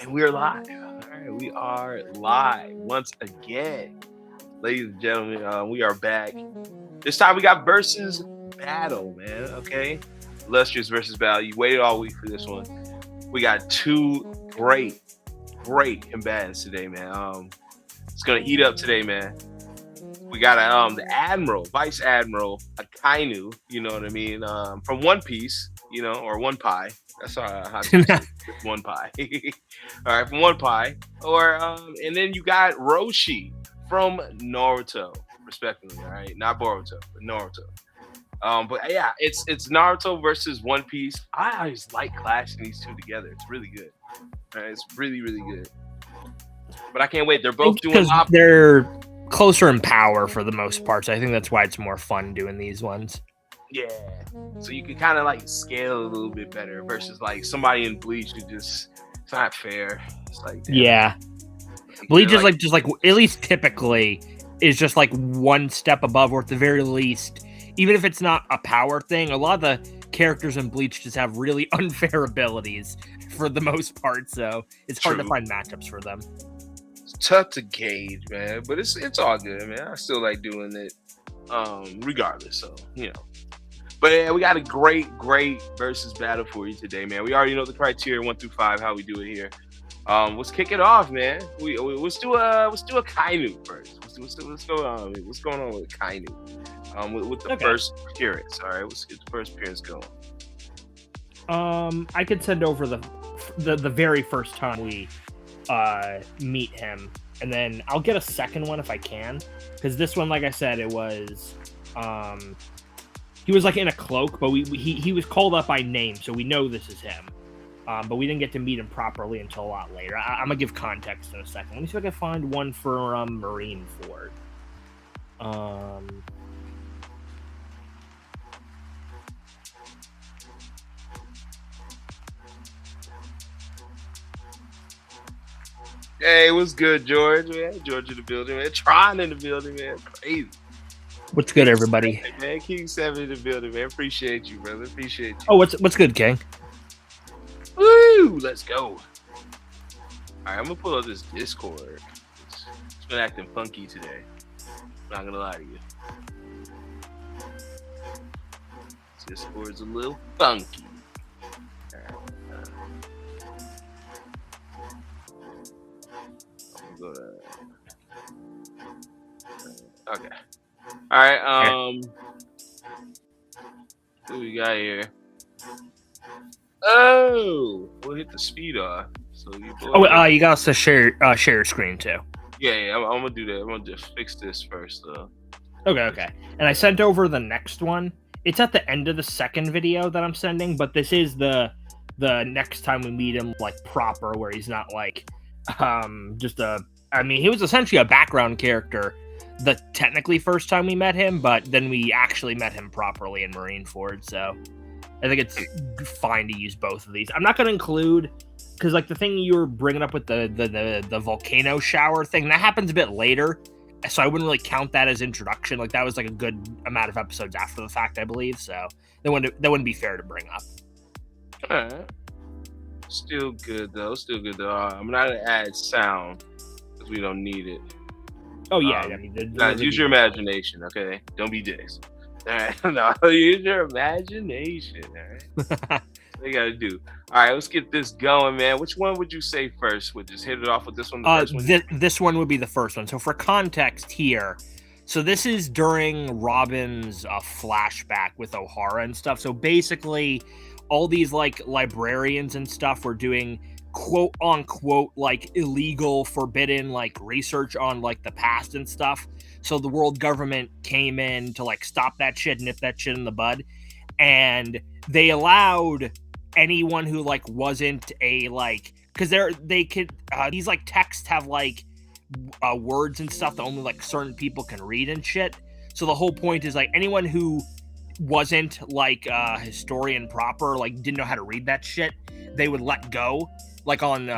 And we are live. All right, we are live once again. Ladies and gentlemen, we are back. This time we got versus battle, man. Okay. Illustrious versus battle. You waited all week for this one. We got two great combatants today, man. It's gonna heat up today, man. We got the Admiral, Vice Admiral Akainu, you know what I mean, from One Piece, or One Pie. That's how to say it. One Pie. All right, from One Pie. Or and then you got Roshi from Naruto, respectively. All right, not Boruto, but Naruto. But yeah, it's Naruto versus One Piece. I always like clashing these two together. It's really good. All right, it's really good. But I can't wait. They're both doing they're closer in power for the most part, so I think that's why it's more fun doing these ones. Yeah, so you can kind of like scale a little bit better versus like somebody in Bleach who it's not fair. It's like, damn. Yeah, Bleach is like just like at least typically is just like one step above, or at the very least, even if it's not a power thing, a lot of the characters in Bleach just have really unfair abilities for the most part, so it's hard to find matchups for them. Tough to gauge, man, but it's all good, man. I still like doing it, regardless. So but yeah, we got a great versus battle for you today, man. We already know the criteria 1 through 5, how we do it here. Let's kick it off, man. Let's do Akainu first. What's going on? What's going on with Akainu? With the first appearance. All right, let's get the first appearance going. I could send over the very first time we meet him, and then I'll get a second one if I can, because this one, like I said, it was he was like in a cloak, but he was called up by name, so we know this is him, but we didn't get to meet him properly until a lot later. I'm gonna give context in a second. Let me see if I can find one for Marineford. Hey, what's good, George? Man, George in the building, man. Tron in the building, man. Crazy. What's good, everybody? Hey, man, King 7 in the building, man. Appreciate you, brother. Appreciate you. Oh, what's good, King? Woo! Let's go. All right, I'm gonna pull up this Discord. It's been acting funky today. Not gonna lie to you. Discord's a little funky. Okay. All right. What we got here? Oh, we'll hit the speed off. So you got to share screen too. Yeah. I'm gonna do that. I'm gonna just fix this first, though. Okay. And I sent over the next one. It's at the end of the second video that I'm sending, but this is the next time we meet him, like proper, where he's not like he was essentially a background character the technically first time we met him, but then we actually met him properly in Marineford, so I think it's fine to use both of these. I'm not going to include, because like the thing you were bringing up with the volcano shower thing, that happens a bit later, so I wouldn't really count that as introduction. Like that was like a good amount of episodes after the fact, I believe, so that wouldn't be fair to bring up. All right. Still good though. I'm not going to add sound because we don't need it. Oh yeah, guys, use your imagination, okay? Don't be dicks. All right, no, use your imagination. All right, what you gotta do. All right, let's get this going, man. Which one would you say first? Would just hit it off with this one? First one? This one would be the first one. So for context here, so this is during Robin's flashback with O'Hara and stuff. So basically, all these like librarians and stuff were doing quote unquote like illegal, forbidden like research on like the past and stuff. So the world government came in to like stop that shit, nip that shit in the bud, and they allowed anyone who like wasn't a like, because they could these like texts have like words and stuff that only like certain people can read and shit. So the whole point is like anyone who wasn't like historian proper, like didn't know how to read that shit, they would let go, like on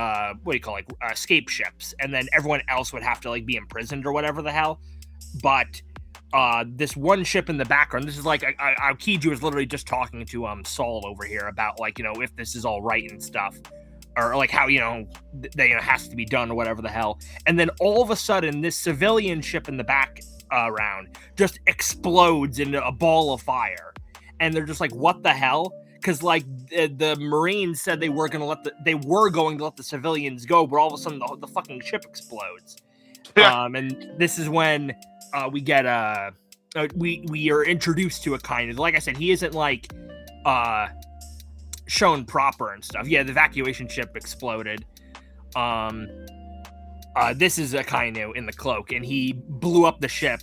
escape ships, and then everyone else would have to like be imprisoned or whatever the hell. But this one ship in the background, this is like Aokiji was literally just talking to Saul over here about like, you know, if this is all right and stuff. or like how they has to be done or whatever the hell. And then all of a sudden, this civilian ship in the background just explodes into a ball of fire, and they're just like, "What the hell?" Because like the Marines said they were going to let the civilians go, but all of a sudden the fucking ship explodes. And this is when we get we are introduced to Akainu. Like I said, he isn't like shown proper and stuff. Yeah, the evacuation ship exploded. This is Akainu in the cloak, and he blew up the ship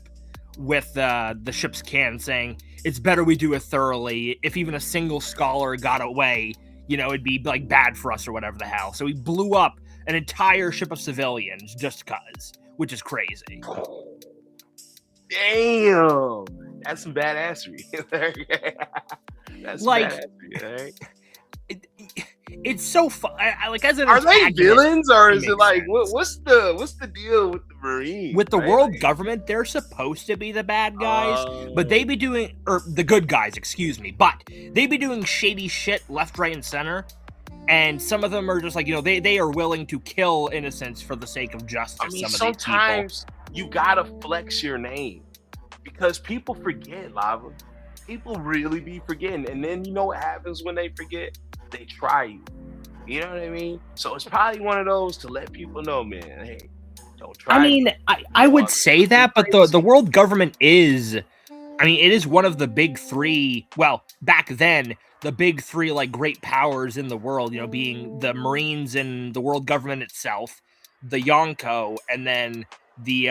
with the ship's can, saying, "It's better we do it thoroughly. If even a single scholar got away, it'd be like bad for us or whatever the hell." So he blew up an entire ship of civilians just cause, which is crazy. Damn, that's some badassery. That's like, badassery, right? It's so fun. Like, as an are they villains, or is it like sense. what's the deal with the Marines? With the world government? They're supposed to be the bad guys, but they be doing, or the good guys, excuse me. But they be doing shady shit left, right, and center. And some of them are just like, they are willing to kill innocents for the sake of justice. I mean, some of sometimes you gotta flex your name because people forget, Lava. People really be forgetting, and then you know what happens when they forget? They try you. You know what I mean? So it's probably one of those to let people know, man. Hey, don't try. I mean, I would say that, but the world government is, I mean, it is one of the big three. Well, back then, the big three like great powers in the world, being the Marines and the world government itself, the Yonko, and then the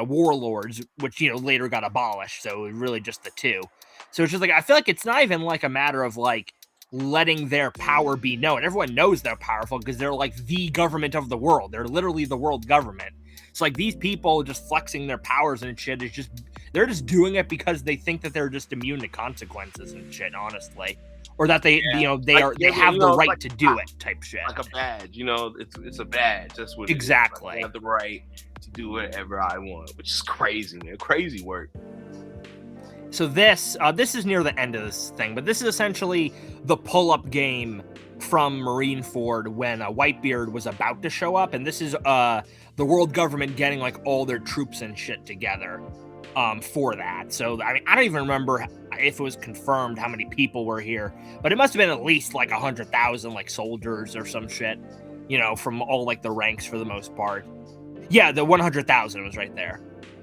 warlords, which later got abolished. So it was really just the two. So it's just like, I feel like it's not even like a matter of like letting their power be known. Everyone knows they're powerful because they're like the government of the world. They're literally the world government. It's like these people just flexing their powers and shit is just, they're just doing it because they think that they're just immune to consequences and shit, honestly. Or that they have the right to do it type shit. Like a badge, it's a badge. That's what exactly. It is. Like, I have the right to do whatever I want, which is crazy, man. Crazy work. So this is near the end of this thing, but this is essentially the pull-up game from Marineford when Whitebeard was about to show up, and this is the world government getting like all their troops and shit together for that. So I mean, I don't even remember if it was confirmed how many people were here, but it must have been at least like 100,000 like soldiers or some shit, from all like the ranks for the most part. Yeah, the 100,000 was right there.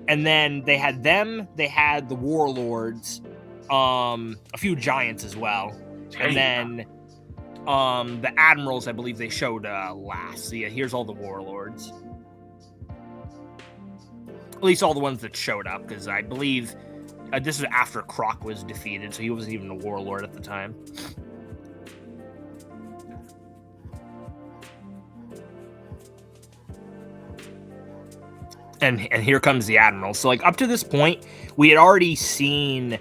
And then they had the warlords, a few giants as well. And then the admirals, I believe they showed last. So yeah, here's all the warlords. At least all the ones that showed up, because I believe this was after Croc was defeated, so he wasn't even a warlord at the time. And here comes the Admiral. So, like, up to this point, we had already seen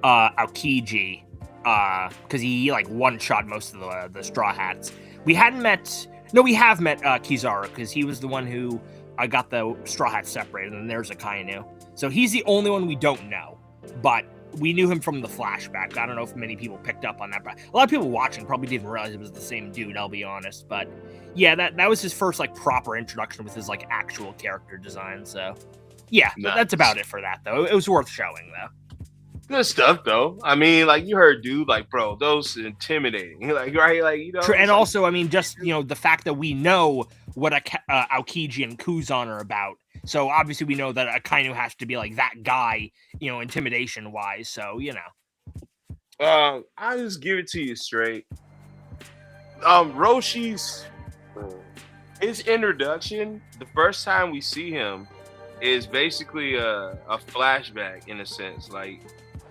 Aokiji, because he, like, one-shot most of the Straw Hats. We have met Kizaru, because he was the one who got the Straw Hats separated, and there's Akainu. So he's the only one we don't know, but we knew him from the flashback. I don't know if many people picked up on that, but a lot of people watching probably didn't realize it was the same dude, I'll be honest. But yeah, that was his first like proper introduction with his like actual character design. So yeah, nice. That's about it for that though. It was worth showing though. Good stuff though. I mean, like you heard, dude, like bro, those intimidating. Like right, like True. And like, also, I mean, just the fact that we know what Aokiji and Kuzan are about. So obviously we know that Akainu has to be like that guy, intimidation wise. So I'll just give it to you straight. Roshi's his introduction, the first time we see him, is basically a flashback in a sense. Like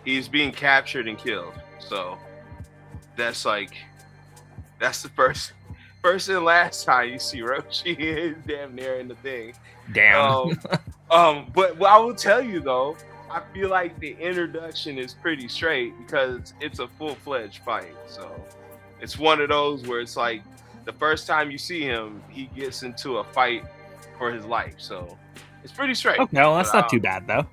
he's being captured and killed. So that's the first and last time you see Roshi is damn near in the thing. Damn. But I will tell you though, I feel like the introduction is pretty straight because it's a full-fledged fight. So it's one of those where it's like the first time you see him, he gets into a fight for his life. So it's pretty straight. Okay, well, that's not too bad though.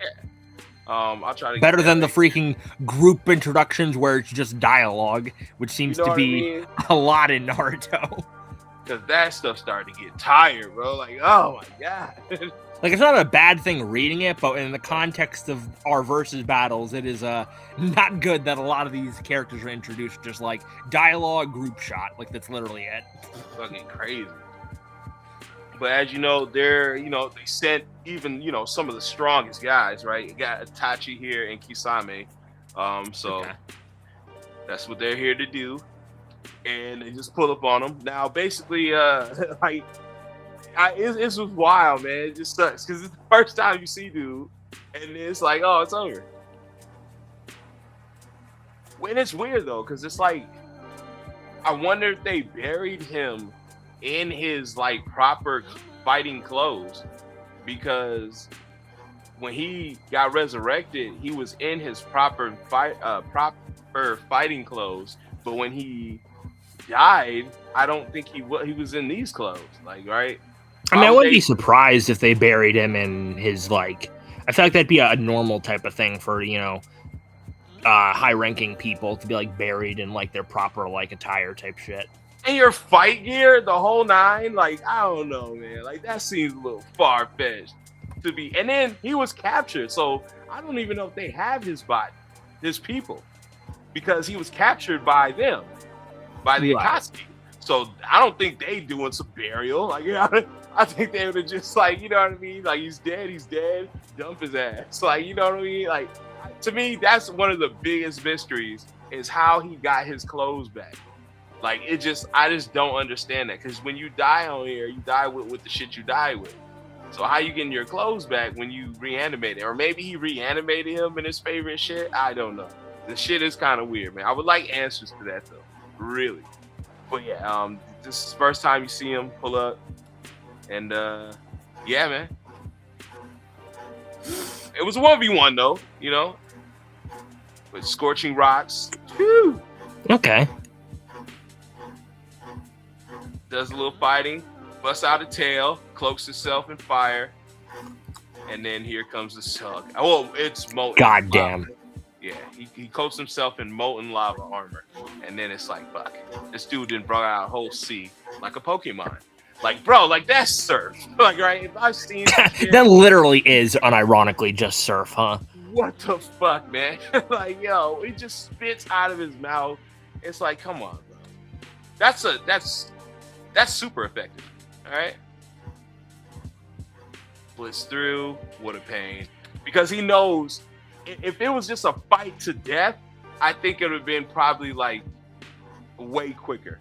I'll try to get Better that than the later. freaking group introductions where it's just dialogue, which You seems know to what I be mean? a lot in Naruto. Because that stuff started to get tired, bro. Like, oh my god. Like, it's not a bad thing reading it, but in the context of our versus battles, it is not good that a lot of these characters are introduced just like dialogue group shot. Like, that's literally it. Fucking crazy. But as you know, they sent even, some of the strongest guys, right? You got Itachi here and Kisame. So Okay. that's what they're here to do. And they just pull up on them. Now, basically, like, it was wild, man. It just sucks because it's the first time you see dude, and it's like, oh, it's over. When it's weird though, because it's like, I wonder if they buried him in his like proper fighting clothes, because when he got resurrected, he was in his proper fighting clothes, but when he died, I don't think he was in these clothes, like, right? I mean, I wouldn't be surprised if they buried him in his, like, I feel like that'd be a normal type of thing for, high-ranking people to be, like, buried in, like, their proper, like, attire type shit. And your fight gear, the whole nine, like, I don't know, man. Like, that seems a little far-fetched to be. And then he was captured, so I don't even know if they have his body, his people, because he was captured by them, by the Akatsuki. So I don't think they doing some burial. Like, I think they would have just, like, you know what I mean? Like, he's dead, dump his ass. Like, you know what I mean? Like, to me, that's one of the biggest mysteries, is how he got his clothes back. Like, I just don't understand that. Because when you die on here, you die with the shit you die with. So how you getting your clothes back when you reanimate it? Or maybe he reanimated him in his favorite shit? I don't know. The shit is kind of weird, man. I would like answers to that, though. Really. But yeah, this is the first time you see him pull up. And yeah, man. It was a 1v1 though, with scorching rocks. Whew. Okay. Does a little fighting, busts out a tail, cloaks himself in fire, and then here comes the Sug. Oh, it's molten. Goddamn. Yeah, he coats himself in molten lava armor, and then it's like, fuck, this dude didn't brought out a whole sea like a Pokemon. Like, bro, like, that's surf. Like, right? If I've seen that literally is unironically just surf, huh? What the fuck, man? Like, yo, he just spits out of his mouth. It's like, come on, bro. That's super effective. All right. Blitz through. What a pain. Because he knows if it was just a fight to death, I think it would have been probably like way quicker.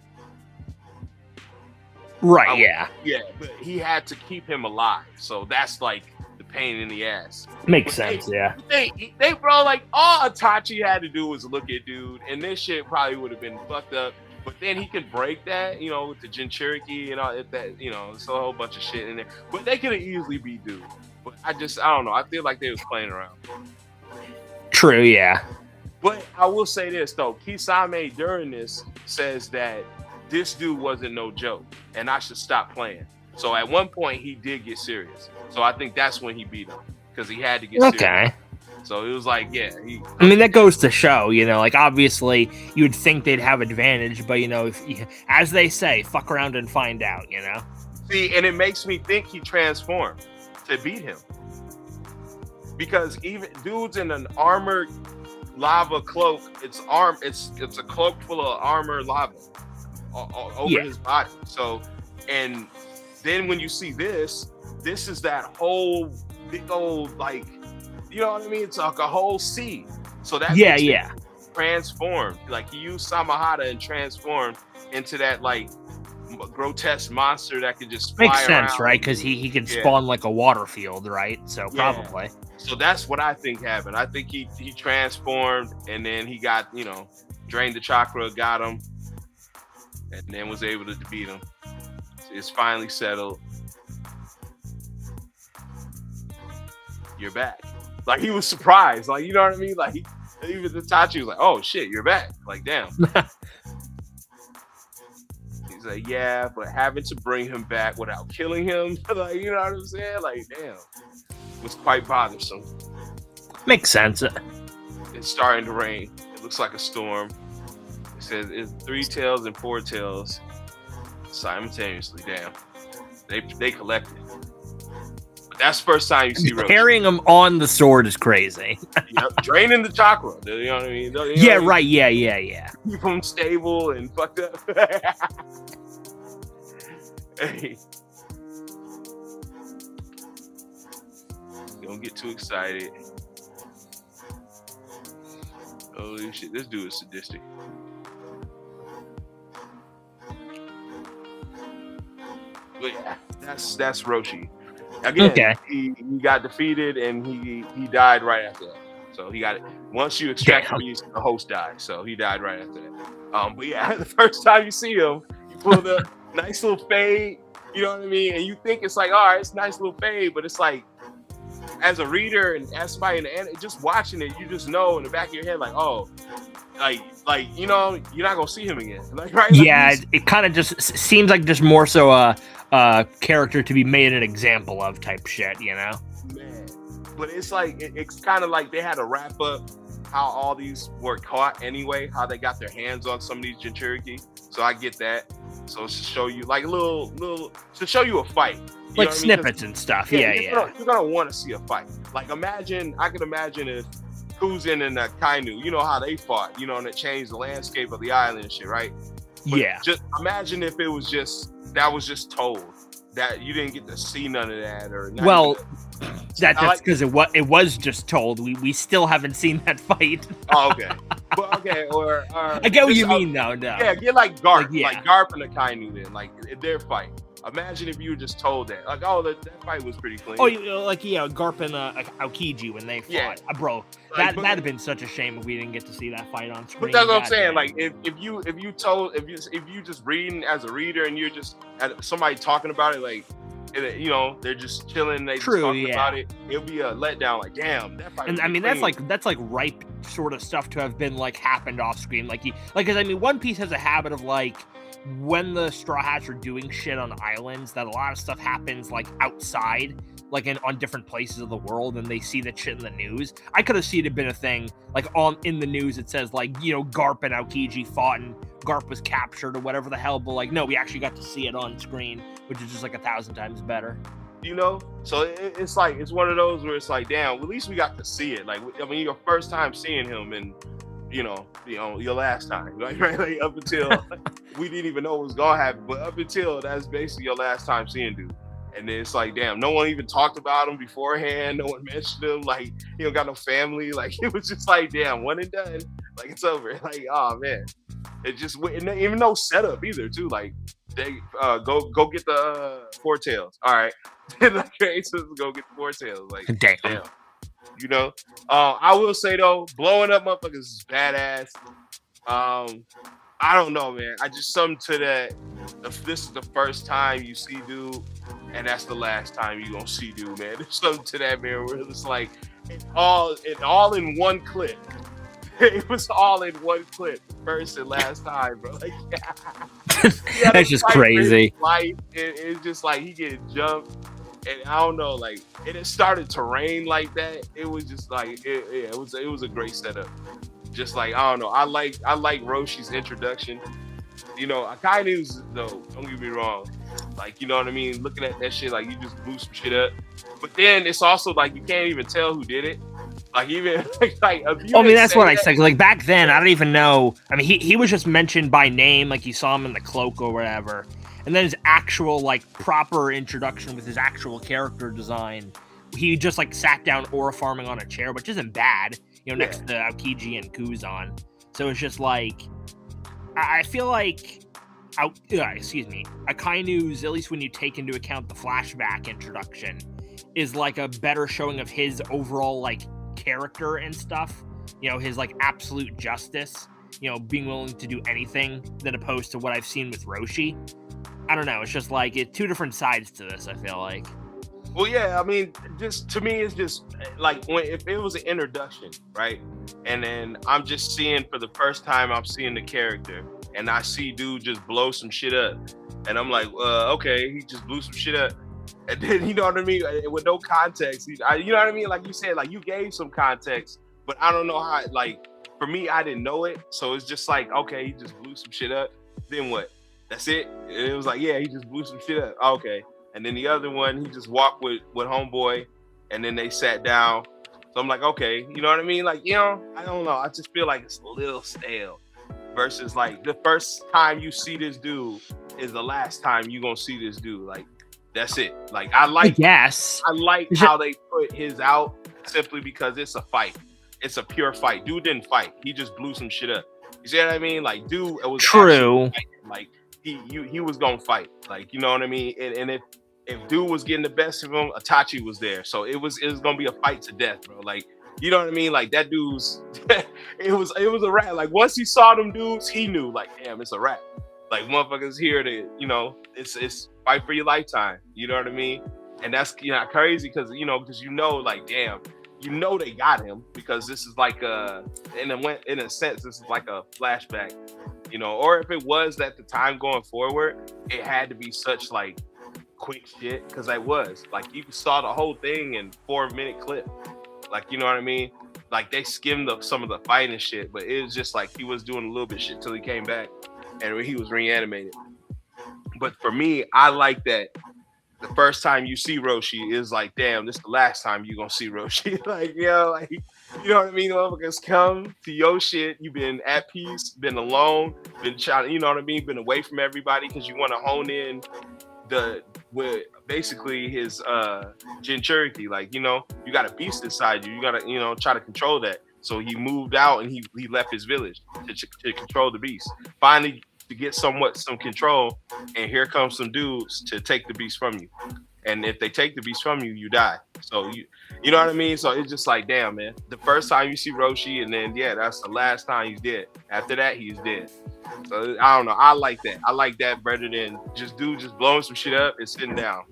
Right, yeah. Yeah, but he had to keep him alive. So that's like the pain in the ass. Makes sense, yeah. They bro, like, all Itachi had to do was look at dude, and this shit probably would have been fucked up. But then he could break that, with the Jinchuriki and all that, it's a whole bunch of shit in there. But they could have easily beat dude. But I don't know. I feel like they was playing around. True, yeah. But I will say this though, Kisame during this says that this dude wasn't no joke, and I should stop playing. So at one point he did get serious. So I think that's when he beat him, because he had to get serious. Okay. So it was like, yeah. I mean, that goes to show, like, obviously you would think they'd have advantage, but as they say, fuck around and find out, See, and it makes me think he transformed to beat him, because even dudes in an armored lava cloak, it's a cloak full of armor lava over his body. So, and then when you see this is that whole big old, like, you know what I mean? It's like a whole sea. So that makes it transformed. Like, he used Samahata and transformed into that, like, grotesque monster that could just fly Makes sense, around. right? Because he could spawn like a water field, right? So probably. So that's what I think happened. I think he transformed, and then he got, drained the chakra, got him, and then was able to beat him. So it's finally settled. You're back. Like, he was surprised. Like, you know what I mean? Like, even Itachi was like, oh shit, you're back. Like, damn. He's like, yeah, but having to bring him back without killing him, like, you know what I'm saying? Like, damn. Was quite bothersome. Makes sense. It's starting to rain. It looks like a storm. It says it's 3 tails and 4 tails simultaneously. Damn, they collected. But that's the first time you see Roshi. Carrying him on the sword is crazy. Yep, draining the chakra. You know what I mean? You know Yeah, what I mean? right. Yeah. Keep him stable and fucked up. Hey, don't get too excited. Holy shit, this dude is sadistic. But yeah, that's Roshi. Again, Okay. he got defeated and he died right after that. So he got it. Once you extract the beast, the host died. So he died right after that. But yeah, the first time you see him, you pull the nice little fade, you know what I mean? And you think it's like, all right, it's a nice little fade, but it's like, as a reader and as somebody in the end, just watching it, you just know in the back of your head, like, oh, like you know, you're not gonna see him again. Like, right? Yeah, it kind of just seems like just more so a character to be made an example of type shit, you know? Man, but it's like it's kind of like they had to wrap up how all these were caught anyway, how they got their hands on some of these Jinchuriki. So I get that. So it's to show you like little to show you a fight. You Like snippets and stuff. Yeah. You're gonna want to see a fight. Like I could imagine if Kuzin and Akainu, you know how they fought, you know, and it changed the landscape of the island and shit, right? But yeah. Just imagine if it was just told that you didn't get to see none of that, or well, that's because it was just told. We still haven't seen that fight. Oh, okay. But okay, or I get what you mean, though. No. Yeah, get like Garp, like Garp and Akainu, then like their fight. Imagine if you were just told that, like, oh, that fight was pretty clean. Oh, Garp and Aokiji when they fought, bro. That'd have been such a shame if we didn't get to see that fight on screen. But that's what I'm saying. Like, if you just reading as a reader and you're just somebody talking about it, like, you know, they're just chilling, they just talking about it, it'll be a letdown. Like, damn, that fight. And I mean, that's like ripe sort of stuff to have been like happened off screen. Because I mean, One Piece has a habit of like, when the Straw Hats are doing shit on islands, that a lot of stuff happens like outside, like on different places of the world, and they see that shit in the news. I could have seen it been a thing like in the news. It says like, you know, Garp and Aokiji fought and Garp was captured or whatever the hell. But like, no, we actually got to see it on screen, which is just like 1,000 times better. You know, so it's like it's one of those where it's like, damn, at least we got to see it. Like, I mean, your first time seeing him and. You know, your last time, right? Like up until we didn't even know what was gonna happen, but up until that's basically your last time seeing dude. And then it's like, damn, no one even talked about him beforehand. No one mentioned him. Like, he don't got no family. Like, it was just like, damn, one and done. Like, it's over. Like, oh man, it just even no setup either. Too, like they go get the 4 tails. All right, like, so go get the 4 tails. Like, damn. You know, I will say though, blowing up motherfuckers is badass. I don't know, man. I just something to that. If this is the first time you see dude, and that's the last time you gonna see dude, man. There's something to that, man. Where it's like it all in one clip. It was all in one clip, first and last time, bro. Like, that's just crazy. It's just like he getting jumped. And I don't know, like, it started to rain like that. It was just like, it was a great setup. Just like, I don't know, I like Roshi's introduction. You know, Akainu's though, don't get me wrong. Like, you know what I mean? Looking at that shit, like, you just blew some shit up. But then it's also like you can't even tell who did it. Like, even like I mean, that's what I said. Like back then, I don't even know. I mean, he was just mentioned by name, like you saw him in the cloak or whatever. And then his actual, like, proper introduction with his actual character design, he just, like, sat down aura farming on a chair, which isn't bad, you know, next to Aokiji and Kuzan. So it's just, like, I feel like, Akainu's, at least when you take into account the flashback introduction, is, like, a better showing of his overall, like, character and stuff. You know, his, like, absolute justice, you know, being willing to do anything, than opposed to what I've seen with Roshi. I don't know. It's just like two different sides to this, I feel like. Well, yeah, I mean, just to me, it's just like if it was an introduction, right? And then I'm just seeing for the first time, I'm seeing the character, and I see dude just blow some shit up, and I'm like, okay, he just blew some shit up. And then, you know what I mean, with no context, you know what I mean, like you said, like you gave some context, but I don't know how. Like for me, I didn't know it, so it's just like, okay, he just blew some shit up. Then what? That's it. And it was like, yeah, he just blew some shit up. Okay. And then the other one, he just walked with homeboy, and then they sat down. So I'm like, okay, you know what I mean? Like, you know, I don't know. I just feel like it's a little stale. Versus like the first time you see this dude is the last time you gonna see this dude. Like, that's it. Like I like how they put his out simply because it's a fight. It's a pure fight. Dude didn't fight. He just blew some shit up. You see what I mean? Like, dude, it was true. Like he was gonna fight. Like, you know what I mean? And if dude was getting the best of him, Itachi was there. So it was gonna be a fight to death, bro. Like, you know what I mean? Like that dude's it was a wrap. Like once he saw them dudes, he knew, like, damn, it's a wrap. Like motherfuckers here to, you know, it's fight for your lifetime. You know what I mean? And that's, you know, crazy because you know, like, damn, you know they got him because this is like in a sense, this is like a flashback, you know, or if it was at the time going forward, it had to be such like quick shit because I was like, you saw the whole thing in 4-minute clip. Like, you know what I mean? Like they skimmed up some of the fight and shit, but it was just like he was doing a little bit shit till he came back and he was reanimated. But for me, I like that the first time you see Roshi is like, damn, this is the last time you're gonna see Roshi. Like, yo, like, you know what I mean? Motherfuckers come to your shit. You've been at peace, been alone, been trying, you know what I mean? Been away from everybody because you want to hone in with basically his Jinchuriki. Like, you know, you got a beast inside you. You gotta, you know, try to control that. So he moved out and he left his village to control the beast. Finally, to get some control, and here comes some dudes to take the beast from you. And if they take the beast from you, you die. So you know what I mean? So it's just like, damn, man. The first time you see Roshi, and then yeah, that's the last time he's dead. After that, he's dead. So I don't know. I like that. I like that better than just blowing some shit up and sitting down.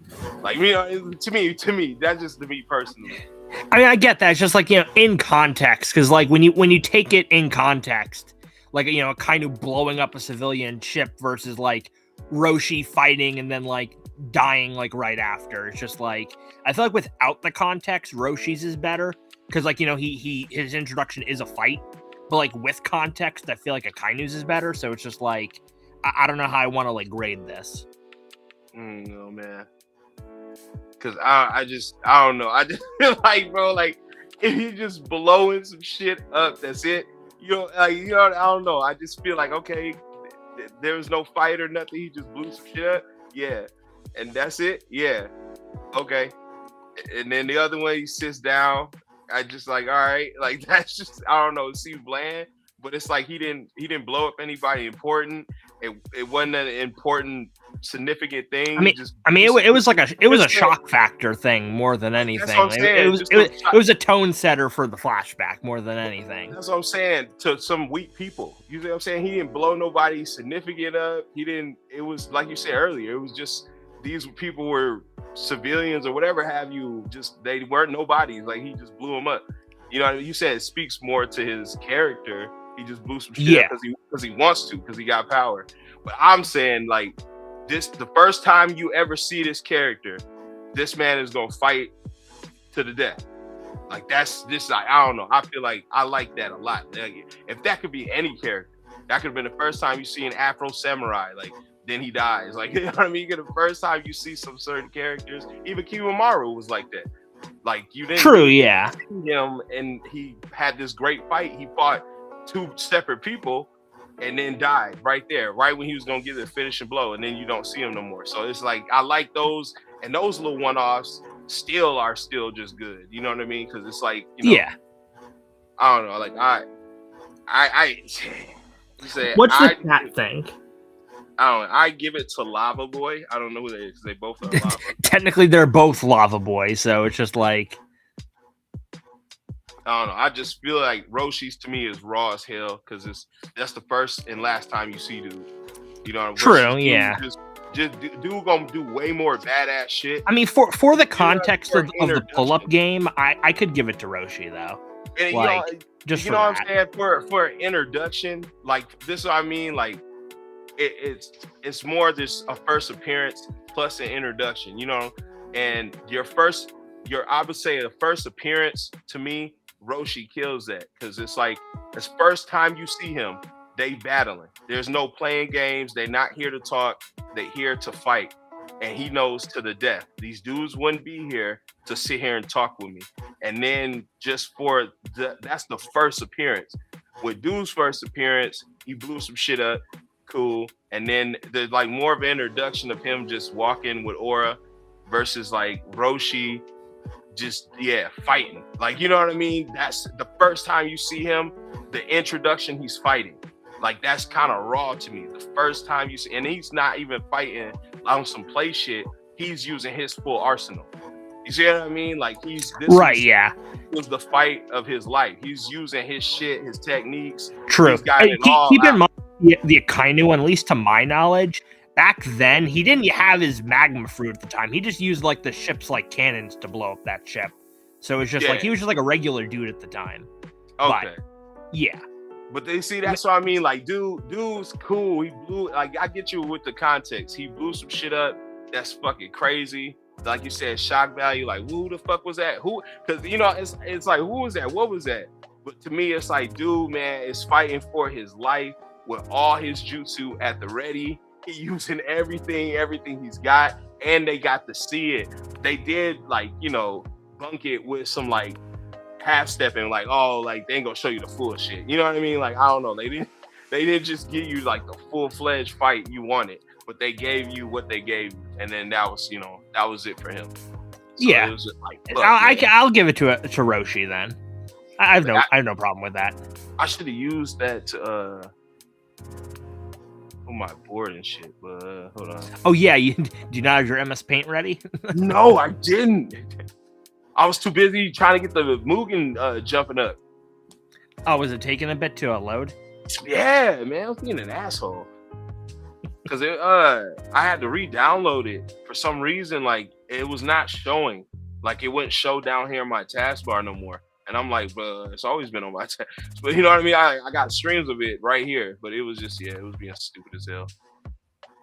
Like, you know, to me, that's just to me personally. I mean, I get that. It's just like, you know, in context, because like when you take it in context, like, you know, kind of blowing up a civilian ship versus like Roshi fighting and then like dying like right after. It's just like, I feel like without the context, Roshi's is better because, like, you know, his introduction is a fight, but like with context, I feel like Akainu's is better. So it's just like, I don't know how I want to like grade this. No, man. Cause I don't know. I just feel like, bro, like if you just blowing some shit up, that's it. You know, like, you know, I don't know. I just feel like, okay, there was no fight or nothing. He just blew some shit up. Yeah. And that's it. Yeah. Okay. And then the other one, he sits down. I just like, all right, like that's just, I don't know. It seems bland, but it's like he didn't blow up anybody important. It wasn't an important, significant thing. It was a shock factor thing more than anything. That's what I'm saying. It was a tone setter for the flashback more than anything. That's what I'm saying to some weak people. You know what I'm saying? He didn't blow nobody significant up. It was like you said earlier, it was just these people were civilians or whatever have you, just they weren't nobodies. Like he just blew them up. You know, you said it speaks more to his character. He just blew some shit up because he wants to, because he got power. But I'm saying, like, this, the first time you ever see this character, this man is gonna fight to the death. Like that's this. Like, I don't know. I feel like I like that a lot. Like, if that could be any character, that could have been the first time you see an Afro samurai. Like then he dies. Like, you know what I mean? You get the first time you see some certain characters. Even Kiwamaru was like that. Like you didn't see him, and he had this great fight. He fought two separate people and then died right there, right when he was gonna give the finishing blow, and then you don't see him no more. So it's like I like those, and those little one-offs are still just good. You know what I mean? Because it's like, you know, I don't know. Like I said, what's the cat thing? I don't know. I give it to Lava Boy. I don't know who they is because they both are lava. Technically, they're both Lava Boys, so it's just like, I don't know. I just feel like Roshi's to me is raw as hell because that's the first and last time you see dude. You know, true, yeah. Dude gonna do way more badass shit. I mean, for the context of the pull-up game, I could give it to Roshi though. And like, just you know what I'm saying, for an introduction, like this is what I mean, like it's more just a first appearance plus an introduction, you know. And I would say the first appearance to me, Roshi kills that because it's like it's first time you see him, they battling. There's no playing games. They're not here to talk. They're here to fight. And he knows to the death. These dudes wouldn't be here to sit here and talk with me. And then just for that's the first appearance. With Dude's first appearance, he blew some shit up. Cool. And then there's like more of an introduction of him just walking with Aura versus like Roshi just fighting. Like, you know what I mean? That's the first time you see him, the introduction, he's fighting. Like, that's kind of raw to me. The first time you see, and he's not even fighting on some play shit. He's using his full arsenal. You see what I mean? Like, this was the fight of his life. He's using his shit, his techniques. True. Keep in mind, the Akainu, at least to my knowledge, back then, he didn't have his magma fruit at the time. He just used like the ship's like cannons to blow up that ship. So it's just like he was just like a regular dude at the time. Okay. But, yeah. But they see that's what I mean. Like, dude's cool. He blew, like, I get you with the context. He blew some shit up. That's fucking crazy. Like you said, shock value. Like, who the fuck was that? Who? Because you know, it's like, who was that? What was that? But to me, it's like, dude, man, is fighting for his life with all his jutsu at the ready. He using everything he's got, and they got to see it. They did, like, you know, bunk it with some like half stepping, like, oh, like they ain't gonna show you the full shit. You know what I mean? Like, I don't know. They didn't just give you like the full-fledged fight you wanted, but they gave you what they gave you, and then that was it for him. So yeah, it was just like, I'll give it to Roshi then. I have no problem with that. I should have used that to on my board and shit, but hold on. Oh yeah, do you not have your MS Paint ready? No, I didn't. I was too busy trying to get the Mugen jumping up. Oh, was it taking a bit to load? Yeah, man, I was being an asshole. Cause I had to re-download it for some reason. Like, it was not showing. Like, it wouldn't show down here in my taskbar no more. And I'm like, but it's always been on my task. But you know what I mean? I got streams of it right here. But it was just, it was being stupid as hell.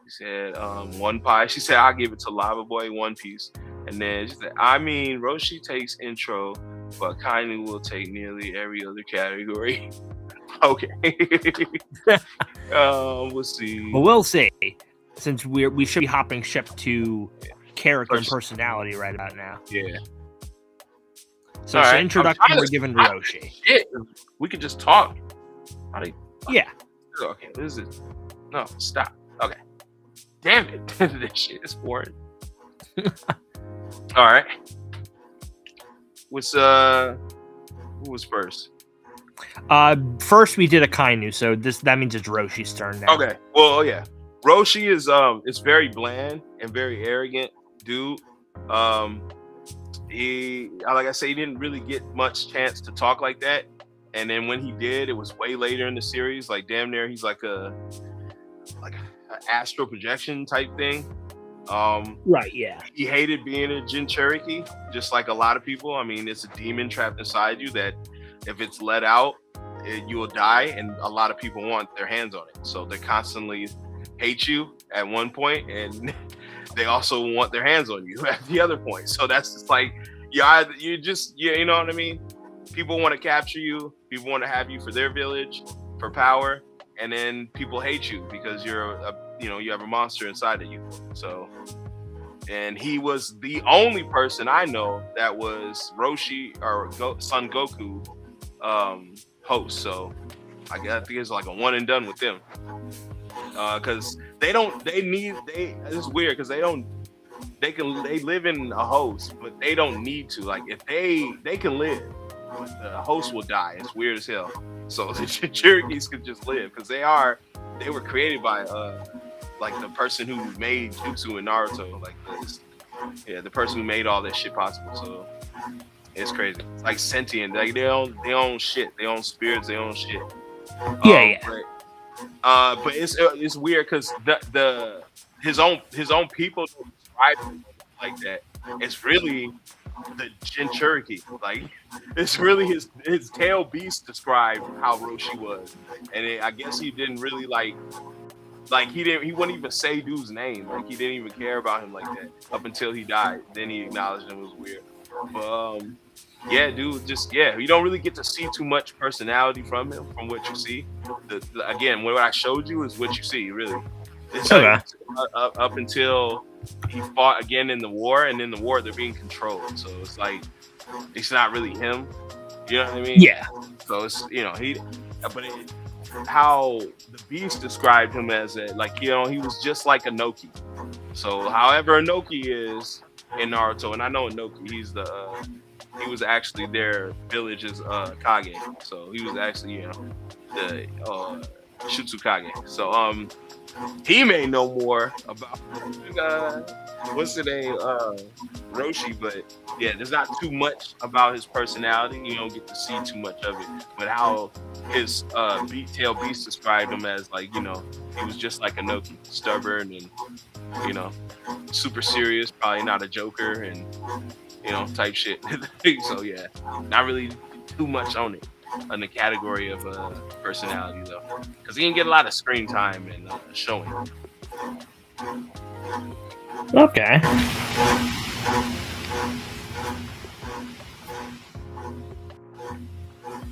She said, one pie. She said, I'll give it to Lava Boy, One Piece. And then she said, I mean, Roshi takes intro, but Akainu will take nearly every other category. Okay. We'll see. Well, we'll see. Since we should be hopping ship to character and personality right about now. Yeah. So it's an introduction we're giving to Roshi. Shit. We could just talk. Yeah. Okay, this is no, stop. Okay. Damn it. This shit is boring. All right. Who was first? First we did Akainu, so that means it's Roshi's turn now. Okay. Well, yeah. Roshi is very bland and very arrogant dude. He, like I say, he didn't really get much chance to talk like that. And then when he did, it was way later in the series. Like, damn near, he's like an astral projection type thing. Right, yeah. He hated being a Jinchuriki, just like a lot of people. I mean, it's a demon trapped inside you that if it's let out, you will die, and a lot of people want their hands on it. So they constantly hate you at one point, and they also want their hands on you at the other point. So that's just like, you know what I mean? People want to capture you. People want to have you for their village, for power, and then people hate you because you have a monster inside of you. So, and he was the only person I know that was Roshi or Son Goku host. So I think it's like a one and done with them. Because it's weird because they live in a host, but they don't need to. Like, if they can live, but the host will die. It's weird as hell. So the Jinchurikis could just live because they were created by like the person who made Jutsu in Naruto, like the person who made all that shit possible. So it's crazy. It's like sentient. Like they own shit. They own spirits. They own shit. Yeah. But it's weird because his own people don't describe him like that. It's really the Jinchuriki. Like, it's really his tail beast described how Roshi was, and I guess he didn't really like Like he wouldn't even say dude's name. Like he didn't even care about him like that up until he died. Then he acknowledged him. It was weird. But yeah, dude, you don't really get to see too much personality from him from what you see. Again, what I showed you is what you see, really. It's like, up until he fought again in the war, and in the war they're being controlled. So it's like it's not really him. You know what I mean? Yeah. So it's how the Beast described him as he was just like Inoki. So however Inoki is in Naruto, and I know Inoki, he was actually their village's Kage. So he was actually the Shutsukage. So he may know more about what's the name, Roshi, but yeah, there's not too much about his personality. You don't get to see too much of it. But how his Tail Beast described him as he was just like Inoki, stubborn and super serious, probably not a joker, and type shit. So yeah, not really too much on it. In the category of personality though, because he didn't get a lot of screen time and showing. Okay.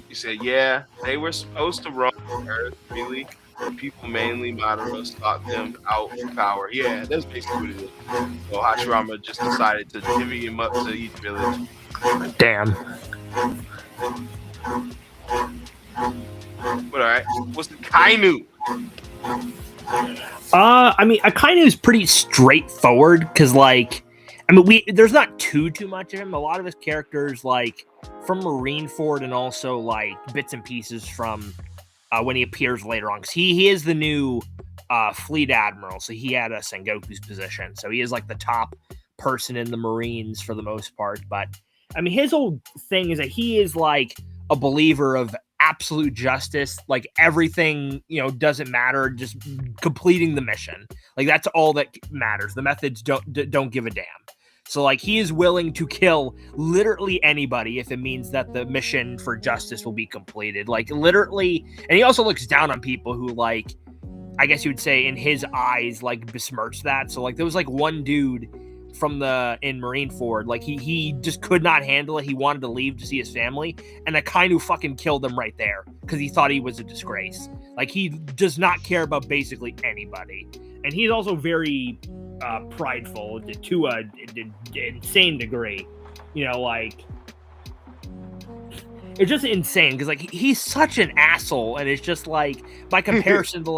He said, yeah, they were supposed to roam Earth, really. But people, mainly Madara, sought them out for power. Yeah, that's basically what it is. So Hashirama just decided to divvy him up to each village. Damn. But alright, what's the Akainu? I mean, Akainu is pretty straightforward because, there's not too much of him. A lot of his characters, from Marineford, and also bits and pieces from when he appears later on. Because he is the new fleet admiral, so he had Sengoku's position. So he is the top person in the Marines for the most part. But I mean, his whole thing is that he is a believer of absolute justice, everything doesn't matter, just completing the mission, that's all that matters. The methods don't give a damn. So he is willing to kill literally anybody if it means that the mission for justice will be completed, literally. And he also looks down on people who I guess you would say in his eyes besmirch that. So there was one dude from in Marineford, he just could not handle it. He wanted to leave to see his family, and Akainu fucking killed him right there because he thought he was a disgrace. He does not care about basically anybody, and he's also very prideful to an insane degree. It's just insane because he's such an asshole, and it's just by comparison to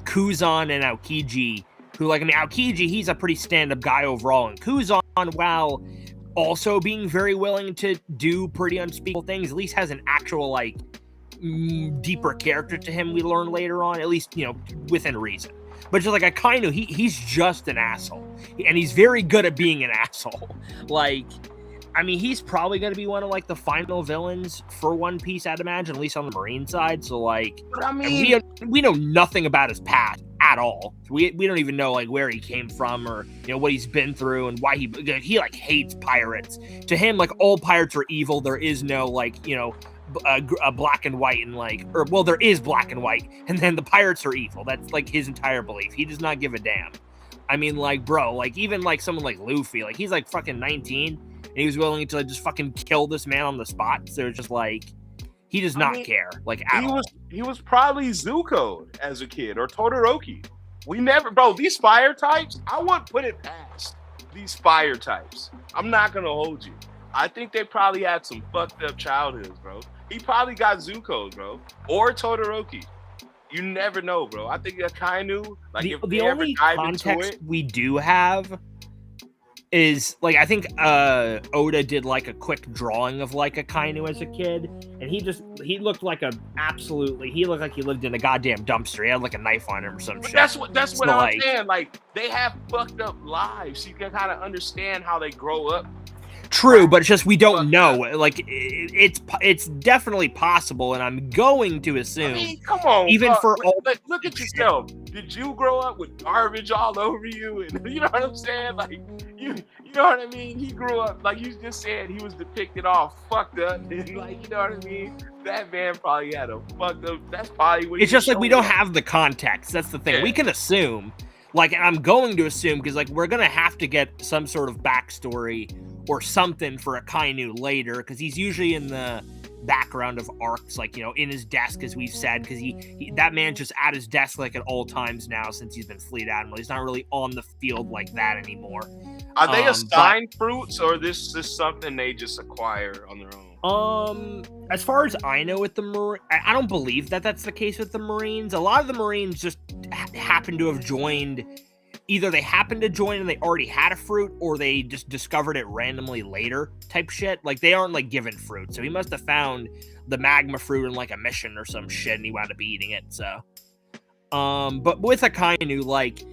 Kuzan and Aokiji, who Aokiji, he's a pretty stand-up guy overall, and Kuzan, while also being very willing to do pretty unspeakable things, at least has an actual deeper character to him. We learn later on, at least within reason. But just Akainu, he's just an asshole, and he's very good at being an asshole. I mean, he's probably going to be one of the final villains for One Piece, I'd imagine, at least on the Marine side. So we know nothing about his past at all. We don't even know where he came from, or what he's been through, and why he hates pirates. To him, all pirates are evil. There is no a black and white, and there is black and white, and then the pirates are evil. That's his entire belief. He does not give a damn. I mean, bro, even someone like Luffy, he's fucking 19, and he was willing to just fucking kill this man on the spot. So it's just he does not care at all. He was probably Zuko as a kid, or Todoroki. We never, bro. These fire types, I wouldn't put it past these fire types. I'm not gonna hold you. I think they probably had some fucked up childhoods, bro. He probably got Zuko, bro, or Todoroki. You never know, bro. I think Akainu, the only context we do have is I think Oda did a quick drawing of Akainu as a kid, and he looked he looked like he lived in a goddamn dumpster. He had a knife on him or some shit. That's what I'm saying. They have fucked up lives, so you can kind of understand how they grow up. True, but it's just we don't know. Like it's definitely possible, and I'm going to assume. I mean, come on, even for all look at yourself. Did you grow up with garbage all over you? And you know what I'm saying? Like you know what I mean? He grew up like you just said. He was depicted all fucked up, and like you know what I mean? That man probably had a fucked up. That's probably what. It's just like we don't have the context. That's the thing. Yeah. We can assume. Like, and I'm going to assume because like we're gonna have to get some sort of backstory or something for Akainu later, because he's usually in the background of arcs, like, you know, in his desk, as we've said, because he that man's just at his desk like at all times now since he's been Fleet Admiral. He's not really on the field like that anymore. Are they assigned fruits, or this is something they just acquire on their own? As far as I know, with the I don't believe that that's the case with the Marines. A lot of the Marines just happen to have joined. Either they happened to join and they already had a fruit, or they just discovered it randomly later type shit. Like, they aren't, like, given fruit. So he must have found the magma fruit in, like, a mission or some shit, and he wound up eating it, so. But with Akainu, like,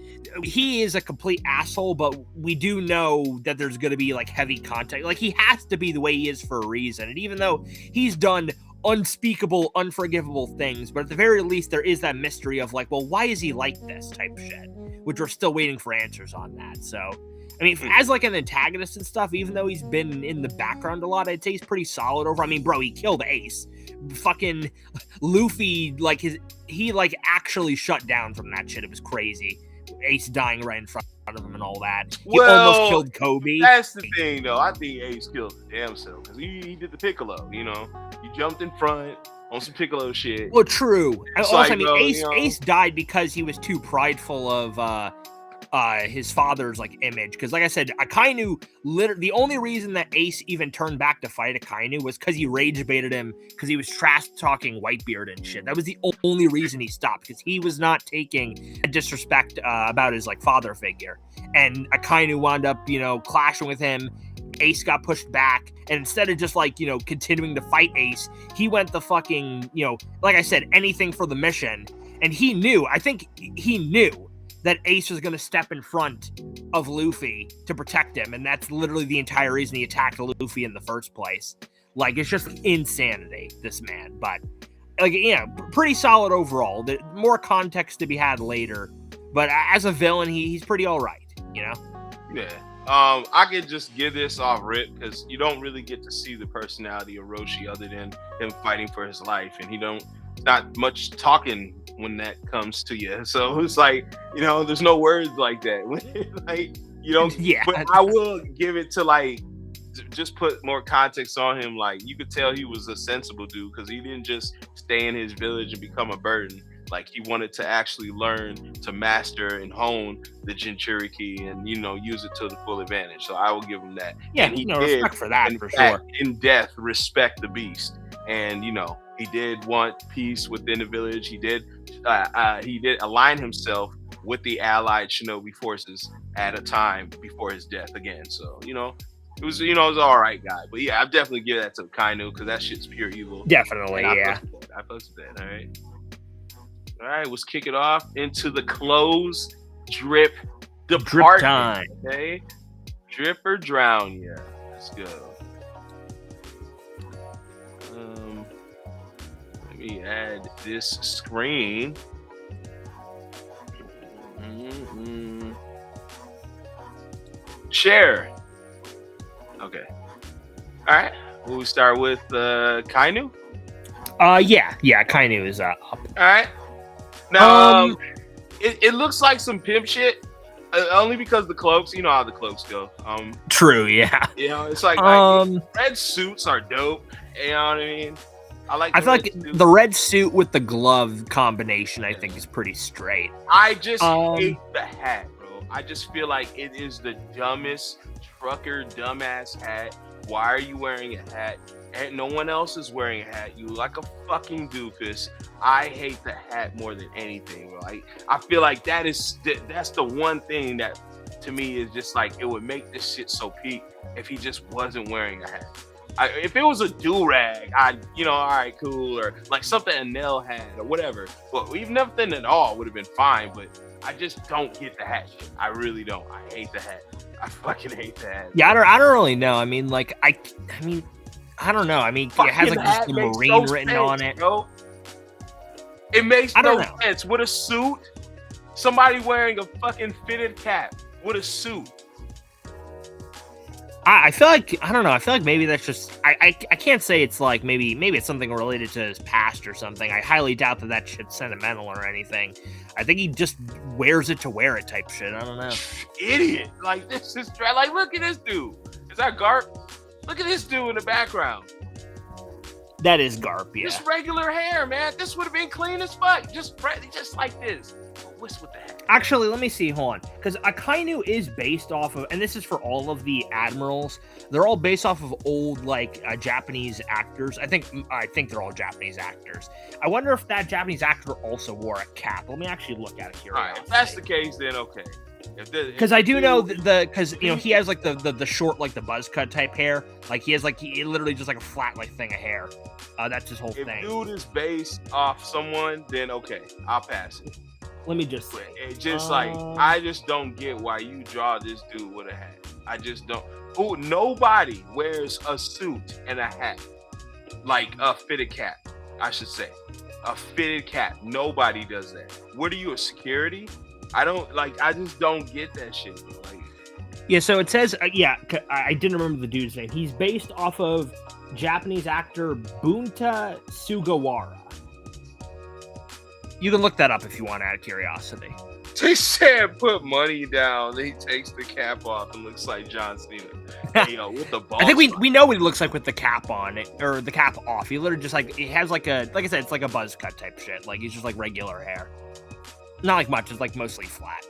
he is a complete asshole, but we do know that there's going to be, like, heavy contact. Like, he has to be the way he is for a reason. And even though he's done unspeakable, unforgivable things, but at the very least, there is that mystery of, like, well, why is he like this type shit? Which we're still waiting for answers on that. So, I mean, as like an antagonist and stuff, even though he's been in the background a lot, I'd say he's pretty solid over. I mean, bro, he killed Ace. Fucking Luffy, like, he actually shut down from that shit. It was crazy. Ace dying right in front of him and all that. He almost killed Kobe. That's the thing, though. I think Ace killed the damn self, because he did the Piccolo, you know? He jumped in front on some Piccolo shit. Well, true. Also, I mean, Ace died because he was too prideful of his father's, like, image. Because, like I said, Akainu, the only reason that Ace even turned back to fight Akainu was because he rage baited him, because he was trash talking Whitebeard and shit. That was the only reason he stopped, because he was not taking a disrespect about his, like, father figure. And Akainu wound up, you know, clashing with him. Ace got pushed back, and instead of just, like, you know, continuing to fight Ace, he went the fucking, you know, like I said, anything for the mission. And I think he knew that Ace was going to step in front of Luffy to protect him, and that's literally the entire reason he attacked Luffy in the first place. Like, it's just insanity, this man. But, like, yeah, pretty solid overall. More context to be had later, but as a villain, he's pretty all right, you know? Yeah. I could just give this off rip, because you don't really get to see the personality of Roshi other than him fighting for his life, and not much talking when that comes to you. So it's like, you know, there's no words like that. Like, you know, yeah. But I will give it to, like, just put more context on him. Like, you could tell he was a sensible dude, because he didn't just stay in his village and become a burden. Like, he wanted to actually learn to master and hone the Jinchuriki and, you know, use it to the full advantage. So I will give him that. Yeah, and he did, respect for that, for sure. In death, respect the beast. And, you know, he did want peace within the village. He did align himself with the allied shinobi forces at a time before his death again. So, you know, it was an all right guy. But yeah, I definitely give that to Akainu, because that shit's pure evil. Definitely, yeah. I fucks with that. All right, let's kick it off into the close drip department. Drip time. Okay, drip or drown. Yeah, let's go. Let me add this screen. Share. Okay. All right. Will we start with Kainu? Yeah. Kainu is up. All right. Now, it looks like some pimp shit, only because the cloaks. You know how the cloaks go. True. Yeah. You know, it's like red suits are dope. You know what I mean? I feel like the red suit with the glove combination, I think, is pretty straight. I just hate the hat, bro. I just feel like it is the dumbest trucker dumbass hat. Why are you wearing a hat? And no one else is wearing a hat. You like a fucking doofus. I hate the hat more than anything, bro. I feel like that's the one thing that, to me, is just like, it would make this shit so peak if he just wasn't wearing a hat. If it was a do-rag, all right, cool, or like something a Nell had or whatever. Well, even nothing at all would have been fine, but I just don't get the hat shit. I really don't. I hate the hat. I fucking hate that. Yeah, I don't really know. I mean, like, I mean, I don't know. I mean, it has like just the Marine written on it. Bro. It makes no sense. With a suit, somebody wearing a fucking fitted cap with a suit. I feel like, I don't know. I feel like maybe that's just, I can't say it's like, maybe it's something related to his past or something. I highly doubt that shit's sentimental or anything. I think he just wears it to wear it type shit. I don't know. Idiot. Like, this is, like, look at this dude. Is that Garp? Look at this dude in the background. That is Garp, yeah. Just regular hair, man. This would have been clean as fuck. Just like this. What's with that? Actually, let me see. Hold on. Because Akainu is based off of, and this is for all of the admirals, they're all based off of old, like, Japanese actors. I think they're all Japanese actors. I wonder if that Japanese actor also wore a cap. Let me actually look at it here. All right, if that's the case, then okay. Because I do know because you know he has like the short, like the buzz cut type hair. Like he has like he literally just like a flat like thing of hair. That's his whole thing. If dude is based off someone, then okay, I'll pass it. Let me just say. It's just like, I just don't get why you draw this dude with a hat. I just don't. Nobody wears a suit and a hat. Like a fitted cap, I should say. A fitted cap. Nobody does that. What are you, a security? I just don't get that shit. Like, yeah, so it says, I didn't remember the dude's name. He's based off of Japanese actor Bunta Sugawara. You can look that up if you want, out of curiosity. They said put money down. Then he takes the cap off and looks like John Cena. Hey, with the balls. I think we know what he looks like with the cap on it, or the cap off. He literally just like, he has like I said, it's like a buzz cut type shit. Like he's just like regular hair. Not like much, it's like mostly flat.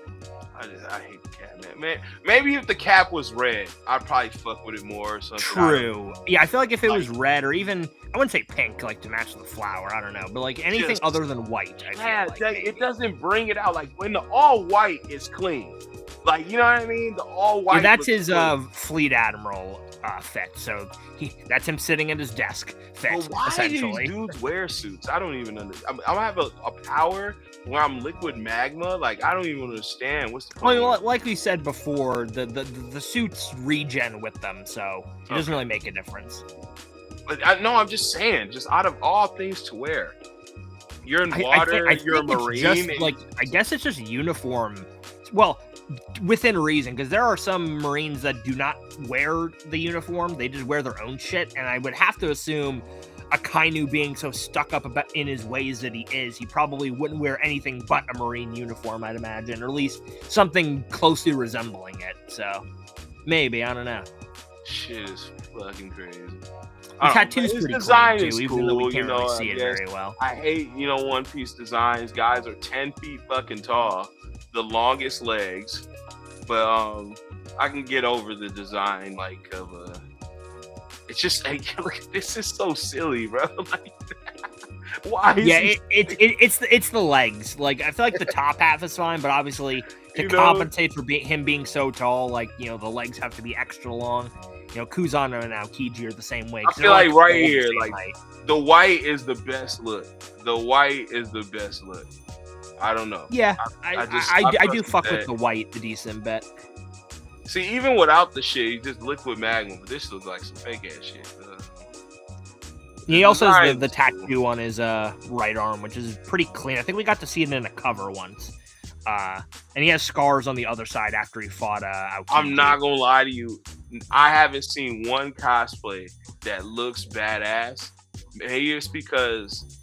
I hate the cap, man. Maybe if the cap was red, I'd probably fuck with it more or something. True. Yeah, I feel like if it was red or even, I wouldn't say pink, like to match the flower, I don't know. But like anything other than white, I feel like it doesn't bring it out. Like when the all white is clean. Like, you know what I mean? The all white. Yeah, that's his Fleet Admiral fit. So that's him sitting at his desk fit, but why essentially. Do these dudes wear suits? I don't even understand. I'm gonna have a power where I'm liquid magma. Like, I don't even understand what's the point. Well, like we said before, the suits regen with them, so it doesn't really make a difference. But I'm just saying, just out of all things to wear, you're in water, you're a Marine. Just, like, I guess it's just uniform. Well, within reason, because there are some Marines that do not wear the uniform; they just wear their own shit. And I would have to assume, Akainu being so stuck up about in his ways that he is, he probably wouldn't wear anything but a Marine uniform, I'd imagine, or at least something closely resembling it. So maybe, I don't know. Shit is fucking crazy. The tattoo's pretty design cool, is too, cool, even though we can't you know, really see it very well. I hate, One Piece designs. Guys are 10 feet fucking tall, the longest legs, but I can get over the design like of it's just like, look, this is so silly, bro. Like, why? It's the legs. Like, I feel like the top half is fine, but obviously to compensate for him being so tall, like, the legs have to be extra long. Kuzano and Aokiji are the same way. I feel like right here, like the white is the best look. The white is the best look. I don't know. Yeah, I do fuck with the white a decent bet. See, even without the shit, you just liquid magma, but this looks like some fake ass shit. He also has the tattoo on his right arm, which is pretty clean. I think we got to see it in a cover once. And he has scars on the other side after he fought Aokiji. I'm not gonna lie to you. I haven't seen one cosplay that looks badass. Maybe it's because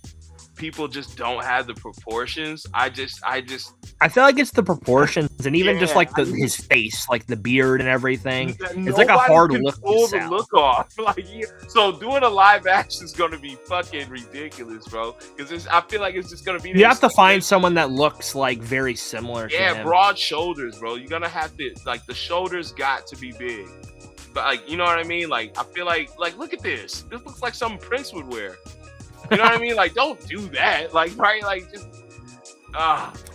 people just don't have the proportions. I feel like it's the proportions and even just like his face, like the beard and everything. It's like a hard look to sell. The look off. Like, so doing a live action is gonna be fucking ridiculous, bro. Because I feel like it's just gonna be. You have to find someone that looks like very similar. Yeah, to him. Broad shoulders, bro. You're gonna have to like the shoulders got to be big. But like, you know what I mean? Like, I feel like look at this. This looks like something Prince would wear. You know what I mean? Like, don't do that. Like, right? Like, just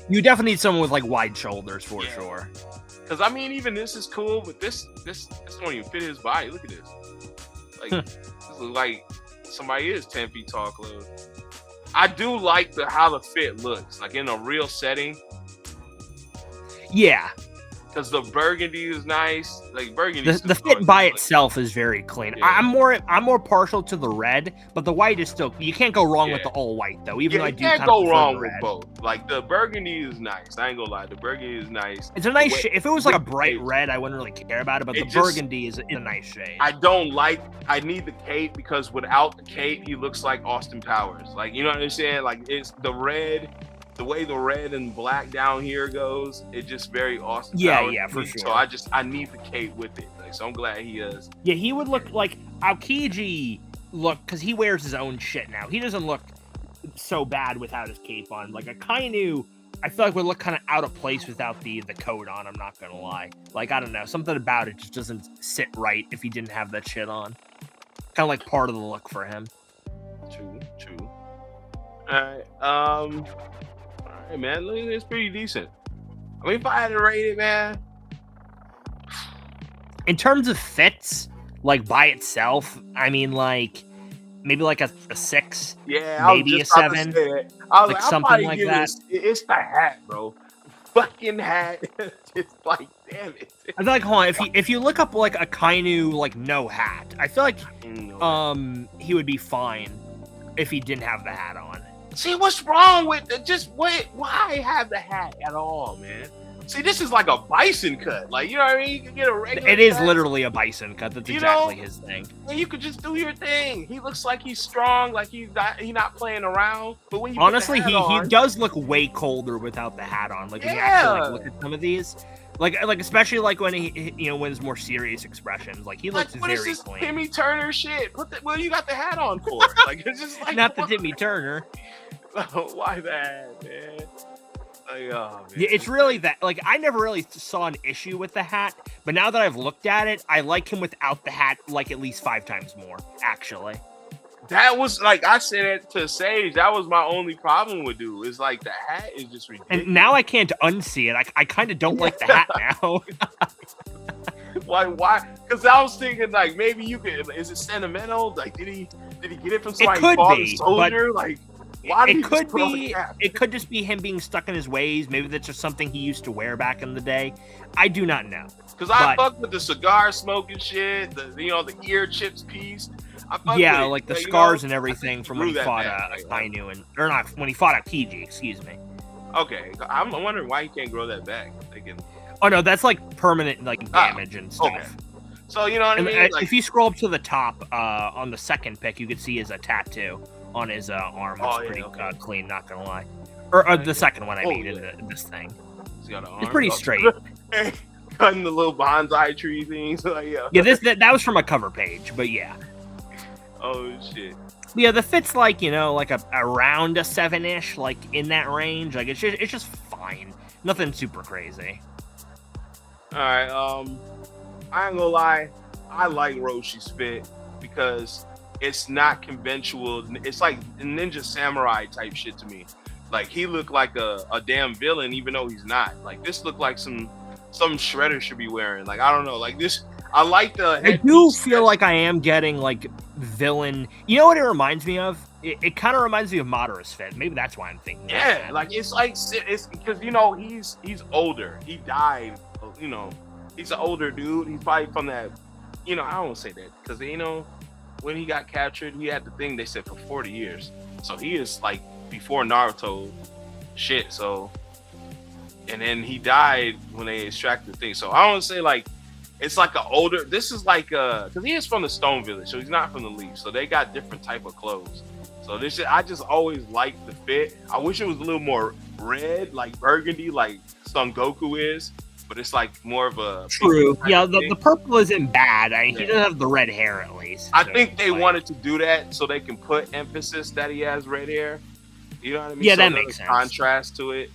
you definitely need someone with like wide shoulders for sure. Because I mean, even this is cool, but this don't even fit his body. Look at this. Like, this looks like somebody is 10 feet tall, clothes. I do like how the fit looks, like in a real setting. Yeah. because the burgundy is nice. Like burgundy. The fit by itself is very clean. Yeah. I'm more partial to the red, but the white is still. You can't go wrong with the all white though. Even though I do you can't kind of go wrong with with both. Like the burgundy is nice. I ain't gonna lie, the burgundy is nice. It's a nice shade. If it was like a bright red, I wouldn't really care about it. But the burgundy is a nice shade. I need the cape because without the cape, he looks like Austin Powers. Like, you know what I'm saying? Like, it's the red, the way the red and black down here goes, it's just very Austin Powers. Yeah, for sure. So I need the cape with it. Like, so I'm glad he is. Yeah, he would look like Aokiji because he wears his own shit now. He doesn't look so bad without his cape on. Like Akainu, I feel like would look kind of out of place without the coat on. I'm not gonna lie. Like, I don't know, something about it just doesn't sit right if he didn't have that shit on. Kind of like part of the look for him. True. All right, man. Look, it's pretty decent. I mean, if I had to rate it, man. In terms of fits, like by itself, I mean, like maybe like a 6. Yeah, maybe a 7. Like something like that. It's the hat, bro. Fucking hat. It's like, damn it. I feel like, hold on, if you look up like Akainu, like no hat, I feel like he would be fine if he didn't have the hat on. See, what's wrong with it? Just wait, why have the hat at all, man? See, this is like a bison cut. Like, you know what I mean? You can get a regular It is cut. Literally a bison cut. That's exactly his thing. And you could just do your thing. He looks like he's strong, like he's not playing around. But when you honestly, put the hat on, he does look way colder without the hat on. Like, when you actually like, look at some of these, like especially like when he when his more serious expressions, like he looks what very is this clean. Timmy Turner shit? Well, you got the hat on for? Like, it's just like not the Timmy Turner. Why that, man? Like, oh, man. Yeah, it's really that. Like, I never really saw an issue with the hat, but now that I've looked at it, I like him without the hat like at least 5 times more. Actually, that was like I said it to Sage. That was my only problem with dude. Is like the hat is just ridiculous. And now I can't unsee it. I kind of don't like the hat now. Why? Because I was thinking like maybe you could. Is it sentimental? Like did he get it from somebody? It could who be, soldier? Like. Why it could be. It could just be him being stuck in his ways. Maybe that's just something he used to wear back in the day. I do not know. Because I fuck with the cigar smoking shit. The ear chips piece. Yeah, like the scars and everything from when he fought Akainu or not when he fought Aokiji. Excuse me. Okay, I'm wondering why he can't grow that back. Oh no, that's like permanent like damage and stuff. Okay. So you know what I mean? Like, if you scroll up to the top on the second pick, you can see his tattoo on his arm. It's pretty clean, not gonna lie. Or the second one, I mean, in this thing. It's pretty straight. Cutting the little bonsai tree things. Like, yeah, that was from a cover page, but yeah. Oh shit. Yeah, the fit's like like around a 7-ish, like in that range. Like it's just fine. Nothing super crazy. All right. I ain't gonna lie. I like Roshi's fit because it's not conventional. It's like ninja samurai type shit to me. Like he looked like a damn villain, even though he's not. Like this looked like some Shredder should be wearing. Like I don't know. Like this, I like the. I do feel like I am getting like villain. You know what it reminds me of? It kind of reminds me of Madara's fit. Maybe that's why I'm thinking. Yeah, like it's because he's older. He died. He's an older dude. He's probably from that. I don't want to say that because when he got captured, he had the thing they said for 40 years. So he is like before Naruto shit. So, and then he died when they extracted the thing. So I don't want to say like, it's like this is like, cause he is from the Stone Village. So he's not from the Leaf. So they got different type of clothes. So I just always liked the fit. I wish it was a little more red, like burgundy, like Son Goku is. But it's like more of a true. Yeah, the purple isn't bad. He doesn't have the red hair at least. I think they wanted to do that so they can put emphasis that he has red hair. You know what I mean? Yeah, so that makes sense. Contrast to it.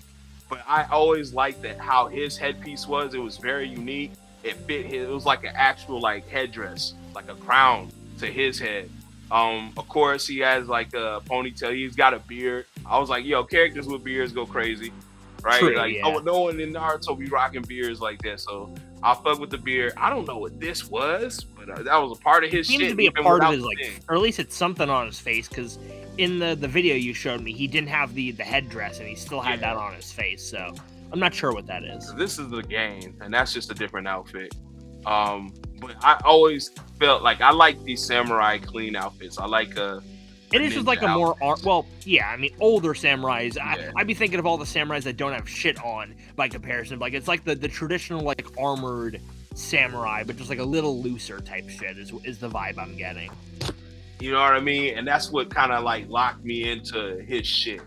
But I always liked that how his headpiece was. It was very unique. It fit it was like an actual like headdress, like a crown to his head. Of course he has like a ponytail. He's got a beard. I was like, yo, characters with beards go crazy. Right? True, like yeah. no one in Naruto be rocking beards like that. So I'll fuck with the beard. I don't know what this was, but that was a part of his shit. It seems to be a part of his or at least it's something on his face because in the video you showed me, he didn't have the headdress and he still had that on his face. So I'm not sure what that is. This is the game, and that's just a different outfit. But I always felt like I like these samurai clean outfits. I like it is just like a more well, yeah. I mean, older samurais. Yeah. I'd be thinking of all the samurais that don't have shit on by comparison. Like it's like the traditional like armored samurai, but just like a little looser type shit is the vibe I'm getting. You know what I mean? And that's what kind of like locked me into his shit,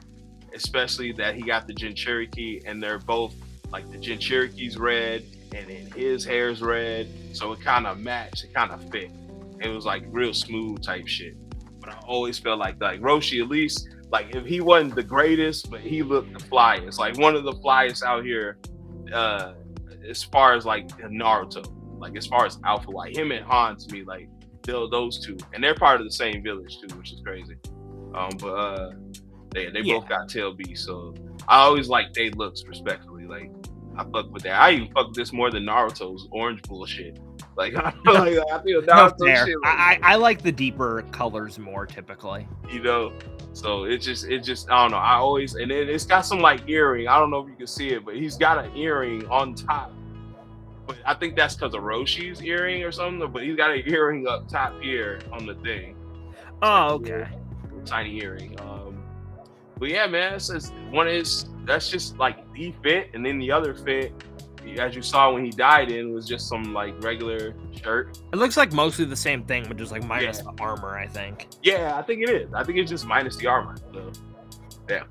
especially that he got the Jinchuriki, and they're both like the Jinchuriki's red, and then his hair's red, so it kind of matched, it kind of fit. It was like real smooth type shit. But I always felt like Roshi, at least, like if he wasn't the greatest, but he looked the flyest, like one of the flyest out here, as far as like Naruto, like as far as alpha, like him and Han to me, like those two, and they're part of the same village too, which is crazy. They both got tail beasts, so I always like they looks respectfully. Like I fuck with that. I even fuck this more than Naruto's orange bullshit. Like I feel Naruto shit. Like, I like the deeper colors more typically. You know, so it just I don't know. I always, and then it's got some like earring. I don't know if you can see it, but he's got an earring on top. But I think that's because of Roshi's earring or something. But he's got an earring up top here on the thing. Oh, okay. Tiny earring. But yeah, man, it's one is that's just like the fit, and then the other fit, as you saw when he died in, was just some like regular shirt. It looks like mostly the same thing, but just like minus the armor, I think. Yeah, I think it is. I think it's just minus the armor. So yeah,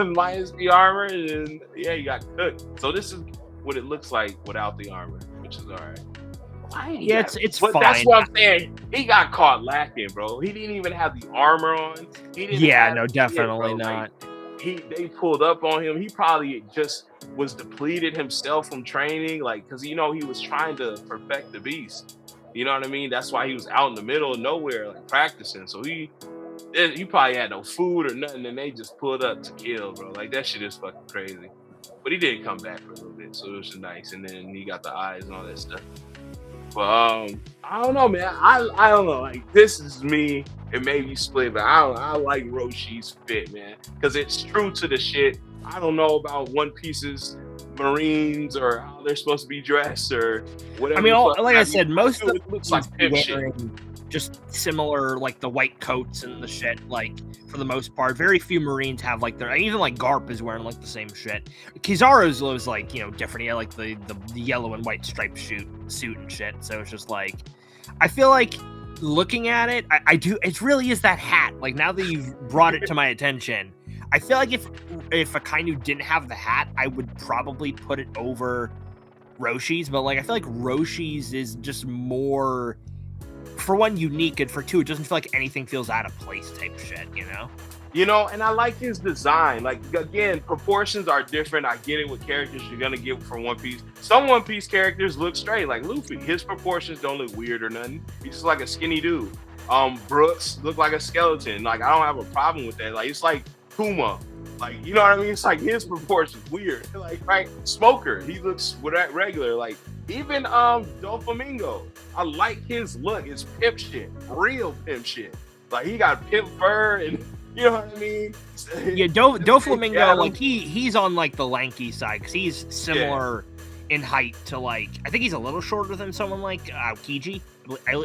minus the armor, and yeah, you got cooked. So this is what it looks like without the armor, which is all right. Yeah, it's fine. That's what I'm saying. He got caught lacking, bro. He didn't even have the armor on. He didn't no, definitely not. Like, they pulled up on him. He probably just was depleted himself from training, like because he was trying to perfect the beast. You know what I mean? That's why he was out in the middle of nowhere, like practicing. So he probably had no food or nothing, and they just pulled up to kill, bro. Like that shit is fucking crazy. But he did come back for a little bit, so it was nice. And then he got the eyes and all that stuff. But I don't know, man. I don't know. Like this is me. It may be split, but I like Roshi's fit, man, because it's true to the shit. I don't know about One Piece's Marines or how they're supposed to be dressed or whatever. I mean, like I said, most of it looks like pimp shit. Just similar, like the white coats and the shit. Like for the most part, very few Marines have like their. Even like Garp is wearing like the same shit. Kizaru's was like different. He had like the yellow and white striped suit and shit. So it's just like, I feel like looking at it, I do. It really is that hat. Like now that you've brought it to my attention, I feel like if Akainu didn't have the hat, I would probably put it over Roshi's. But like I feel like Roshi's is just more. For one, unique, and for two, it doesn't feel like anything feels out of place type shit, And I like his design. Like, again, proportions are different. I get it with characters you're going to get from One Piece. Some One Piece characters look straight, like Luffy. His proportions don't look weird or nothing. He's just like a skinny dude. Brooks look like a skeleton. Like, I don't have a problem with that. Like, it's like Kuma. Like, you know what I mean? It's like his proportions weird. Like, right? Smoker, he looks with that regular. Like, even Doflamingo, I like his look. It's pimp shit, real pimp shit. Like he got pimp fur, and you know what I mean. Yeah, Doflamingo, like he's on like the lanky side because he's similar in height to like I think he's a little shorter than someone like Kiji,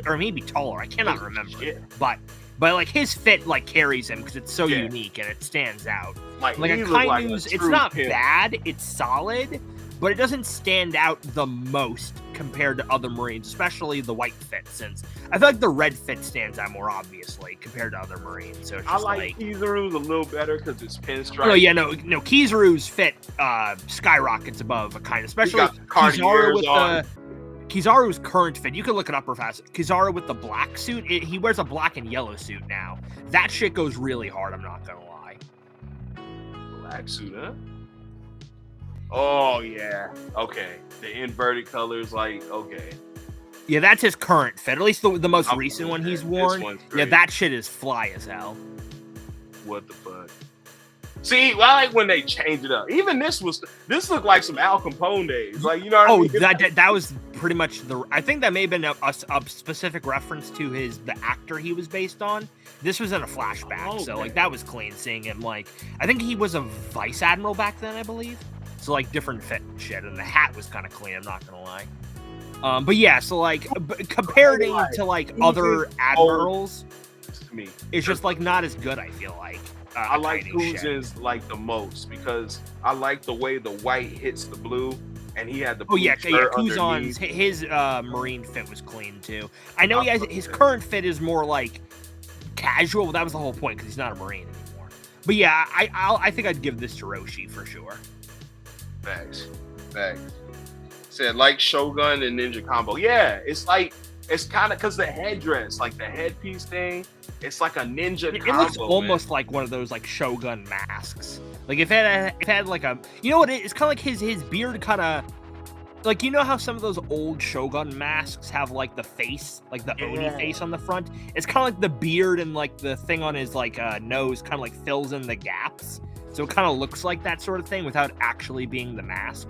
or maybe taller. I cannot remember, but like his fit like carries him because it's so unique and it stands out. Like Akainu's, it's not bad, it's solid. But it doesn't stand out the most compared to other Marines, especially the white fit, since I feel like the red fit stands out more obviously compared to other Marines. So it's just I like Kizaru's a little better because it's pinstripe. Oh yeah, no, Kizaru's fit skyrockets above Akainu, especially Kizaru with Kizaru's current fit. You can look it up real fast. Kizaru with the black suit, he wears a black and yellow suit now. That shit goes really hard. I'm not gonna lie. Black suit, huh? Oh yeah, okay. The inverted colors, like okay. Yeah, that's his current fit. At least the most recent one he's worn. Yeah, that shit is fly as hell. What the fuck? See, I like when they change it up. Even this looked like some Al Capone days. Like you know what I mean? that was pretty much I think that may have been a specific reference to the actor he was based on. This was in a flashback, so like that was clean seeing him. Like I think he was a vice admiral back then, I believe. So like different fit and shit, and the hat was kind of clean. I'm not gonna lie. But yeah, so like compared to like other admirals, to me, it's just like not as good. I feel like I like Akainu shit. Kuzan's like the most because I like the way the white hits the blue, and he had the Oh blue yeah, shirt Kuzan's underneath. his marine fit was clean too. I know he has his current fit is more like casual, but that was the whole point because he's not a marine anymore. But yeah, I think I'd give this to Roshi for sure. Facts. Said like Shogun and Ninja Combo. Yeah, it's like it's kind of because the headdress, like the headpiece thing, it's like a ninja It combo. looks almost like one of those like Shogun masks. Like if it had like a, you know what? It's kind of like his beard kind of. Like, you know how some of those old Shogun masks have like the face, like the Oni face on the front? It's kind of like the beard and like the thing on his like nose kind of like fills in the gaps. So it kind of looks like that sort of thing without actually being the mask.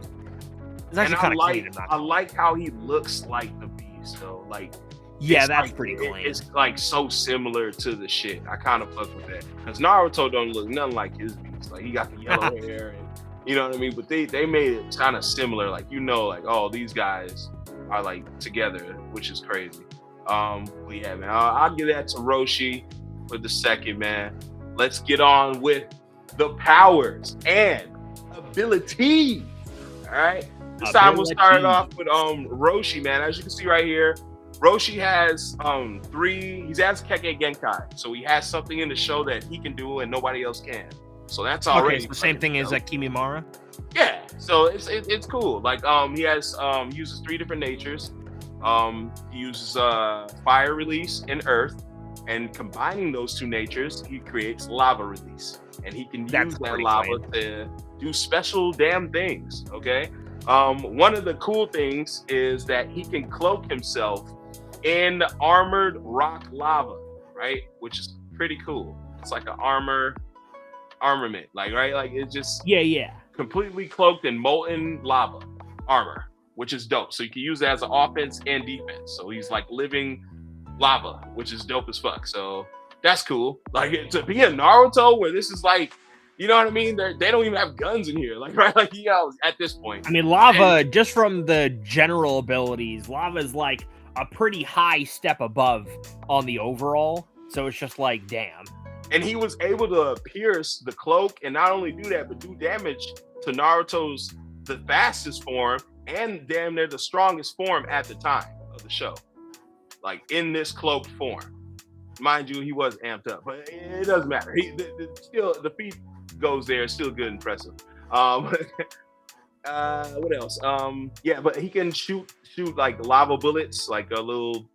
It's actually kind of clean. I like how he looks like the Beast though. Like, yeah, it's that's like, pretty clean. It's like so similar to the shit. I kind of fuck with that because Naruto don't look nothing like his Beast. Like he got the yellow hair and you know what I mean. But they made it kind of similar. Like like oh these guys are like together, which is crazy. But yeah, man, I'll give that to Roshi for the second, man. Let's get on with the powers and abilities. All right. This time we'll start off with Roshi, man. As you can see right here, Roshi has he has Kekkei Genkai. So he has something in the show that he can do and nobody else can. So that's already okay, so the same thing as Kimimara? Yeah. So it's cool. Like he has uses 3 different natures. He uses fire release and earth, and combining those 2 natures, he creates lava release. And he can use that lava to do special damn things. Okay. One of the cool things is that he can cloak himself in armored rock lava, right? Which is pretty cool. It's like an armament, like right? Like it's just completely cloaked in molten lava armor, which is dope. So you can use it as an offense and defense. So he's like living lava, which is dope as fuck. So that's cool. Like to be a Naruto where this is like, you know what I mean? They don't even have guns in here, like right? Like at this point. I mean, lava. Just from the general abilities, lava is like a pretty high step above on the overall. So it's just like, damn. And he was able to pierce the cloak, and not only do that, but do damage to Naruto's the fastest form and damn near the strongest form at the time of the show. Like in this cloaked form. Mind you, he was amped up, but it doesn't matter. Still the feat goes there. It's still good and impressive. What else? Yeah, but he can shoot like lava bullets, like little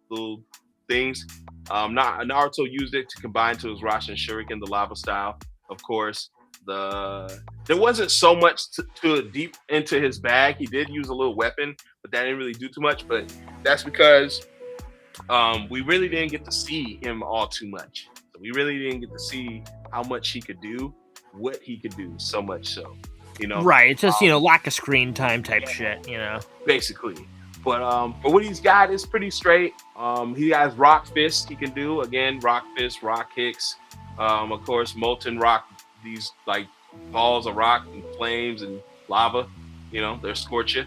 things. Naruto used it to combine to his Rasen Shuriken, the lava style. Of course, there wasn't so much to deep into his bag. He did use a little weapon, but that didn't really do too much. But that's because we really didn't get to see him all too much. So we really didn't get to see how much he could do, what he could do, so much so. You know, right? It's just lack of screen time type shit. Basically. But what he's got is pretty straight. He has rock fist he can do. Again, rock fist, rock kicks. Of course, molten rock, these like balls of rock and flames and lava, they'll scorch you.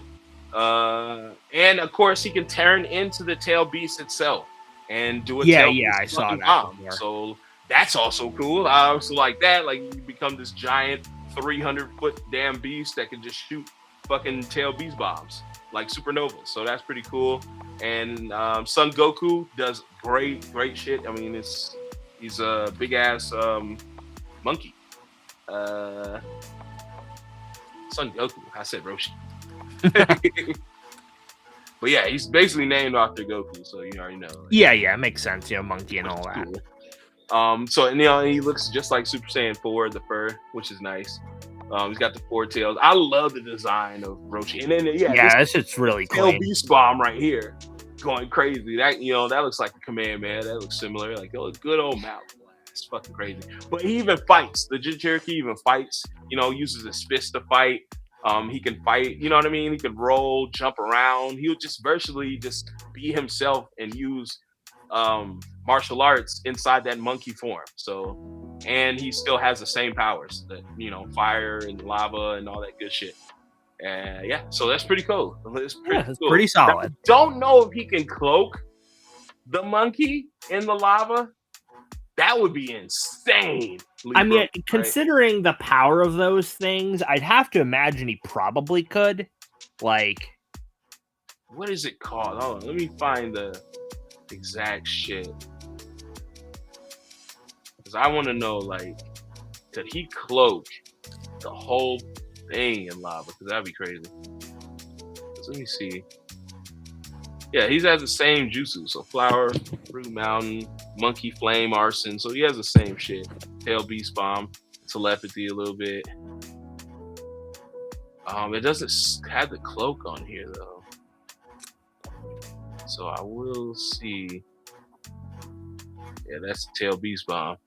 And of course, he can turn into the tail beast itself and do a tail beast I saw that bomb. So that's also cool. I also like that. Like you become this giant 300-foot damn beast that can just shoot fucking tail beast bombs like supernovas. So that's pretty cool. And Son Goku does great shit. I mean, he's a big ass monkey. Son Goku. I said Roshi. But yeah, he's basically named after Goku, so you already know. It makes sense. Monkey and all that. Cool. So he looks just like Super Saiyan 4, the fur, which is nice. He's got the 4 tails. I love the design of Roshi, and then this shit's really cool. Tail Beast Bomb right here, going crazy. That that looks like a command man. That looks similar, like good old mouth. It's fucking crazy. But he even fights. The Jinchuriki even fights. Uses his fist to fight. He can fight. You know what I mean? He can roll, jump around. He'll just virtually just be himself and use martial arts inside that monkey form. So, and he still has the same powers that fire and lava and all that good shit. Yeah, so that's pretty cool. It's pretty It's cool. pretty Now, solid. I don't know if he can cloak the monkey in the lava. That would be insane. I mean, Right? considering the power of those things, I'd have to imagine he probably could. Like, what is it called? Hold on, let me find the exact shit. Because I want to know, like, could he cloak the whole thing in lava? Because that'd be crazy. Let me see. Yeah, he has the same jutsu. So flower, fruit mountain, monkey flame, arson. So he has the same shit. Tail beast bomb, telepathy a little bit. It doesn't have the cloak on here though. So I will see. Yeah, that's the tail beast bomb.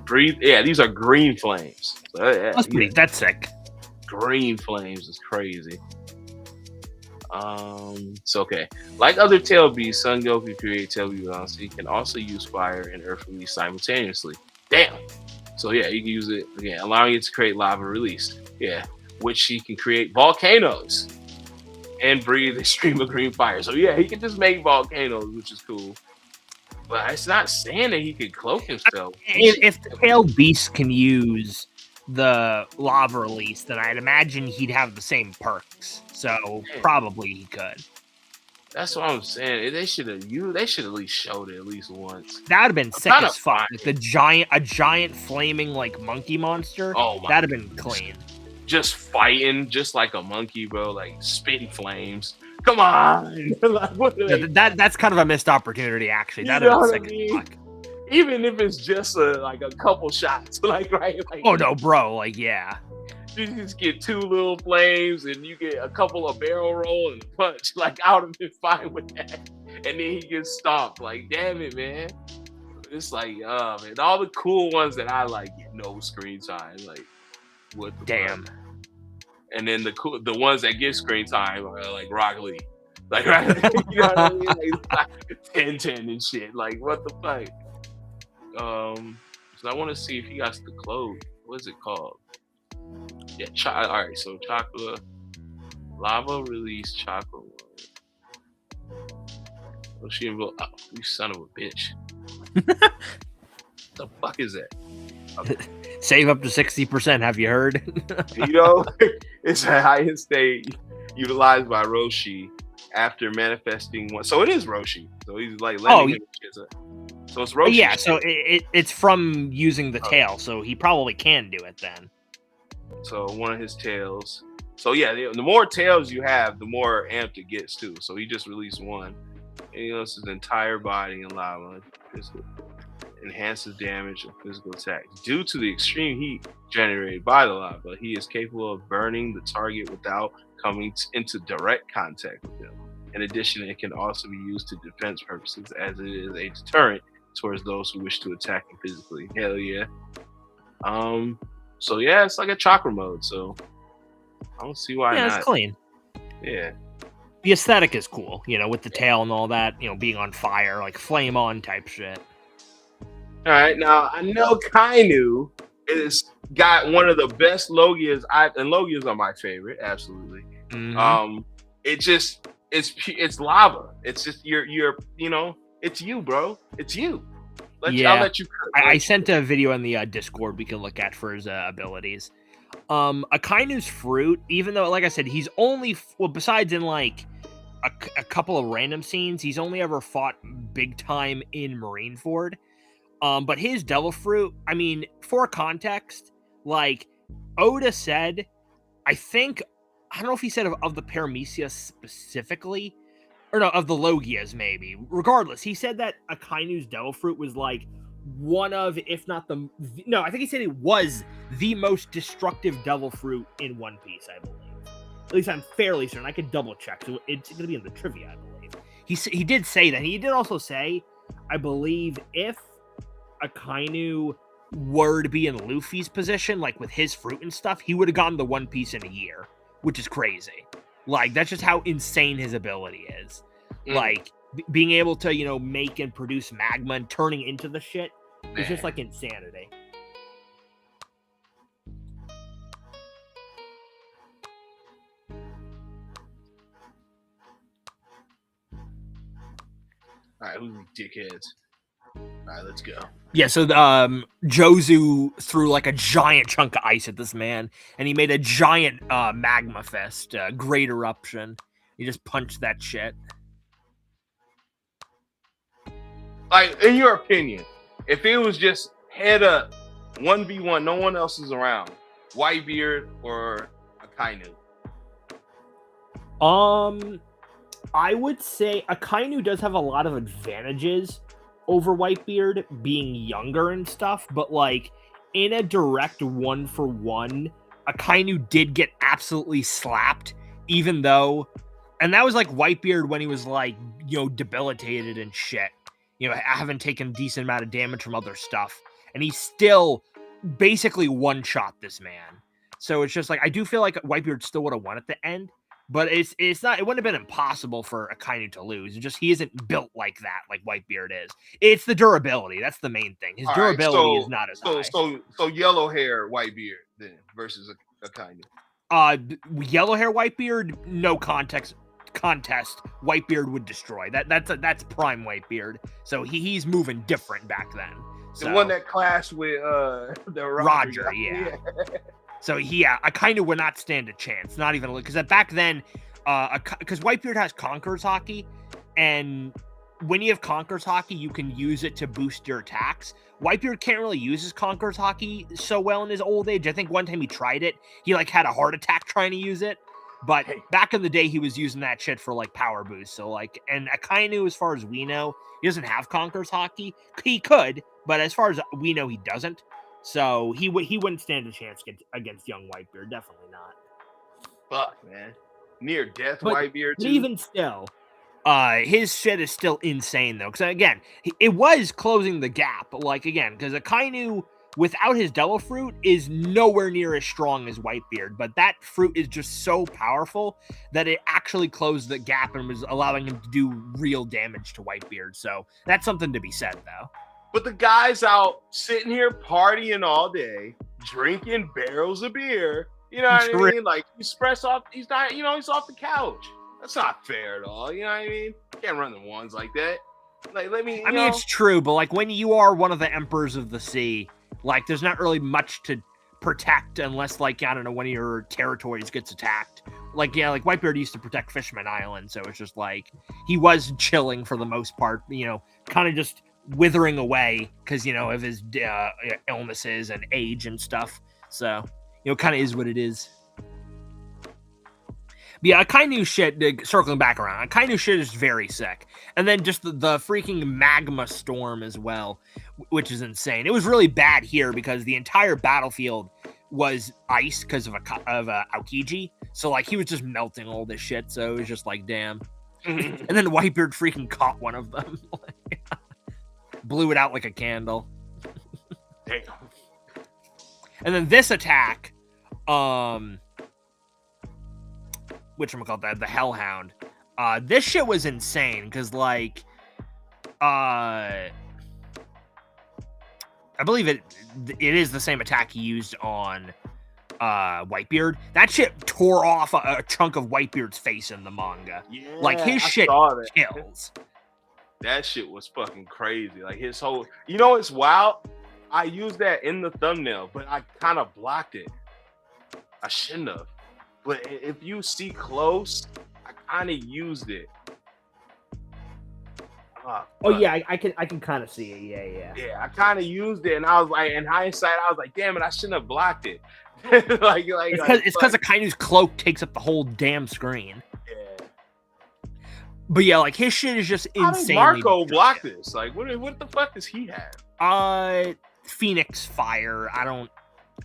Breathe. Yeah, these are green flames. So, yeah, that's sick. Green flames is crazy. It's okay. Like other tail beasts, Son Goku create tail beast bombs. He can also use fire and earth release simultaneously. Damn. So yeah, you can use it again, allowing it to create lava release. Yeah, which he can create volcanoes and breathe a stream of green fire. So yeah, he can just make volcanoes, which is cool. But it's not saying that he could cloak himself. If the tail beast can use the lava release, then I'd imagine he'd have the same perks. So probably he could. That's what I'm saying. They should have at least showed it at least once. That'd have been sick as fuck. Like a giant flaming like monkey monster. Oh my! That'd have been clean. Just fighting, just like a monkey, bro. Like spitting flames. Come on! Like, that's kind of a missed opportunity, actually. That'd have been sick as fuck. Even if it's just like a couple shots, like right? Like, oh no, bro! Like yeah. You just get 2 little flames and you get a couple of barrel roll and punch. Like, I would have been fine with that. And then he gets stomped. Like, damn it, man. It's like, man, all the cool ones that I like get no screen time. Like, what the damn. fuck? And then the ones that get screen time are like Rock Lee. Like, right? You know what I mean? Like 10-10 and shit. Like, what the fuck? So I want to see if he got the clothes. What is it called? Yeah, all right. So chakra, lava release chakra. Roshi invoke. Oh, you son of a bitch! The fuck is that? Okay. Save up to 60%. Have you heard? You know, it's the highest state utilized by Roshi after manifesting one. So it is Roshi. So he's like letting him. So it's Roshi. Yeah. So it's from using the tail. So he probably can do it then. So one of his tails. So yeah, the more tails you have, the more amped it gets too. So he just released one. And he uses his entire body in lava. Enhances damage and physical attacks. Due to the extreme heat generated by the lava, he is capable of burning the target without coming into direct contact with them. In addition, it can also be used to defense purposes as it is a deterrent towards those who wish to attack him physically. Hell yeah. So yeah, it's like a chakra mode. So I don't see why not. Yeah, it's clean. Yeah. The aesthetic is cool, with the tail and all that, being on fire, like flame on type shit. All right, now I know Akainu is got one of the best Logias. And Logias are my favorite, absolutely. Mm-hmm. It's lava. It's just it's you, bro. It's you. I'll let you. I sent a video in the Discord we can look at for his abilities. Akainu's fruit, even though, like I said, he's only besides in like a couple of random scenes, he's only ever fought big time in Marineford. But his devil fruit, I mean, for context, like Oda said, I don't know if he said of the Paramecia specifically, or no, of the Logias maybe. Regardless, he said that Akainu's devil fruit was like one of, if not I think he said it was the most destructive devil fruit in One Piece, I believe. At least I'm fairly certain. I could double check, so it's going to be in the trivia, I believe. He did say that. He did also say, I believe, if Akainu were to be in Luffy's position, like with his fruit and stuff, he would have gotten the One Piece in a year, which is crazy. Like, that's just how insane his ability is. Like, being able to, make and produce magma and turning into the shit is just like insanity. All right, who's these dickheads? All right, let's go. Yeah, so Jozu threw like a giant chunk of ice at this man, and he made a giant magma fest, great eruption. He just punched that shit. Like, in your opinion, if it was just head up, 1v1, no one else is around, Whitebeard or Akainu? I would say Akainu does have a lot of advantages over Whitebeard, being younger and stuff, but like in a direct 1-for-1, Akainu did get absolutely slapped, even though, and that was like Whitebeard when he was like, debilitated and shit, haven't taken a decent amount of damage from other stuff, and he still basically one-shot this man. So it's just like, I do feel like Whitebeard still would have won at the end, but it's not, it wouldn't have been impossible for Akainu to lose. It's just he isn't built like that, like Whitebeard is. It's the durability. That's the main thing. His durability is not as high. So yellow hair Whitebeard then versus Akainu. Yellow hair Whitebeard, no contest. Whitebeard would destroy. That's prime Whitebeard. So he's moving different back then. The one that clashed with the Roger, yeah. So Akainu would not stand a chance. Not even because back then, because Whitebeard has Conqueror's Hockey, and when you have Conqueror's Hockey, you can use it to boost your attacks. Whitebeard can't really use his Conqueror's Hockey so well in his old age. I think one time he tried it, he like had a heart attack trying to use it. But back in the day, he was using that shit for like power boost. So like, and Akainu, as far as we know, he doesn't have Conqueror's Hockey. He could, but as far as we know, he doesn't. So he wouldn't stand a chance against young Whitebeard. Definitely not. Fuck, man. Near death Whitebeard too. But even still, his shit is still insane though. Because again, it was closing the gap. Like again, because Akainu, without his Devil Fruit, is nowhere near as strong as Whitebeard. But that fruit is just so powerful that it actually closed the gap and was allowing him to do real damage to Whitebeard. So that's something to be said though. But the guy's out sitting here partying all day, drinking barrels of beer. You know what I mean? Like, he's off the couch. That's not fair at all. You know what I mean? You can't run the ones like that. Like, it's true, but like when you are one of the emperors of the sea, like there's not really much to protect unless like, I don't know, one of your territories gets attacked. Like, yeah, like Whitebeard used to protect Fishman Island. So it's just like, he was chilling for the most part, kind of just withering away because of his illnesses and age and stuff. So kind of is what it is. But yeah, Akainu shit, circling back around, Akainu shit is very sick. And then just the freaking magma storm as well, which is insane. It was really bad here because the entire battlefield was ice because of Aokiji. So like he was just melting all this shit. So it was just like, damn. And then Whitebeard freaking caught one of them. Blew it out like a candle. Damn. And then this attack, whatchamacallit, the Hellhound. This shit was insane because like, I believe it is the same attack he used on Whitebeard. That shit tore off a chunk of Whitebeard's face in the manga. Yeah, like his shit kills. That shit was fucking crazy. Like his whole, it's wild. I used that in the thumbnail, but I kind of blocked it. I shouldn't have. But if you see close, I kind of used it. Yeah, I can kind of see it. Yeah, I kind of used it, and I was like, in hindsight, I was like, damn it, I shouldn't have blocked it. It's because Akainu's cloak takes up the whole damn screen. Yeah. But yeah, like his shit is just insane. How did Marco block this? Like, what the fuck does he have? Phoenix Fire.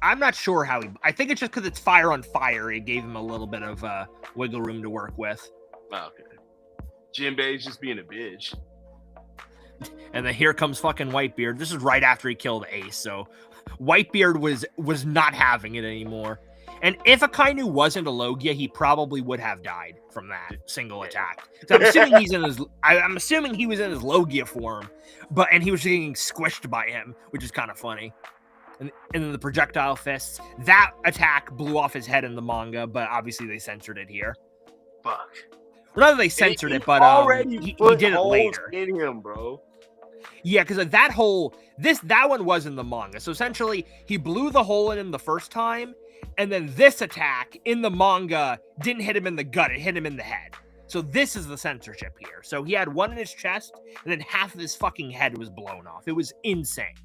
I'm not sure how I think it's just because it's fire on fire. It gave him a little bit of wiggle room to work with. Okay. Jinbei's just being a bitch. And then here comes fucking Whitebeard. This is right after he killed Ace, so Whitebeard was not having it anymore. And if Akainu wasn't a Logia, he probably would have died from that single attack. So I'm assuming he was in his Logia form, and he was getting squished by him, which is kind of funny. And then the projectile fists. That attack blew off his head in the manga, but obviously they censored it here. Fuck. Well, not that they censored it, but already he put did it holes later. in him, bro. Yeah, because that one was in the manga. So essentially, he blew the hole in him the first time, and then this attack in the manga didn't hit him in the gut; it hit him in the head. So this is the censorship here. So he had one in his chest, and then half of his fucking head was blown off. It was insane.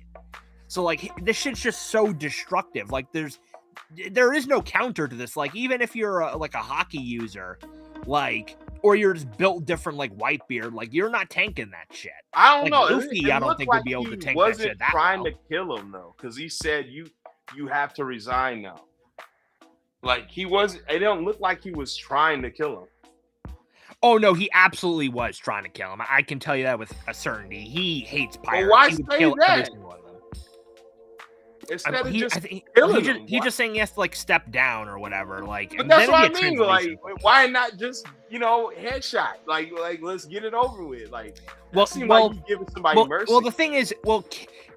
So like this shit's just so destructive. Like there is no counter to this. Like even if you're like a hockey user, like or you're just built different like Whitebeard, like you're not tanking that shit. I don't Like know. Luffy, I don't think would be able to tank that shit that trying well. to kill him though, because he said you have to resign now. Like he was. It don't look like he was trying to kill him. Oh no, he absolutely was trying to kill him. I can tell you that with a certainty. He hates pirates. Why he would say kill that? every single one of them. Instead of just he's killing him. just saying he has to like step down or whatever. Like, But that's then what I it'd be a mean. Like, translation. why not just headshot? Like let's get it over with. Like, Well, seems like you giving somebody mercy. Well, the thing is,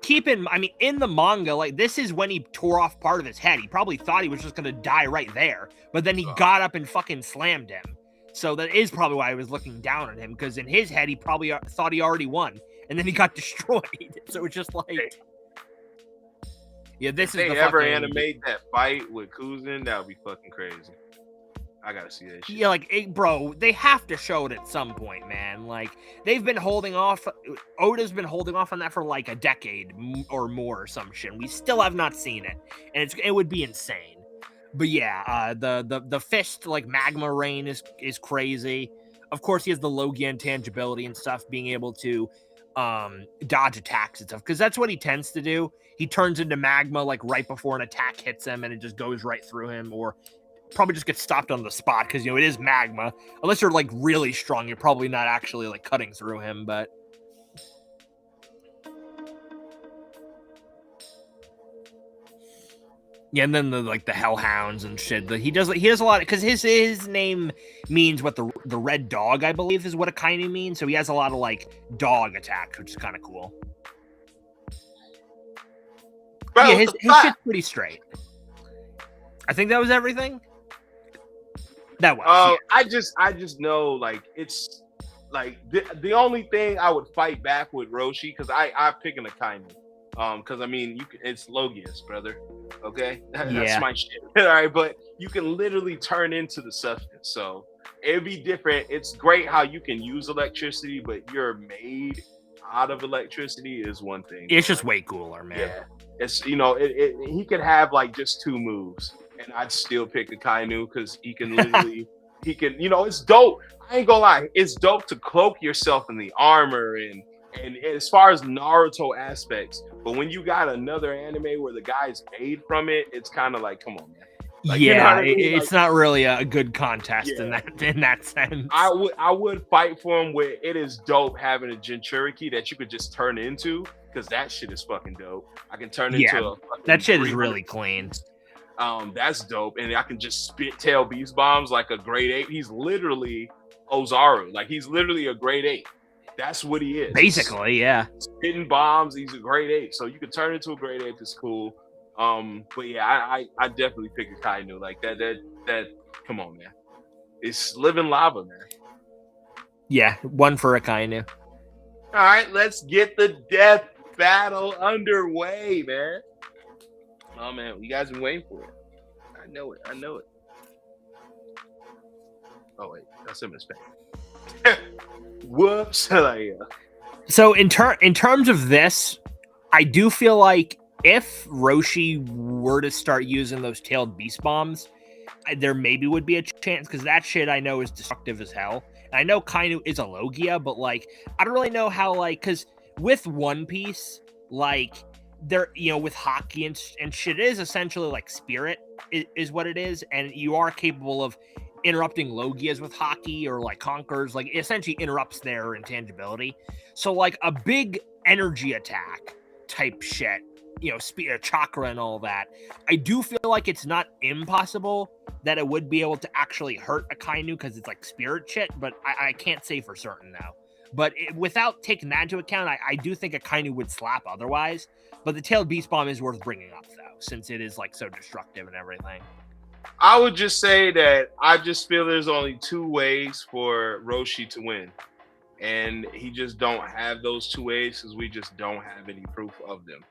keep in. I mean, in the manga, like this is when he tore off part of his head. He probably thought he was just gonna die right there, but then he got up and fucking slammed him. So that is probably why I was looking down at him, because in his head he probably thought he already won, and then he got destroyed. So it's just like, yeah, this is. If they the ever fucking, animate that fight with Kuzin, that would be fucking crazy. I gotta see that shit. Yeah, like, bro, they have to show it at some point, man. Like, they've been holding off. Oda's been holding off on that for like a decade or more or some shit. We still have not seen it, and it would be insane. But yeah, the fist like magma rain is crazy. Of course, he has the Logia intangibility and stuff, being able to dodge attacks and stuff, because that's what he tends to do. He turns into magma like right before an attack hits him, and it just goes right through him, or probably just gets stopped on the spot because it is magma. Unless you're like really strong, you're probably not actually like cutting through him, but. Yeah, and then the hellhounds and shit. He does a lot because his name means what the red dog, I believe, is what Akainu means. So he has a lot of like dog attacks, which is kind of cool. Bro, yeah, his shit's pretty straight. I think that was everything. That was. Yeah. I just know like it's like the only thing I would fight back with Roshi, because I pick an Akainu. Because I mean, it's Logias, brother. Okay, that's my shit. All right, but you can literally turn into the substance, so it'd be different. It's great how you can use electricity, but you're made out of electricity is one thing. It's just way cooler, man. Yeah, it's he could have like just 2 moves, and I'd still pick Akainu because he can literally it's dope. I ain't gonna lie, it's dope to cloak yourself in the armor and as far as Naruto aspects, but when you got another anime where the guy's made from it, it's kind of like, come on, man. Like, it's not really a good contest in that sense. I would fight for him where it is dope having a Jinchuriki that you could just turn into, because that shit is fucking dope. I can turn into that shit is really clean. That's dope, and I can just spit tail beast bombs like a grade 8. He's literally Ozaru, like he's literally a grade 8. That's what he is. Basically, yeah. Spitting bombs, he's a grade 8. So you can turn into a grade 8, that's cool. But yeah, I definitely pick a Akainu. Like that come on, man. It's living lava, man. Yeah, 1 for Akainu. All right, let's get the death battle underway, man. Oh man, you guys been waiting for it. I know it. Oh wait, that's in his face. Whoops. So in terms of this, I do feel like if Roshi were to start using those tailed beast bombs, there maybe would be a chance, because that shit I know is destructive as hell. And I know Kainu is a Logia, but like I don't really know how, like, because with One Piece, like there, with hockey and shit, it is essentially like spirit is what it is, and you are capable of interrupting Logias with hockey or like Conquers, like it essentially interrupts their intangibility. So like a big energy attack type shit, chakra and all that, I do feel like it's not impossible that it would be able to actually hurt Akainu because it's like spirit shit, but I can't say for certain though. But without taking that into account, I do think Akainu would slap otherwise. But the tailed beast bomb is worth bringing up though, since it is like so destructive and everything. I would just say that I just feel there's only two ways for Roshi to win. And he just don't have those two ways because we just don't have any proof of them.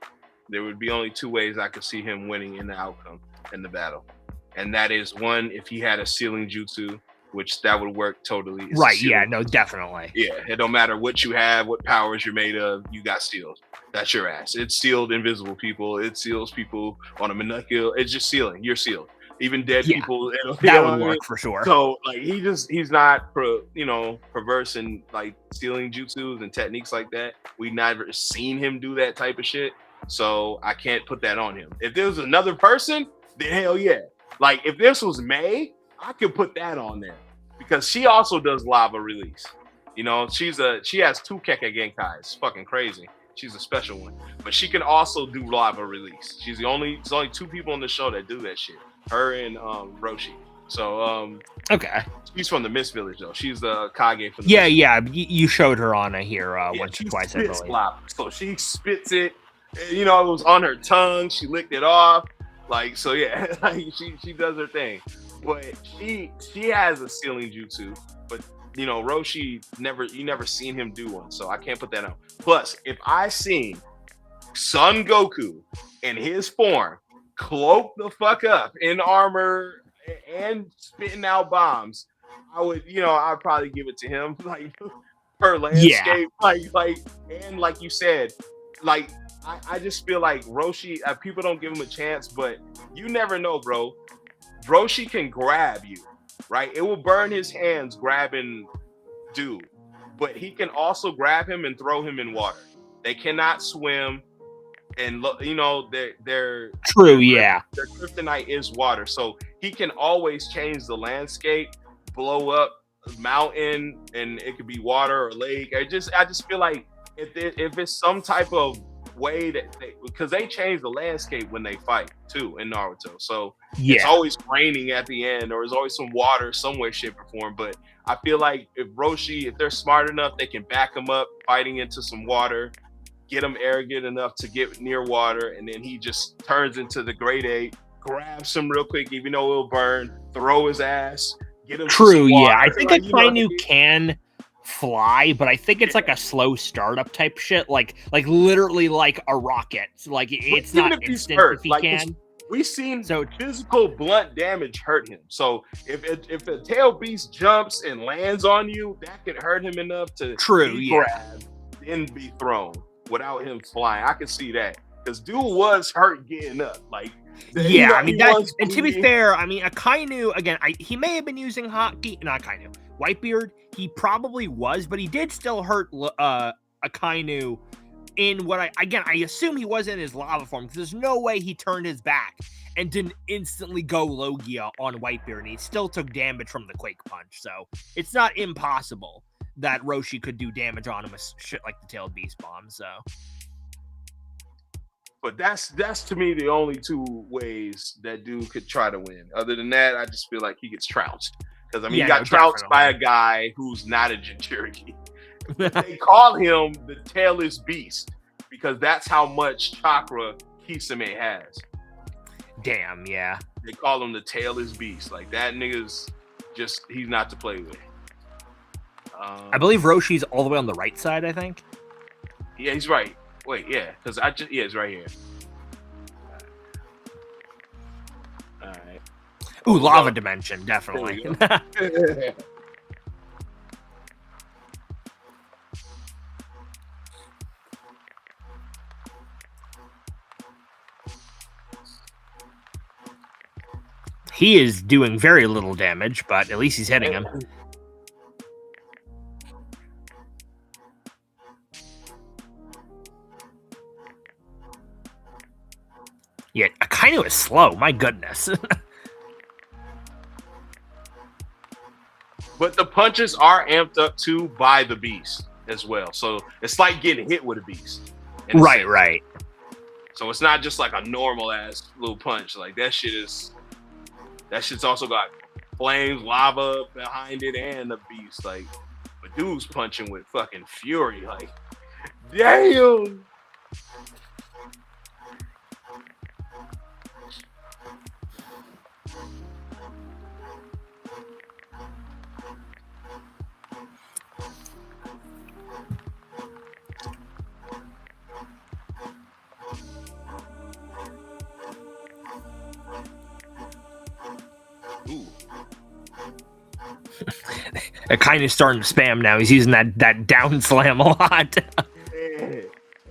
There would be only two ways I could see him winning in the outcome in the battle. And that is one, if he had a sealing jutsu, which that would work totally. It's right, yeah, no, definitely. Yeah, it don't matter what you have, what powers you're made of, you got sealed. That's your ass. It sealed invisible people. It seals people on a monocular. It's just sealing. You're sealed. Even dead people. That would work for sure. So like he's not perverse in like sealing jutsus and techniques like that. We never seen him do that type of shit. So I can't put that on him. If there was another person, then hell yeah. Like if this was May, I could put that on there because she also does lava release. You know, she has two Keke Genkai. It's fucking crazy. She's a special one, but she can also do lava release. There's only two people on the show that do that shit. Her and Roshi. So okay, she's from the Mist Village though. She's the Kage from the you showed her on here once or twice, I believe. Lava. So she spits it. You know, it was on her tongue. She licked it off. Like so, yeah. Like she does her thing. But she has a sealing jutsu. But you know, Roshi you never seen him do one, so I can't put that on. Plus, if I seen Son Goku in his form cloak the fuck up in armor and spitting out bombs, I'd probably give it to him. Like per landscape, like and like you said, like I just feel like Roshi. People don't give him a chance, but you never know, bro. Roshi can grab you, right? It will burn his hands grabbing dude, but he can also grab him and throw him in water. They cannot swim. And they're true, yeah. Their kryptonite is water, so he can always change the landscape, blow up a mountain, and it could be water or lake. I just feel like if it's some type of way that because they change the landscape when they fight too in Naruto, so it's always raining at the end, or there's always some water somewhere, shape, or form. But I feel like if they're smart enough, they can back him up fighting into some water. Get him arrogant enough to get near water, and then he just turns into the Great Ape, grabs him real quick, even though it'll burn, throw his ass, get him. True, yeah. I think Akainu can fly, but I think it's like a slow startup type shit, like literally like a rocket. Like it's not instant if he can. We've seen physical blunt damage hurt him. So if a tail beast jumps and lands on you, that could hurt him enough to be grabbed and be thrown without him flying. I can see that because dude was hurt getting up. Like I mean that's, and to be fair, I mean Akainu again. He may have been using hotkey, not Akainu. Whitebeard, he probably was, but he did still hurt Akainu in what I assume he was in his lava form because there's no way he turned his back and didn't instantly go Logia on Whitebeard, and he still took damage from the Quake Punch. So it's not impossible that Roshi could do damage on him with shit like the Tailed Beast Bomb. So, but that's to me the only two ways that dude could try to win. Other than that, I just feel like he gets trounced because he got trounced by a guy who's not a Jinchuriki. They call him the Tailless Beast because that's how much chakra Kisame has. Damn, yeah. They call him the Tailless Beast. Like that nigga's he's not to play with. I believe Roshi's all the way on the right side, I think. Yeah, he's right. Wait, yeah, because it's right here. All right. Ooh, lava dimension, definitely. He is doing very little damage, but at least he's hitting him. Yeah, Akainu is slow. My goodness. But the punches are amped up too by the beast as well. So it's like getting hit with a beast. Right. So it's not just like a normal ass little punch. Like that shit's also got flames, lava behind it, and the beast. Like, but dude's punching with fucking fury. Like, damn. Akainu's starting to spam now. He's using that down slam a lot. Yeah.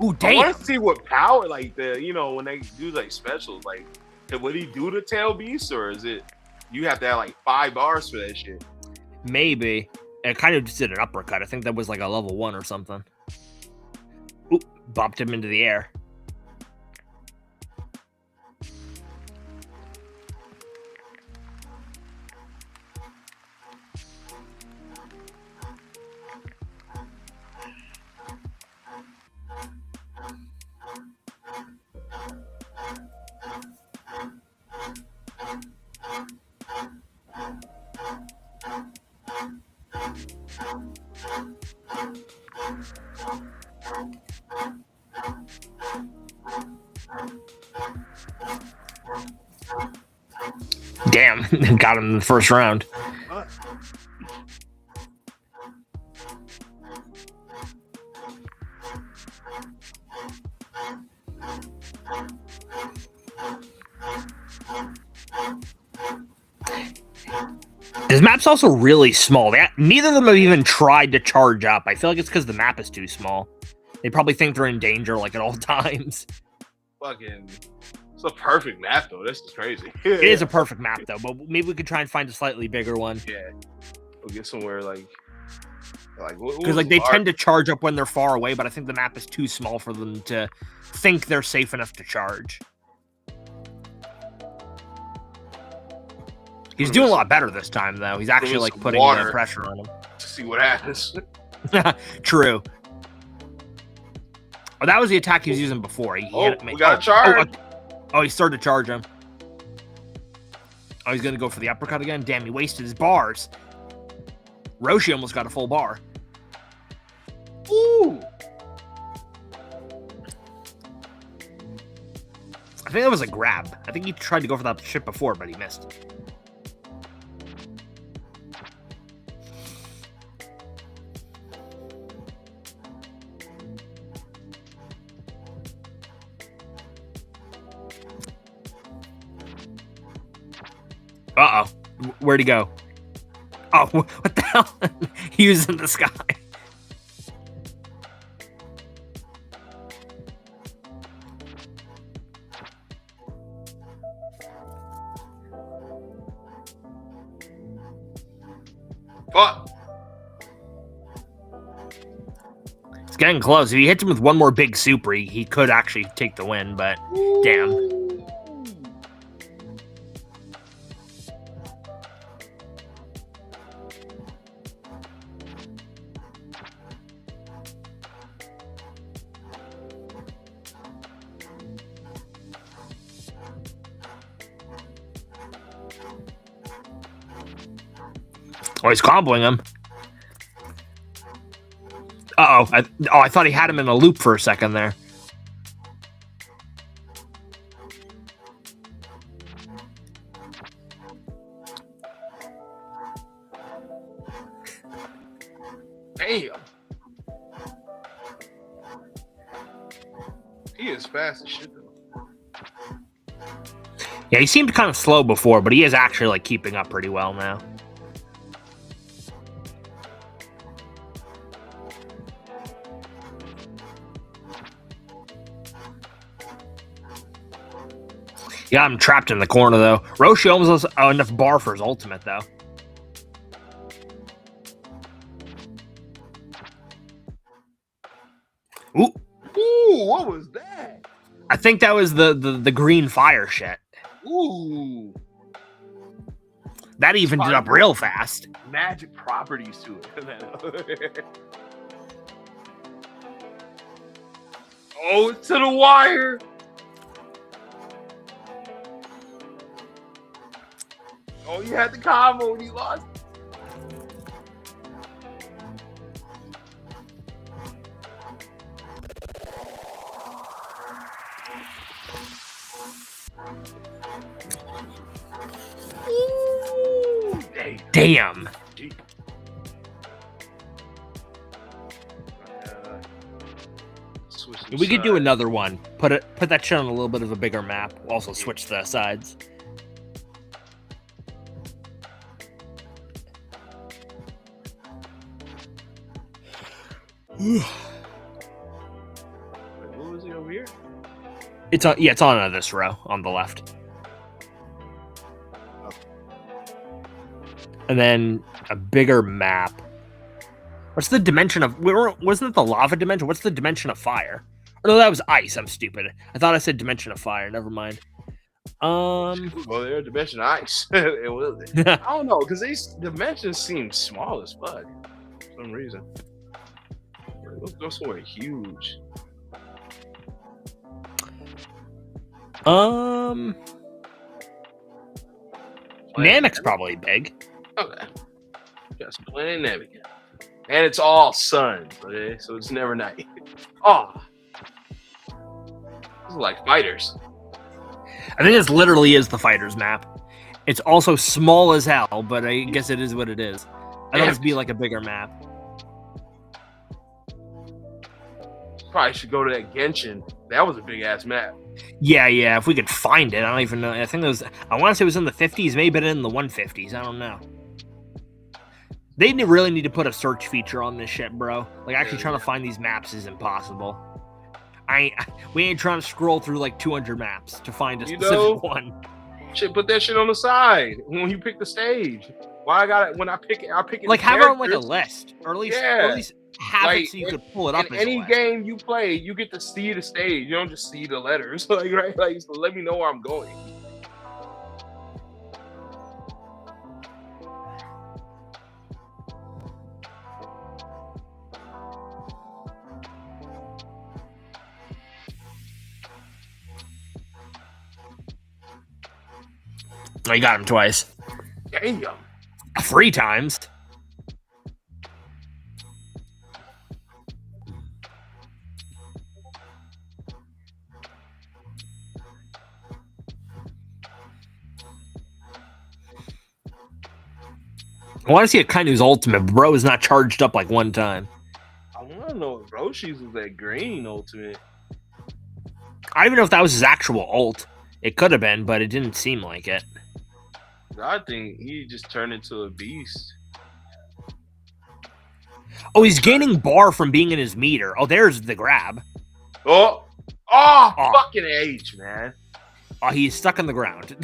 Ooh, I damn. want to see what power, like when they do like specials, like would he do the tail beast, or is it you have to have like 5 bars for that shit? Maybe. It kind of just did an uppercut. I think that was like a level 1 or something. Ooh, bumped him into the air. Damn, got him in the first round. This map's also really small. Neither of them have even tried to charge up. I feel like it's because the map is too small. They probably think they're in danger like at all times. Fucking, it's a perfect map though. This is crazy. It is a perfect map though, but maybe we could try and find a slightly bigger one. Yeah, we'll get somewhere like because like they tend to charge up when they're far away, but I think the map is too small for them to think they're safe enough to charge. He's doing a lot better this time, though. He's actually like putting pressure on him to see what happens. True. Oh, that was the attack he was using before. He we got charged. Oh, he started to charge him. Oh, he's gonna go for the uppercut again. Damn, he wasted his bars. Roshi almost got a full bar. Ooh. I think that was a grab. I think he tried to go for that shit before, but he missed. Uh-oh. Where'd he go? Oh, what the hell? He was in the sky. Fuck. It's getting close. If he hits him with one more big super, he could actually take the win, but damn. Oh, he's comboing him. Uh-oh. I thought he had him in a loop for a second there. Damn. He is fast as shit, though. Yeah, he seemed kind of slow before, but he is actually like keeping up pretty well now. Yeah, I'm trapped in the corner, though. Roshi almost has enough bar for his ultimate, though. Ooh. Ooh, what was that? I think that was the green fire shit. Ooh. That even did up real fast. Magic properties to it. Oh, it's to the wire. Oh, you had the combo and he lost. Ooh, damn. We could do another one. Put that shit on a little bit of a bigger map. Also switch the sides. Wait, what was he over here? It's on this row on the left. And then a bigger map. What's the dimension of... Wasn't it the lava dimension? What's the dimension of fire? Oh, no, that was ice. I'm stupid. I thought I said dimension of fire. Never mind. Well, they're dimension ice. It was. I don't know, because these dimensions seem small as fuck for some reason. Let's go somewhere huge. Namek's probably big. Okay. Just planet Namek. And it's all sun, okay? So it's never night. Oh. This is like fighters. I think this literally is the fighters map. It's also small as hell, but I guess it is what it is. I thought it'd be like a bigger map. Probably should go to that Genshin. That was a big ass map. Yeah. If we could find it, I don't even know. I think it was. I want to say it was in the 50s, maybe in the 150s. I don't know. They really need to put a search feature on this shit, bro. Like, actually trying to find these maps is impossible. We ain't trying to scroll through like 200 maps to find a specific one. Shit, put that shit on the side when you pick the stage. Why I got it when I pick it? I pick it like have it on like a list, or at least have like, it so you could pull it up. In any game you play, you get to see the stage. You don't just see the letters. Like, right? Like, so let me know where I'm going. I got him twice. Damn. 3 times. I want to see Akainu's ultimate. Bro is not charged up like one time. I want to know if Roshi's was that green ultimate. I don't even know if that was his actual ult. It could have been, but it didn't seem like it. I think he just turned into a beast. Oh, he's gaining bar from being in his meter. Oh, there's the grab. Oh, fucking H, man. Oh, he's stuck on the ground.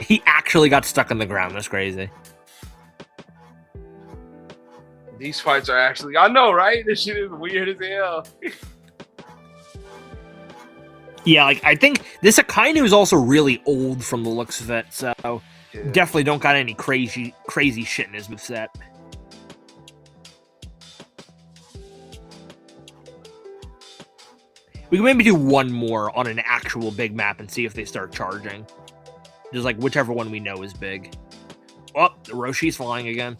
He actually got stuck on the ground. That's crazy. These fights are actually... I know, right? This shit is weird as hell. Yeah, like, I think this Akainu is also really old from the looks of it, so definitely don't got any crazy shit in his moveset. We can maybe do one more on an actual big map and see if they start charging. Just like whichever one we know is big. Oh, Roshi's flying again.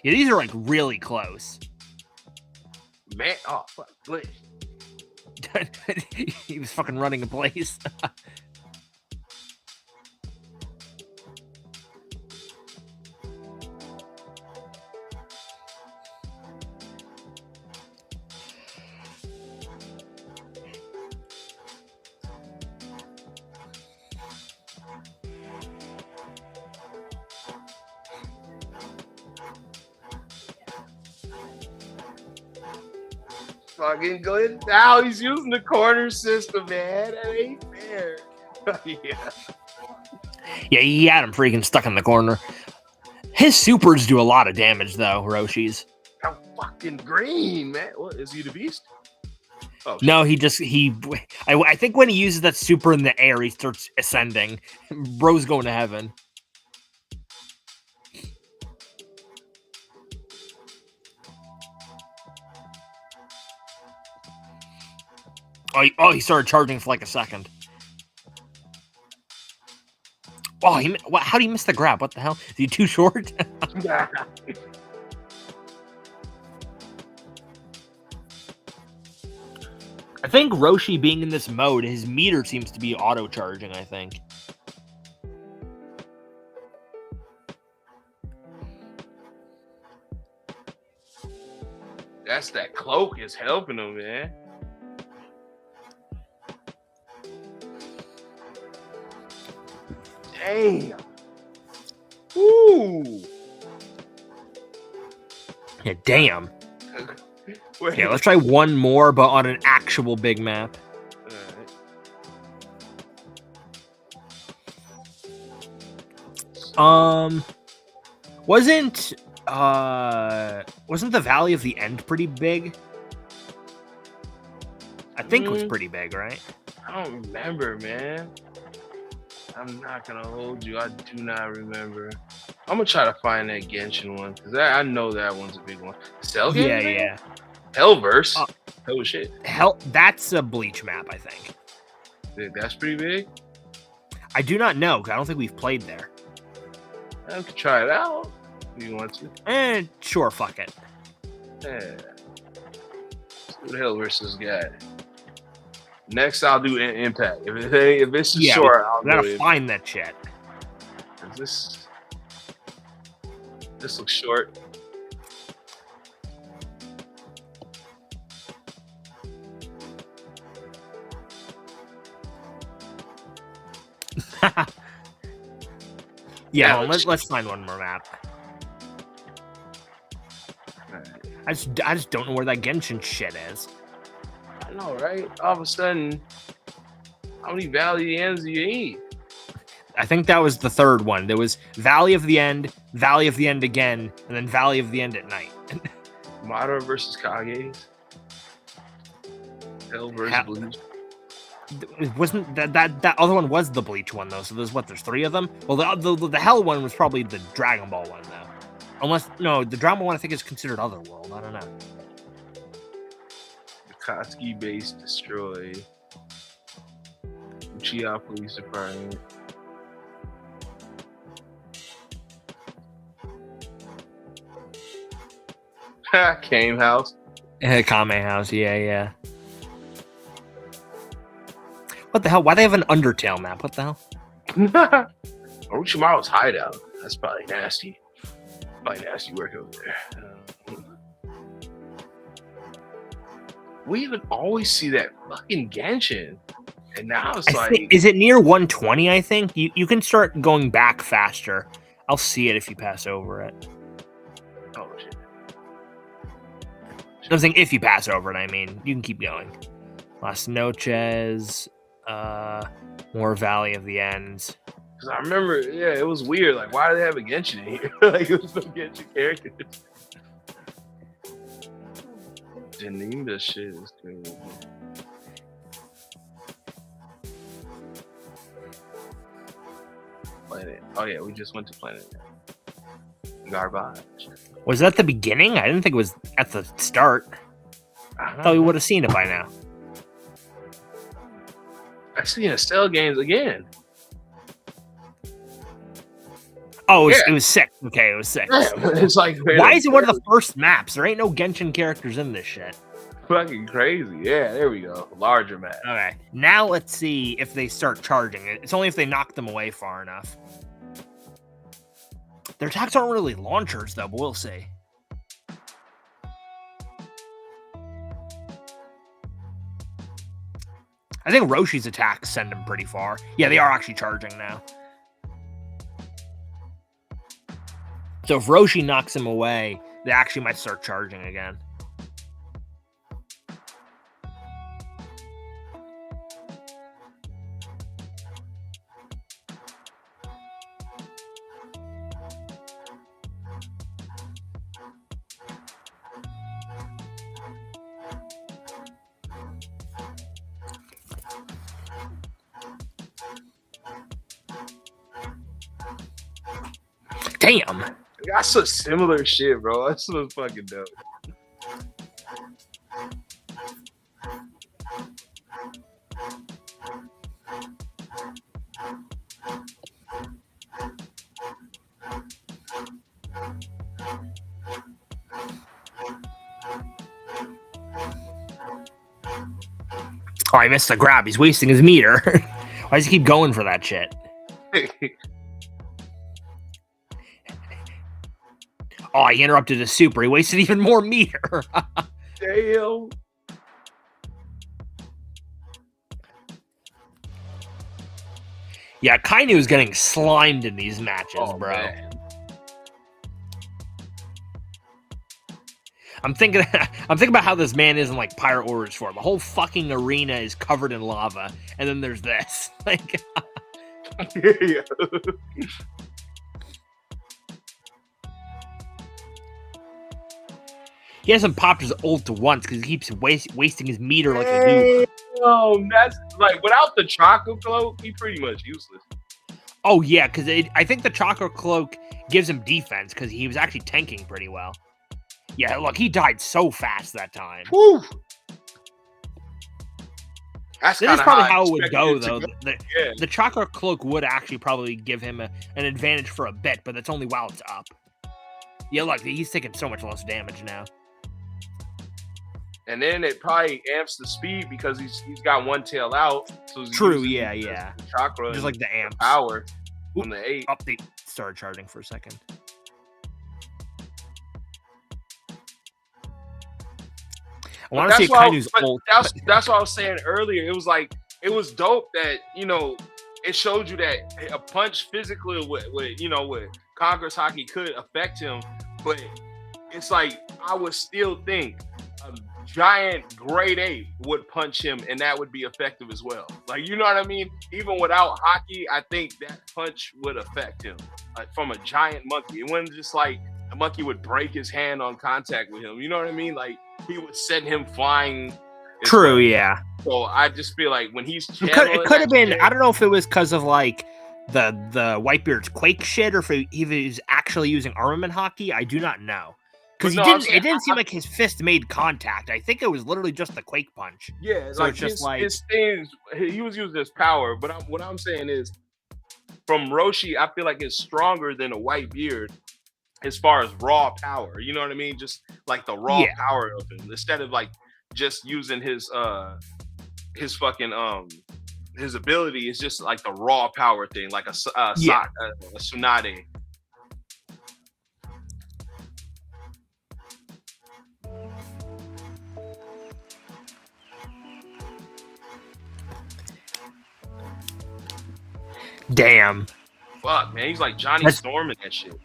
Yeah, these are like really close. Man, oh, fuck. He was fucking running in place. Fucking good. Now he's using the corner system, man. That ain't fair. Yeah, he had him freaking stuck in the corner. His supers do a lot of damage, though, Roshi's. I'm fucking green, man. What, is he the beast? Oh, no, I think when he uses that super in the air, he starts ascending. Bro's going to heaven. He started charging for like a second. Oh, how do you miss the grab? What the hell? Is he too short? I think Roshi being in this mode, his meter seems to be auto-charging, I think. That's that cloak is helping him, man. Damn. Ooh. Yeah, damn. Wait. Yeah, let's try one more, but on an actual big map. Alright. Wasn't the Valley of the End pretty big? I think it was pretty big, right? I don't remember, man. I'm not gonna hold you. I do not remember. I'm gonna try to find that Genshin one because I know that one's a big one. Cell game? Yeah. Hellverse. Oh shit. That's a Bleach map, I think. Dude, that's pretty big. I do not know because I don't think we've played there. I could try it out if you want to. Sure, fuck it. Yeah. What the Hellverse has got? Next, I'll do Impact. If it's short, I'll gotta find that shit. This looks short. Yeah, let's find one more map. I just don't know where that Genshin shit is. I know, right? All of a sudden, how many Valley ends do you need? I think that was the third one. There was Valley of the End again, and then Valley of the End at night. Madara versus Kage's. Hell versus Bleach. Wasn't that other one was the Bleach one though? So there's three of them. Well, the Hell one was probably the Dragon Ball one though. The Dragon Ball one I think is considered Otherworld. I don't know. Akatsuki base destroyed. Uchiha police department. Kame house. Kame house. Yeah. What the hell? Why they have an Undertale map? What the hell? Orochimaru's hideout. That's probably nasty. Probably nasty work over there. We would always see that fucking Genshin. And now it's is it near 120, I think? You can start going back faster. I'll see it if you pass over it. Oh, shit. I was saying if you pass over it, I mean. You can keep going. Las Noches, more Valley of the Ends. Because I remember, it was weird. Like, why do they have a Genshin in here? Like, it was no Genshin characters. Janimba shit is crazy. Planet. Oh yeah, we just went to Planet. Garbage. Was that the beginning? I didn't think it was at the start. I thought we would have seen it by now. I see Estelle games again. Oh, it was 6. Okay, it was 6. It's like, why is it one of the first maps? There ain't no Genshin characters in this shit. Fucking crazy. Yeah, there we go. Larger map. Okay, now let's see if they start charging it. It's only if they knock them away far enough. Their attacks aren't really launchers, though, but we'll see. I think Roshi's attacks send them pretty far. Yeah, they are actually charging now. So if Roshi knocks him away, they actually might start charging again. Damn. Got some similar shit, bro. That's so fucking dope. Oh, I missed the grab. He's wasting his meter. Why does he keep going for that shit? Oh, he interrupted his super. He wasted even more meter. Damn. Yeah, Akainu is getting slimed in these matches, bro. Man. I'm thinking about how this man is in like Pirate Warriors 4. The whole fucking arena is covered in lava, and then there's this. Like, Yeah. he hasn't popped his ult once because he keeps wasting his meter like a goof. That's like without the chakra cloak, he's pretty much useless. Oh yeah, because I think the chakra cloak gives him defense because he was actually tanking pretty well. Yeah, look, he died so fast that time. Whew. This is probably how it would go, expected though. to go. The chakra cloak would actually probably give him an advantage for a bit, but that's only while it's up. Yeah, look, he's taking so much less damage now. And then it probably amps the speed because he's got one tail out. So he's True, using yeah. the chakra, Just like the amps. power on the 8. Oh, they started charging for a second. I want to see Akainu's ult. That's what I was saying earlier. It was like it was dope that it showed you that a punch physically with Congress hockey could affect him, but it's like I would still think a giant grade 8 would punch him and that would be effective as well. Like, you know what I mean? Even without hockey, I think that punch would affect him from a giant monkey. It wasn't just like the monkey would break his hand on contact with him. You know what I mean? Like he would send him flying. True, yeah. So I just feel like when he's it could have been. I don't know if it was because of like the Whitebeard's Quake shit, or if he was actually using armament hockey. I do not know because it didn't seem like his fist made contact. I think it was literally just the Quake punch. Yeah, so like it's just like his things. He was using his power, but what I'm saying is, from Roshi, I feel like it's stronger than a Whitebeard as far as raw power. You know what I mean? Just like the raw power of him, instead of like just using his fucking his ability is just like the raw power thing, like a Tsunade. Damn. Fuck, man, he's like Johnny Storm in that shit.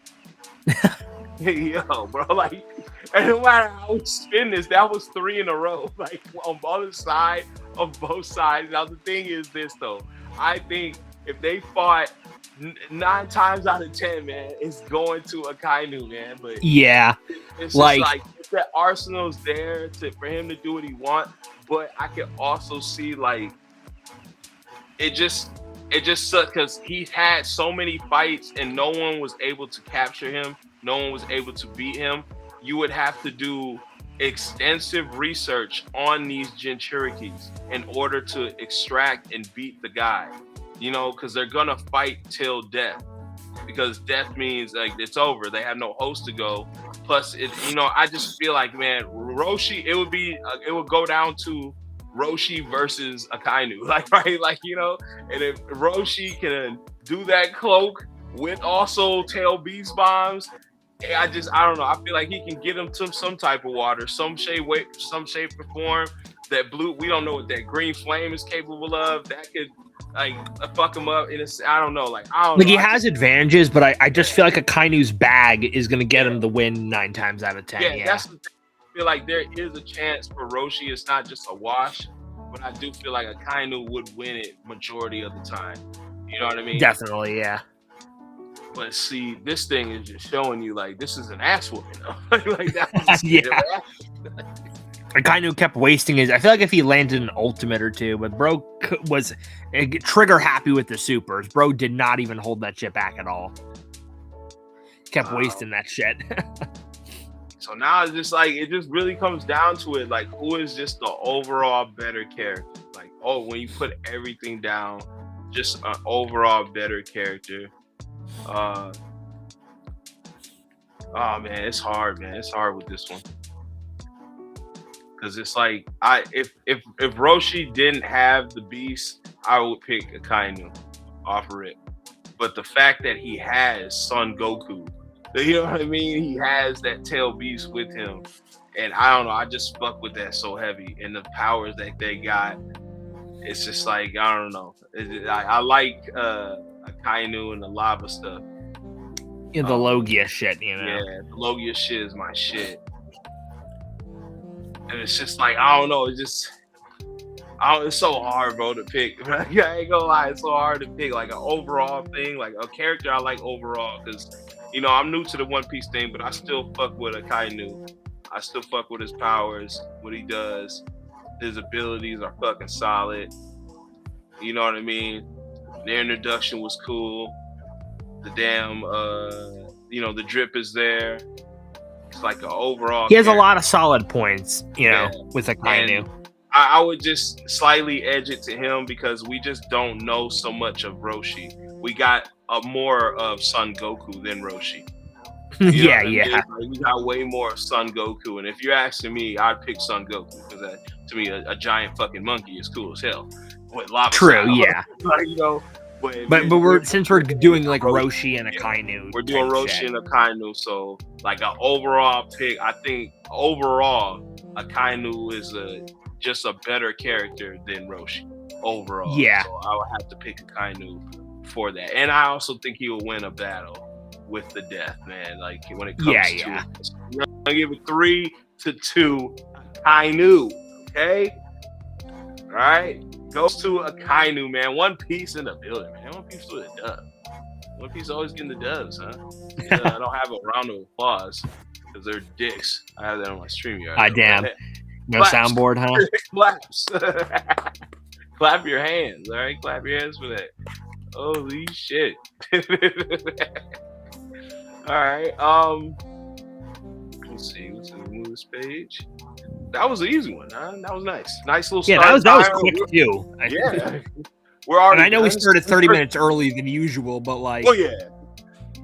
Yo, bro, like, and no matter how we spin this, that was 3 in a row, like on the other side of both sides. Now the thing is this though, I think if they fought 9 times out of 10, man, it's going to Akainu, man. But yeah, it's just like that arsenal's there for him to do what he wants. But I can also see like it just sucks because he's had so many fights and no one was able to capture him. No one was able to beat him. You would have to do extensive research on these Jinchurikis in order to extract and beat the guy. Because they're gonna fight till death. Because death means like it's over. They have no host to go. Plus, I just feel like, man, Roshi. It would go down to Roshi versus Akainu, and if Roshi can do that cloak with also tail beast bombs, I don't know. I feel like he can get him to some type of water, some shape or form. That blue, we don't know what that green flame is capable of. That could fuck him up. And I don't know. He has advantages, but I just feel like Akainu's bag is gonna get him the win 9 times out of 10. Yeah, that's the thing. I feel like there is a chance for Roshi. It's not just a wash, but I do feel like Akainu would win it majority of the time. You know what I mean? Definitely, yeah. But see, this thing is just showing you like this is an ass whooping. Like that. Yeah. Akainu kept wasting his. I feel like if he landed an ultimate or two, but bro was trigger happy with the supers. Bro did not even hold that shit back at all. Kept wasting that shit. So now it's just like it just really comes down to it. Like, who is just the overall better character? Like, when you put everything down, just an overall better character. Oh man, it's hard, man. It's hard with this one. Cause it's like if Roshi didn't have the beast, I would pick Akainu off of it. But the fact that he has Son Goku, you know what I mean? He has that tail beast with him. And I don't know, I just fuck with that so heavy. And the powers that they got, it's just like I don't know. I like Akainu and the lava stuff. The Logia shit, you know. Yeah, the Logia shit is my shit. And it's just like I don't know. It's so hard, bro, to pick. I ain't gonna lie, it's so hard to pick like an overall thing, like a character I like overall. Because I'm new to the One Piece thing, but I still fuck with Akainu. I still fuck with his powers, what he does. His abilities are fucking solid. You know what I mean? The introduction was cool. The damn, the drip is there. It's like an overall. He has a lot of solid points, with Akainu. And I would just slightly edge it to him because we just don't know so much of Roshi. We got more of Son Goku than Roshi. Yeah. Like, we got way more of Son Goku, and if you're asking me, I'd pick Son Goku because to me, a giant fucking monkey is cool as hell. With lava True, style. yeah. But since we're doing like Roshi and Akainu, we're doing Roshi and Akainu, so like an overall pick, I think overall Akainu is just a better character than Roshi overall. Yeah. So I would have to pick Akainu for that, and I also think he will win a battle with the death, man. Like when it comes to it, I'm gonna give it 3-2 Akainu. Okay, all right. Goes to Akainu, man. One Piece in the building, man. One Piece with a dub. One Piece always getting the dubs, huh? I don't have a round of applause because they're dicks. I have that on my stream. Damn. No Claps. soundboard, huh? Claps. Clap your hands, all right? Clap your hands for that. Holy shit. All right. Let's see. Let's move this page. That was an easy one, huh? That was nice. Nice little start. Yeah, that was quick too. Yeah. We're already. And I know we started 30 minutes early than usual, but like, yeah.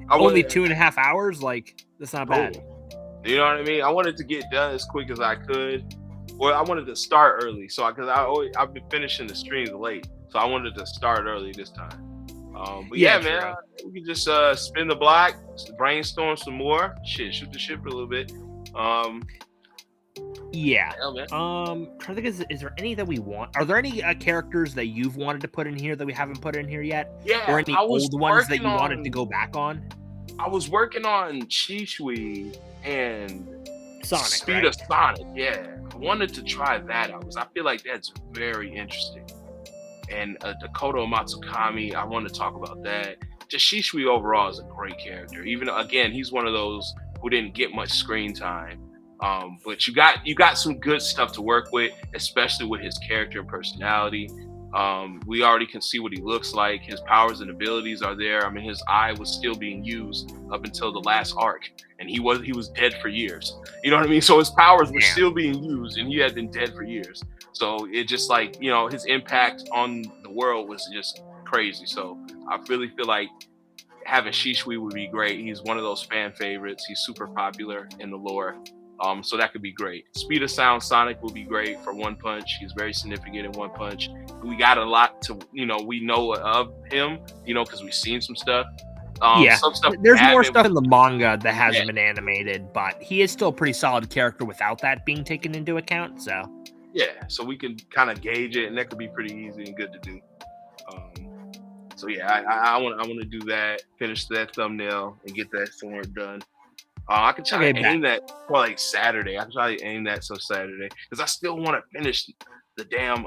Only 2.5 hours. Like, that's not bad. You know what I mean? I wanted to get done as quick as I could. Well, I wanted to start early, so I've been finishing the streams late, so I wanted to start early this time. But man, we can just spin the block, brainstorm some more. Shoot the shit for a little bit. Yeah. Trying to think, is there any that we want? Are there any characters that you've wanted to put in here that we haven't put in here yet? Yeah. Or any old ones that you wanted to go back on? I was working on Shishui and Sonic, Speed of Sonic. Yeah. I wanted to try that out because I feel like that's very interesting. And Dakota Matsukami, I want to talk about that. Just Shishui overall is a great character. Even again, he's one of those who didn't get much screen time. But you got some good stuff to work with, especially with his character and personality. We already can see what he looks like. His powers and abilities are there. I mean, his eye was still being used up until the last arc, and he was dead for years. You know what I mean? So his powers were still being used, and he had been dead for years. So it just like, his impact on the world was just crazy. So I really feel like having Shishui would be great. He's one of those fan favorites. He's super popular in the lore. So that could be great. Speed of Sound Sonic will be great for One Punch. He's very significant in One Punch. We got a lot to, we know of him, because we've seen some stuff. Some stuff there's more stuff in the manga that hasn't been animated, but he is still a pretty solid character without that being taken into account. So so we can kind of gauge it, and that could be pretty easy and good to do. I want to do that, finish that thumbnail, and get that somewhere done. I can try to aim that for like Saturday. I can try to aim that Saturday because I still want to finish the damn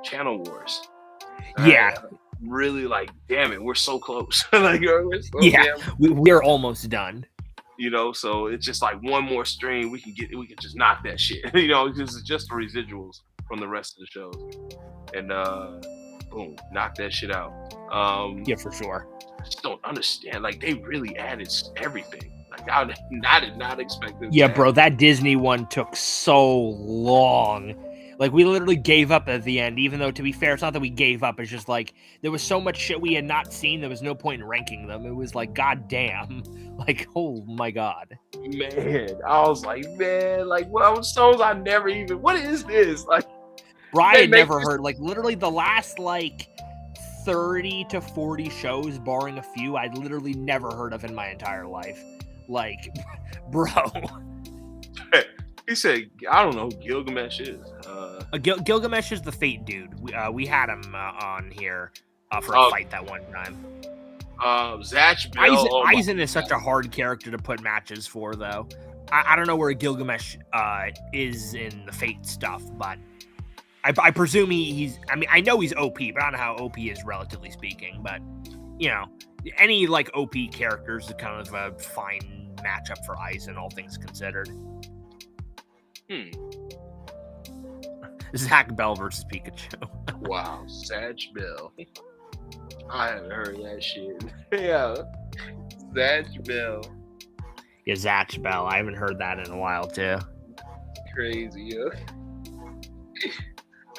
Channel Wars. Really, like, damn it, we're so close. We're almost done. So it's just like one more stream we can just knock that shit. Because it's just the residuals from the rest of the shows, and boom, knock that shit out. For sure. I just don't understand. Like, they really added everything. Like, I did not expect this. Yeah, bro, that Disney one took so long. Like, we literally gave up at the end, even though, to be fair, it's not that we gave up. It's just like, there was so much shit we had not seen, there was no point in ranking them. It was like, goddamn. Like, oh my god. Man, I was like, what songs I never even, what is this? Like, Brian never heard, like, literally the last, like, 30 to 40 shows, barring a few, I'd literally never heard of in my entire life. Like, bro. He said, I don't know who Gilgamesh is. Gilgamesh is the Fate dude. We had him on here for a fight that one time. Zatch Bell. Aizen is such a hard character to put matches for, though. I don't know where Gilgamesh is in the Fate stuff, but I presume he's. I mean, I know he's OP, but I don't know how OP is, relatively speaking. But you know, any like OP characters is kind of a fine matchup for Aizen, all things considered. Zach Bell versus Pikachu. Wow, Zatch Bell. I haven't heard that shit. Yeah, Zatch Bell. Yeah, Zatch Bell. I haven't heard that in a while too. Crazy, yo.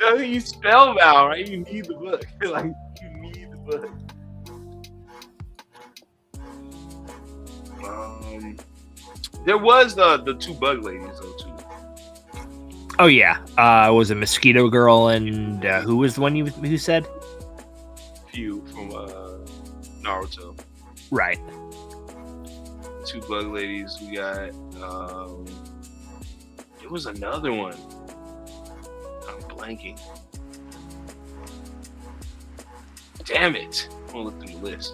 I mean, you spellbound, right? You need the book. Like, you need the book. There was the two bug ladies though too. Oh yeah, was it Mosquito Girl and who was the one who said? Few from Naruto. Right. Two bug ladies. We got. It was another one. I'm blanking. Damn it! I'm gonna look through the list.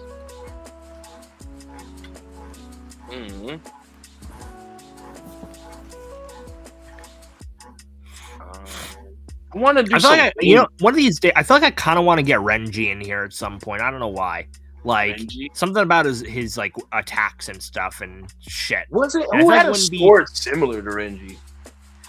I want to do something. One of these days, I feel like I kind of want to get Renji in here at some point. I don't know why. Like Renji? Something about his like attacks and stuff and shit. Was it? Who had a sport similar to Renji?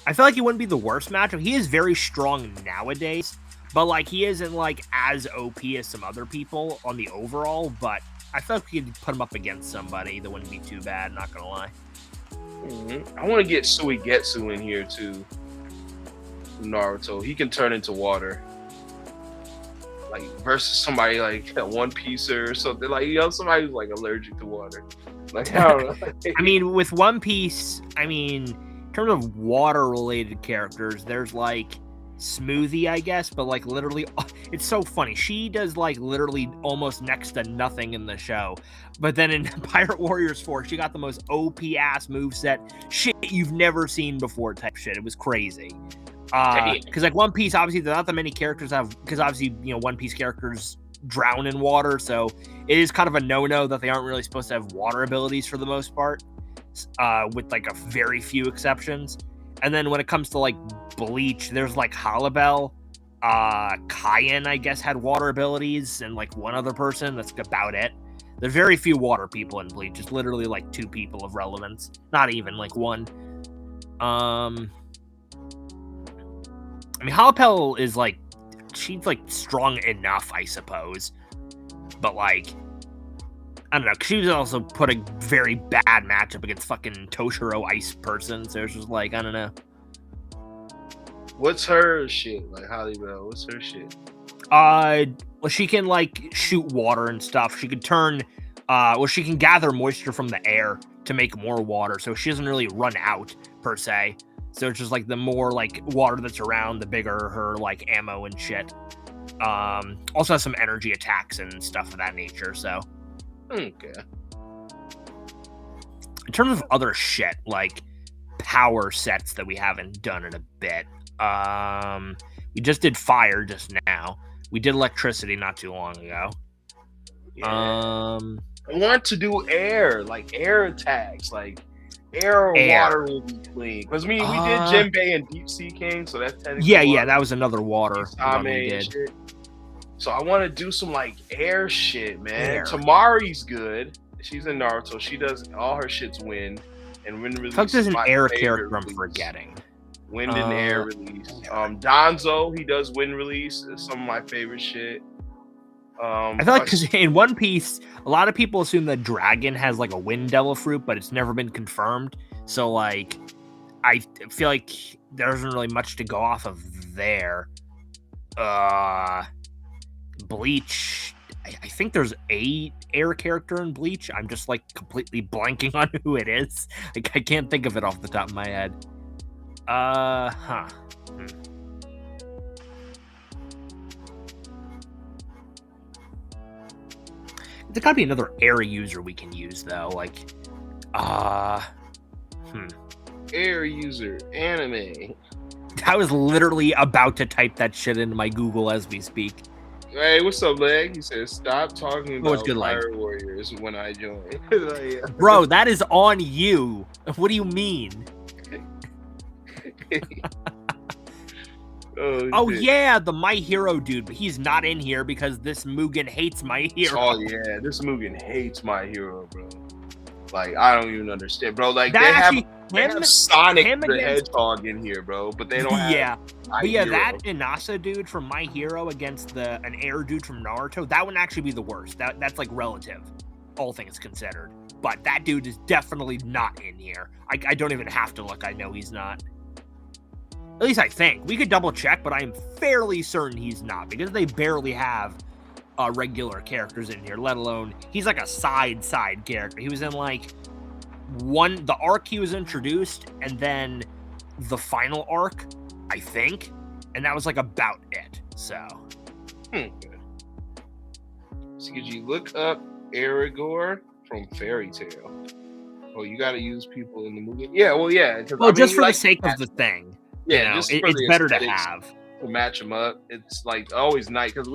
I feel like he wouldn't be the worst matchup. He is very strong nowadays, but like he isn't like as OP as some other people on the overall. But I feel like we could put him up against somebody that wouldn't be too bad. Not gonna lie. I want to get Suigetsu in here too. Naruto, he can turn into water, like versus somebody like a One Pieceer or something, like somebody who's like allergic to water. Like I don't know. I mean, with One Piece, in terms of water related characters, there's like Smoothie, I guess, but like literally, it's so funny. She does like literally almost next to nothing in the show, but then in Pirate Warriors 4, she got the most OP ass moveset shit you've never seen before type shit. It was crazy. Because like One Piece, obviously, there's not that many characters because obviously, One Piece characters drown in water, so it is kind of a no-no that they aren't really supposed to have water abilities for the most part, with like a very few exceptions. And then when it comes to like Bleach, there's like Halibel, Cayenne, I guess, had water abilities, and like one other person. That's about it. There's very few water people in Bleach. It's literally like 2 people of relevance, not even like one. Halipel is like, she's like strong enough, I suppose, but like, I don't know, because she was also put a very bad matchup against fucking Toshiro Ice person, so it's just like, I don't know. What's her shit? Like Halibel, what's her shit? Well, she can like shoot water and stuff. She could turn, she can gather moisture from the air to make more water, so she doesn't really run out per se. So it's just like the more like water that's around, the bigger her like ammo and shit. Also has some energy attacks and stuff of that nature. So okay. In terms of other shit like power sets that we haven't done in a bit, we just did fire just now. We did electricity not too long ago. Yeah. I want to do air, like air attacks, like. Air or water will be clean. Because we did Jinbei and Deep Sea King, so that's technically yeah, that was another water one we did. Shit. So I want to do some like air shit, man. Tamari's good. She's in Naruto. She does all her shit's wind and wind release. Fuck, there's an air character I'm forgetting. Wind and air release. Danzo, he does wind release. It's some of my favorite shit. I feel like because in One Piece, a lot of people assume that Dragon has like a wind devil fruit, but it's never been confirmed. So like, I feel like there isn't really much to go off of there. Bleach, I think there's a air character in Bleach. I'm just like completely blanking on who it is. Like I can't think of it off the top of my head. There's gotta be another air user we can use though. Like, Air user anime. I was literally about to type that shit into my Google as we speak. Hey, what's up, Leg? He says, stop talking Oh, it's about good, Leg. Fire Warriors when I join. Like, Bro, that is on you. What do you mean? Oh shit. yeah, the My Hero dude, but he's not in here because this Mugen hates My Hero. Oh yeah, this Mugen hates My Hero, bro. Like, I don't even understand, bro. Like, That they actually, have Sonic him the against- Hedgehog in here, bro, but they don't have yeah, My but yeah, Hero. that Inasa dude from My Hero against an Air dude from Naruto, that would actually be the worst. That's like relative, all things considered. But that dude is definitely not in here. I don't even have to look. I know he's not. At least I think. We could double check, but I am fairly certain he's not because they barely have regular characters in here, let alone he's like a side character. He was in like the arc he was introduced and then the final arc, I think, and that was like about it. So So could you look up Aragorn from Fairy Tail? Oh, you got to use people in the movie. Yeah, well, yeah. Well, just for the sake of the thing. Yeah, you know, just for it's the better to aesthetics, have to match them up. It's like always nice because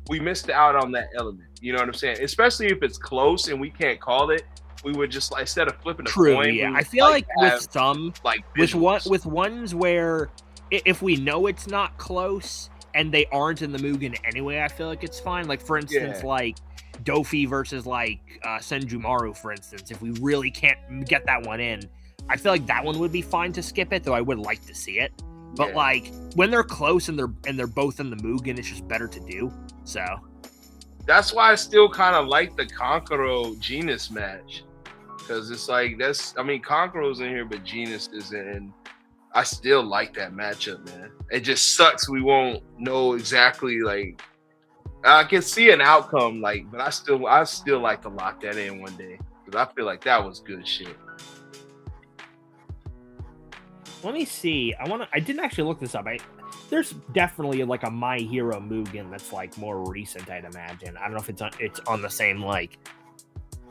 we missed out on that element. You know what I'm saying? Especially if it's close and we can't call it, we would just like instead of flipping a coin. Yeah, I feel like have, with some like with ones where if we know it's not close and they aren't in the Mugen anyway, I feel like it's fine. Like for instance, like Dofi versus like Senjumaru, for instance. If we really can't get that one in, I feel like that one would be fine to skip it, though I would like to see it. But like when they're close and they're both in the Mugen, it's just better to do. So that's why I still kind of like the Kankuro Genus match. Because it's like Kankuro's in here, but Genus isn't. And I still like that matchup, man. It just sucks we won't know exactly like I can see an outcome, like, but I still like to lock that in one day. Because I feel like that was good shit. Let me see. I didn't actually look this up. There's definitely like a My Hero Mugen that's like more recent, I'd imagine. I don't know if it's on the same like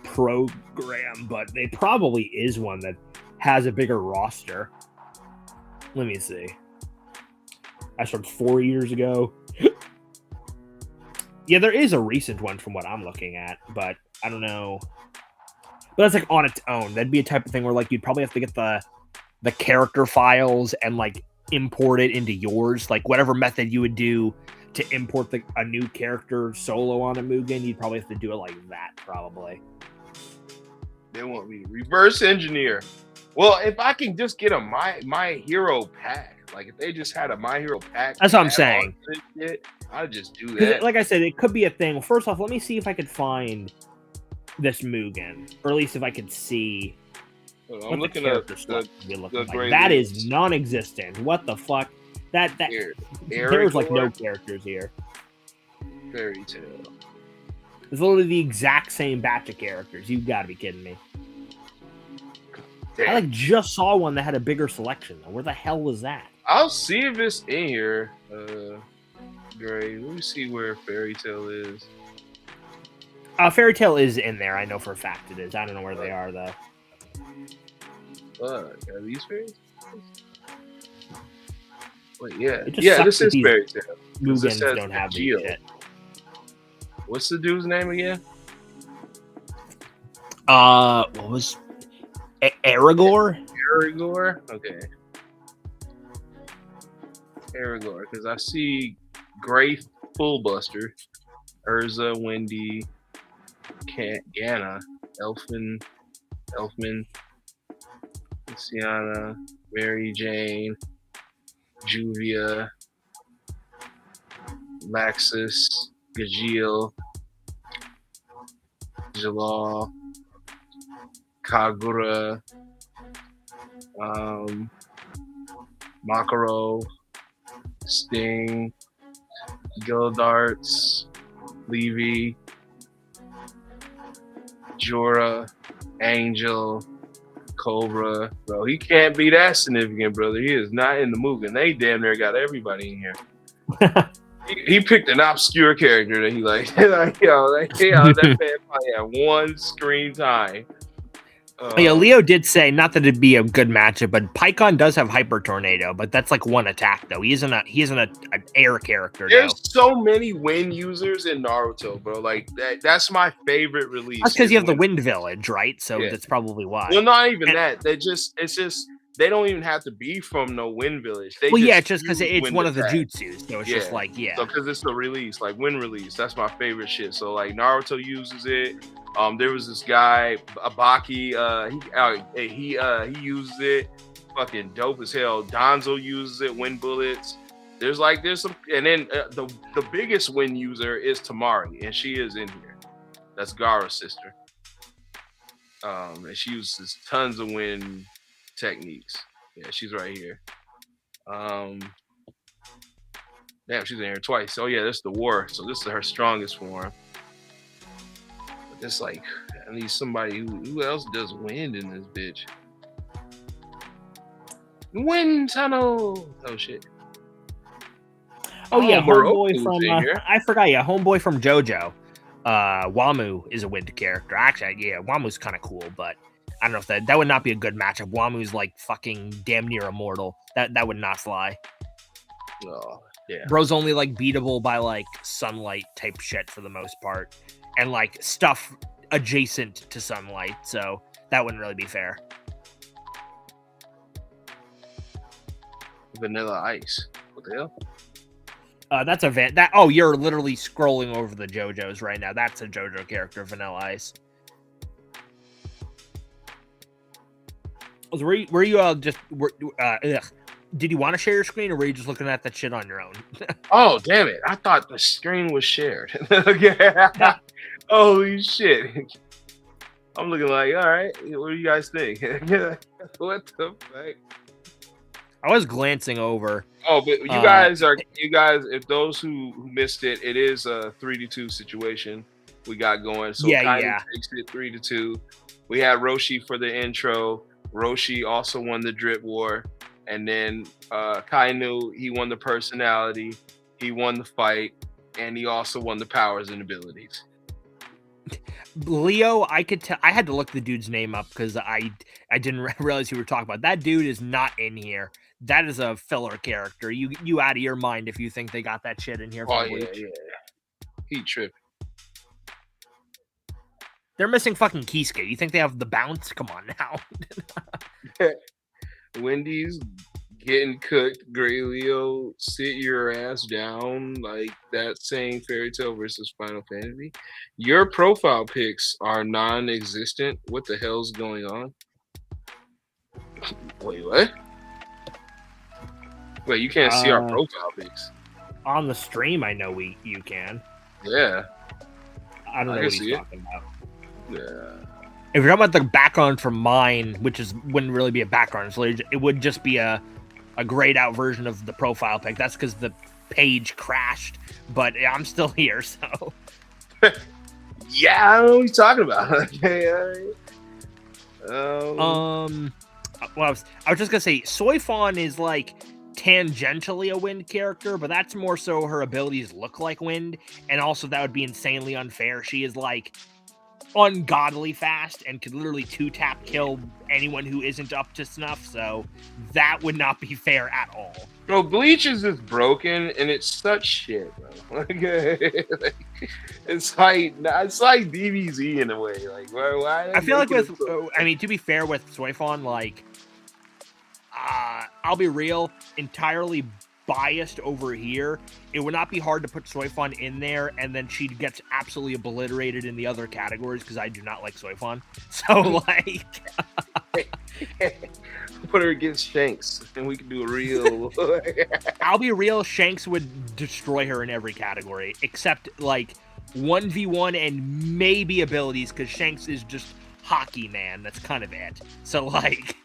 program, but there probably is one that has a bigger roster. Let me see. I started 4 years ago. Yeah, there is a recent one from what I'm looking at, but I don't know. But that's like on its own. That'd be a type of thing where like you'd probably have to get the character files and like import it into yours, like whatever method you would do to import a new character solo on a Mugen, you'd probably have to do it like that, probably. They want me to reverse engineer. Well, if I can just get a My Hero pack, like if they just had a My Hero pack, that's what I'm saying. I'd just do that. Like I said, it could be a thing. Well, first off, let me see if I could find this Mugen, or at least if I could see. I'm looking at that is non-existent. What the fuck? There's like no characters here. Fairy Tail. It's literally the exact same batch of characters. You gotta be kidding me. Damn. I like just saw one that had a bigger selection. Where the hell was that? I'll see if it's in here. Great. Let me see where Fairy Tail is. Fairy Tail is in there. I know for a fact it is. I don't know where they are though. Are these fairy tales? Wait, yeah. This is Fairy Tail. Mugens don't have these shit. What's the dude's name again? What was Aragorn? Aragorn? Okay. Aragorn, because I see Gray Fullbuster, Urza, Wendy, Ganna, Elfman, Sienna, Mary Jane, Juvia, Laxus, Gajeel, Jalal, Kagura, Makaro, Sting, Gildarts, Levy, Jorah, Angel, Cobra. Bro, he can't be that significant, brother. He is not in the Mugen. They damn near got everybody in here. he picked an obscure character that he liked. That man probably had one screen time. Yeah, Leo did say not that it'd be a good matchup, but Pycon does have Hyper Tornado, but that's like one attack though. He isn't an air character. There's though. so many wind users in Naruto, bro. Like that's my favorite release. That's because you have the Wind Village, right? So Yeah. that's probably why. Well, not even that. It's just they don't even have to be from no Wind Village. They yeah, it's just because it's one of the attack. jutsus, so it's just like So because it's the release, like wind release, that's my favorite shit. So like Naruto uses it. There was this guy Abaki. He uses it. Fucking dope as hell. Danzo uses it. Wind bullets. There's some, and then the biggest wind user is Tamari, and she is in here. That's Gaara's sister. And she uses tons of wind techniques. Yeah, she's right here. Damn, she's in here twice. Oh yeah, this is the war. So this is her strongest form. But it's like I need somebody who else does wind in this bitch. Wind tunnel. Oh shit. Oh yeah, Moroku's homeboy from in here. I forgot. Yeah, homeboy from JoJo. Wamu is a wind character. Actually, yeah, Wamu's kind of cool, but I don't know if that would not be a good matchup. Wamu's like fucking damn near immortal. That would not fly. Oh yeah. Bro's only like beatable by like sunlight type shit for the most part, and like stuff adjacent to sunlight. So that wouldn't really be fair. Vanilla Ice. What the hell? That's a that. Oh, you're literally scrolling over the JoJos right now. That's a JoJo character, Vanilla Ice. Were you just did you want to share your screen, or were you just looking at that shit on your own? Oh damn it! I thought the screen was shared. Holy shit! I'm looking like, all right. What do you guys think? What the fuck? I was glancing over. Oh, but you guys, if those who missed it, it is a 3-2 situation we got going. So Akainu takes it 3-2. We had Roshi for the intro. Roshi also won the drip war. And then Akainu, he won the personality, he won the fight, and he also won the powers and abilities. Leo, I could tell. I had to look the dude's name up because I didn't realize you were talking about. That dude is not in here. That is a filler character. You out of your mind if you think they got that shit in here. Oh yeah. He tripping. They're missing fucking Kisuke. You think they have the bounce? Come on now. Wendy's getting cooked. Gray Leo, sit your ass down. Like that saying Fairy Tail versus Final Fantasy. Your profile pics are non-existent. What the hell's going on? Wait, what? Wait, you can't see our profile pics. On the stream, I know you can. Yeah. I don't know what he's talking about. Yeah. If you're talking about the background from mine, which wouldn't really be a background, so it would just be a grayed out version of the profile pic. That's because the page crashed, but I'm still here, so. Yeah, I don't know what you're talking about. Well, I was just gonna say, Soifon is like tangentially a wind character, but that's more so her abilities look like wind, and also that would be insanely unfair. She is like ungodly fast and could literally 2-tap kill anyone who isn't up to snuff, so that would not be fair at all. Bro, Bleach is just broken and it's such shit, bro. It's like DBZ in a way. Like why I feel like to be fair with Soifon, like I'll be real, entirely biased over here. It would not be hard to put Soifon in there, and then she gets absolutely obliterated in the other categories because I do not like Soifon. So, like, put her against Shanks, and we can do a real. I'll be real. Shanks would destroy her in every category except like 1v1 and maybe abilities, because Shanks is just hockey man. That's kind of it. So, like.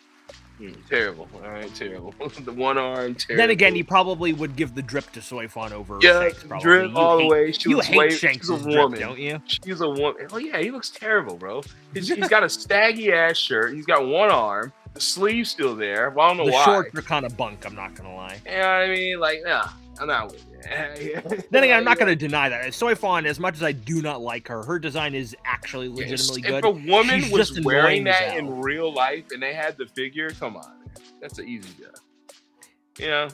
Terrible. All right, terrible. The one arm, terrible. Then again, you probably would give the drip to Soifon over Shanks, probably. Drip all the way. You hate Shanks' drip, don't you? She's a woman. Oh yeah, he looks terrible, bro. He's got a staggy ass shirt. He's got one arm. The sleeve's still there. Well, I don't know why. The shorts are kind of bunk. I'm not gonna lie. You know what I mean? Like, nah. I'm not with it. Then again, I'm not going to deny that. Soifon, as much as I do not like her design is actually legitimately good. If a woman She's was just wearing annoying as that hell. in real life and they had the figure, come on, man. That's an easy job. Yeah.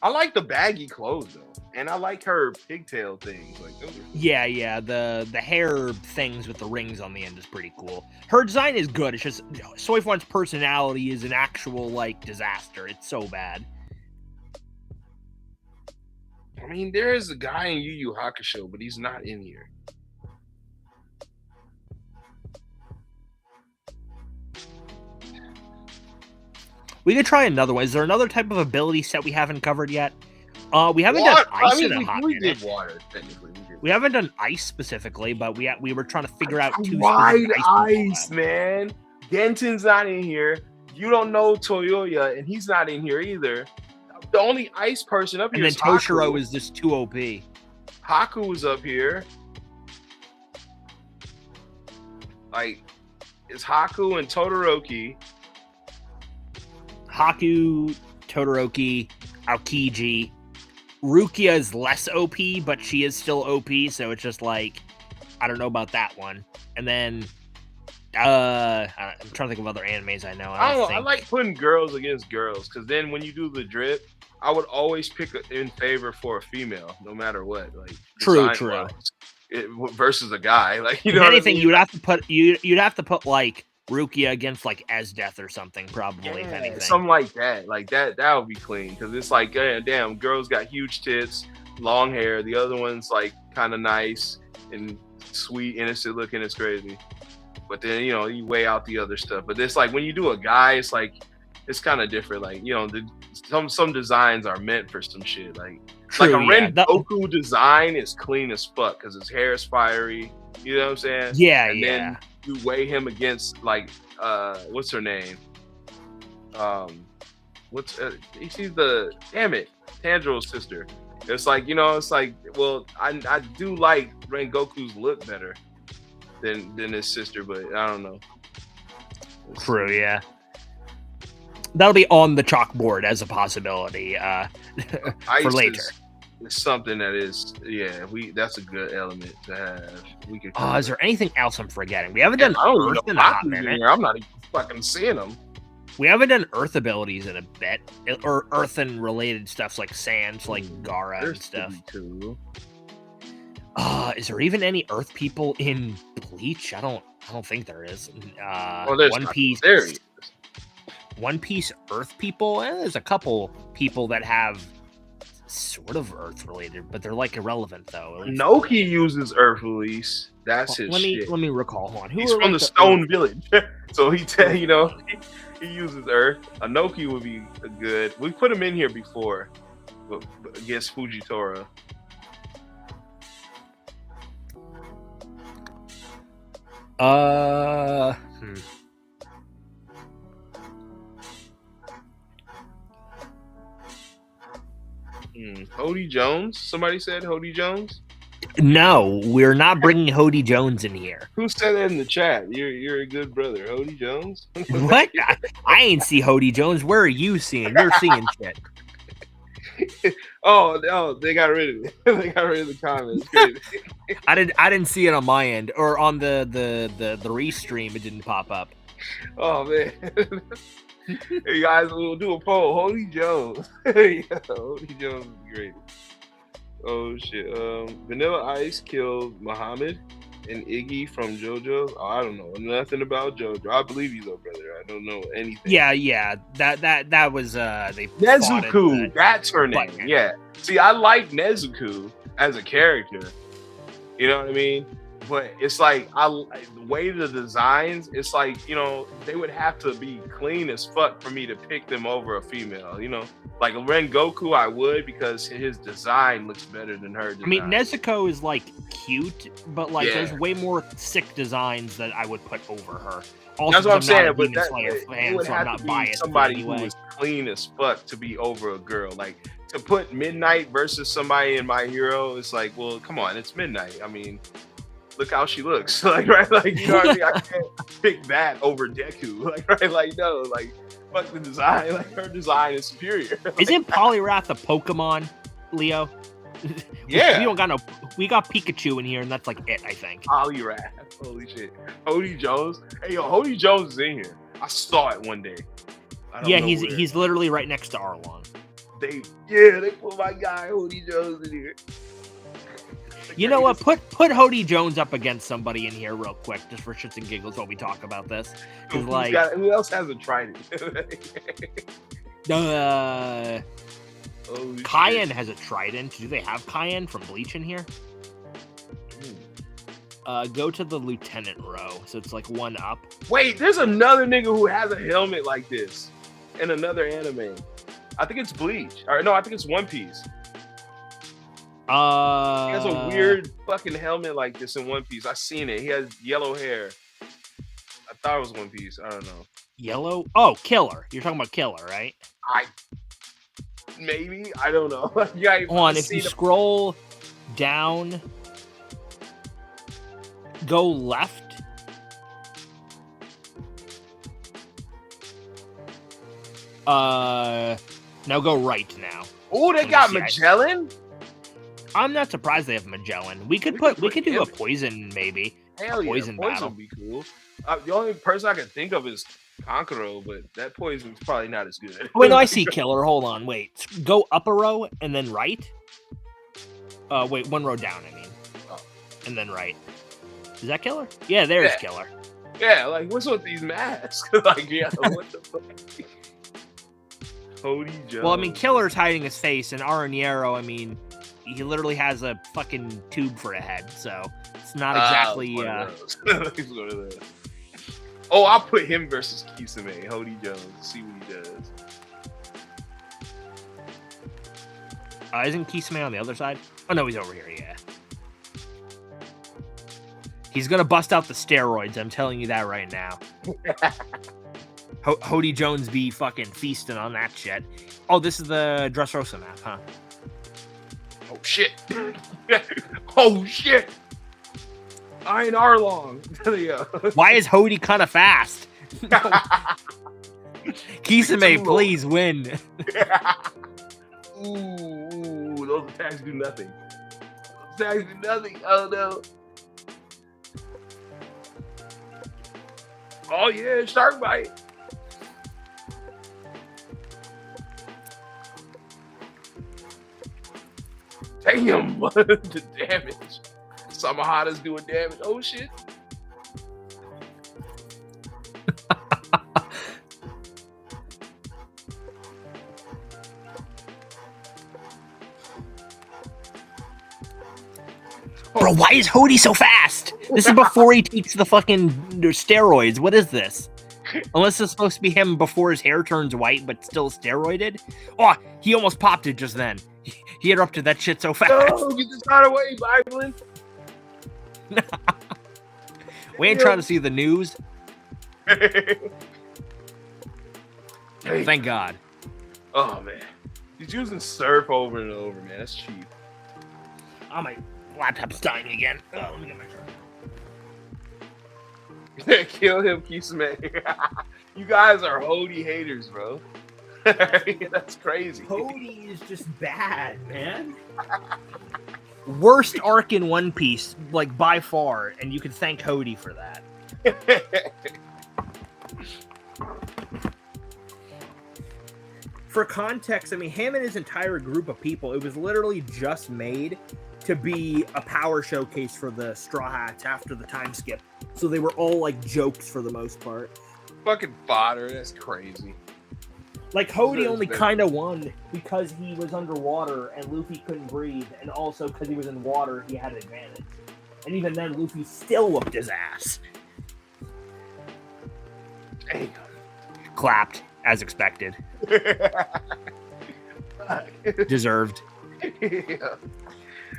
I like the baggy clothes though. And I like her pigtail things. Like those are cool. Yeah, the hair things with the rings on the end is pretty cool. Her design is good. It's just Soifon's personality is an actual like disaster. It's so bad. I mean, there is a guy in Yu Yu Hakusho, but he's not in here. We could try another one. Is there another type of ability set we haven't covered yet? We haven't done ice in a hot minute. We did water, technically. We haven't done ice specifically, but we were trying to figure out two wide specific ice, man. Genten's not in here. You don't know Toyoya, and he's not in here either. The only ice person up here is and then Toshiro Haku. is just too OP. Haku is up here. Like, it's Haku and Todoroki. Haku, Todoroki, Aokiji. Rukia is less OP, but she is still OP, so it's just like, I don't know about that one. And then, I'm trying to think of other animes I know. I don't know. I like putting girls against girls, because then when you do the drip, I would always pick in favor for a female, no matter what. Like true. Versus a guy, like you if know. Anything, I mean? you'd have to put like Rukia against like Esdeath or something, probably. If anything, something like that. Like that would be clean, because it's like, damn, girls got huge tits, long hair. The other one's like kind of nice and sweet, innocent looking. It's crazy. But then you weigh out the other stuff. But it's like when you do a guy, it's like it's kind of different. Like some designs are meant for some shit. Like a Rengoku design is clean as fuck because his hair is fiery. You know what I'm saying? Yeah, and then you weigh him against like what's her name? She's the Tanjiro's sister. It's like well, I do like Rengoku's look better than his sister, but I don't know. True, yeah. That'll be on the chalkboard as a possibility for later. It's something that is, that's a good element to have. We could. Is there anything else I'm forgetting? We haven't done Earth in a hot minute. I'm not even fucking seeing them. We haven't done Earth abilities in a bit, or Earth and related stuff like Sands, like Gaara and stuff. Is there even any Earth people in Bleach? I don't think there is. One Piece. There is. One Piece Earth people. There's a couple people that have sort of Earth related, but they're like irrelevant though. Noki uses Earth release. That's his shit. Let me recall. Hold on. He's from the Stone Village, so he uses Earth. Anoki would be good. We put him in here before, but against Fujitora. Hody Jones? Somebody said Hody Jones? No, we're not bringing Hody Jones in here. Who said that in the chat? You're a good brother. Hody Jones? What? I ain't see Hody Jones. Where are you seeing? You're seeing shit. Oh, they got rid of it. They got rid of the comments. I didn't see it on my end, or on the restream. It didn't pop up. Oh man. Hey guys, we'll do a poll. Hody Jones. Hody Jones is great. Oh shit. Vanilla Ice killed Muhammad and Iggy from JoJo. Oh, I don't know nothing about JoJo. I believe you though, brother. I don't know anything. Yeah. That was they. Nezuko. That's her name. Yeah. See, I like Nezuko as a character. You know what I mean? But it's like the way the designs, it's like, they would have to be clean as fuck for me to pick them over a female, Like Rengoku, I would, because his design looks better than her design. I mean, Nezuko is like cute, but like there's way more sick designs that I would put over her. Also, that's what I'm saying, but it would have to be somebody who is clean as fuck to be over a girl. Like, to put Midnight versus somebody in My Hero, it's like, well, come on, it's Midnight. I mean, look how she looks. Like, right? Like, you know what I mean? I can't pick that over Deku. Like, right? Like, no, like, fuck the design. Like, her design is superior. Like, Isn't Poliwrath a Pokemon, Leo? yeah. We got Pikachu in here, and that's like it, I think. Poliwrath. Holy shit. Hody Jones. Hey, yo, Hody Jones is in here. I saw it one day. Yeah, he's literally right next to Arlong. They put my guy Hody Jones in here. You know what? Put Hody Jones up against somebody in here real quick, just for shits and giggles while we talk about this. Like, who else hasn't tried it? Cayenne has a trident. Do they have Cayenne from Bleach in here? Go to the lieutenant row. So it's like one up. Wait, there's another nigga who has a helmet like this in another anime. I think it's Bleach. Or no, I think it's One Piece. He has a weird fucking helmet like this in One Piece. I seen it. He has yellow hair. I thought it was One Piece. I don't know. Yellow? Oh, Killer. You're talking about Killer, right? Maybe. I don't know. Yeah, hold on, if you scroll down, go left. Now go right now. Oh, they got Magellan? I'm not surprised they have Magellan. We could do a poison maybe. Hell yeah, poison battle would be cool. The only person I can think of is Kankuro, but that poison's probably not as good. Wait, no, I see Killer. Hold on, wait. Go up a row and then right. Wait, one row down, I mean. Oh. And then right. Is that Killer? Yeah, there's Killer. Yeah, like, what's with these masks? Like, yeah, what the fuck? Hody Jones. Well, I mean, Killer's hiding his face, and Araniero, I mean, he literally has a fucking tube for a head, so it's not exactly... He's one of those. Oh, I'll put him versus Kisame, Hody Jones, see what he does. Isn't Kisame on the other side? Oh, no, he's over here, yeah. He's gonna bust out the steroids, I'm telling you that right now. Hody Jones be fucking feasting on that shit. Oh, this is the Dressrosa map, huh? Oh, shit. Oh, shit. I ain't Arlong. Why is Hody kind of fast? Kisame, please win. Ooh, those attacks do nothing. Those attacks do nothing. Oh, no. Oh, yeah, Shark Bite. Damn, the damage. Samahada's doing damage. Oh, shit. Bro, why is Hody so fast? This is before he takes the fucking steroids. What is this? Unless it's supposed to be him before his hair turns white, but still steroided. Oh, he almost popped it just then. He interrupted that shit so fast. No, get this out of the way, Bible. We ain't trying to see the news. Hey. Thank God. Oh, man. He's using surf over and over, man. That's cheap. Oh, my laptop's dying again. Oh, let me get my shirt. Kill him, Kisame. You guys are Hody haters, bro. That's crazy. Hody is just bad, man. Worst arc in One Piece, like by far, and you can thank Hody for that. For context, I mean, him and his entire group of people, it was literally just made to be a power showcase for the Straw Hats after the time skip. So they were all like jokes for the most part. Fucking fodder, that's crazy. Like, Hody only kind of won because he was underwater and Luffy couldn't breathe, and also because he was in water, he had an advantage. And even then, Luffy still whooped his ass. Damn. Clapped, as expected. Deserved. Yeah.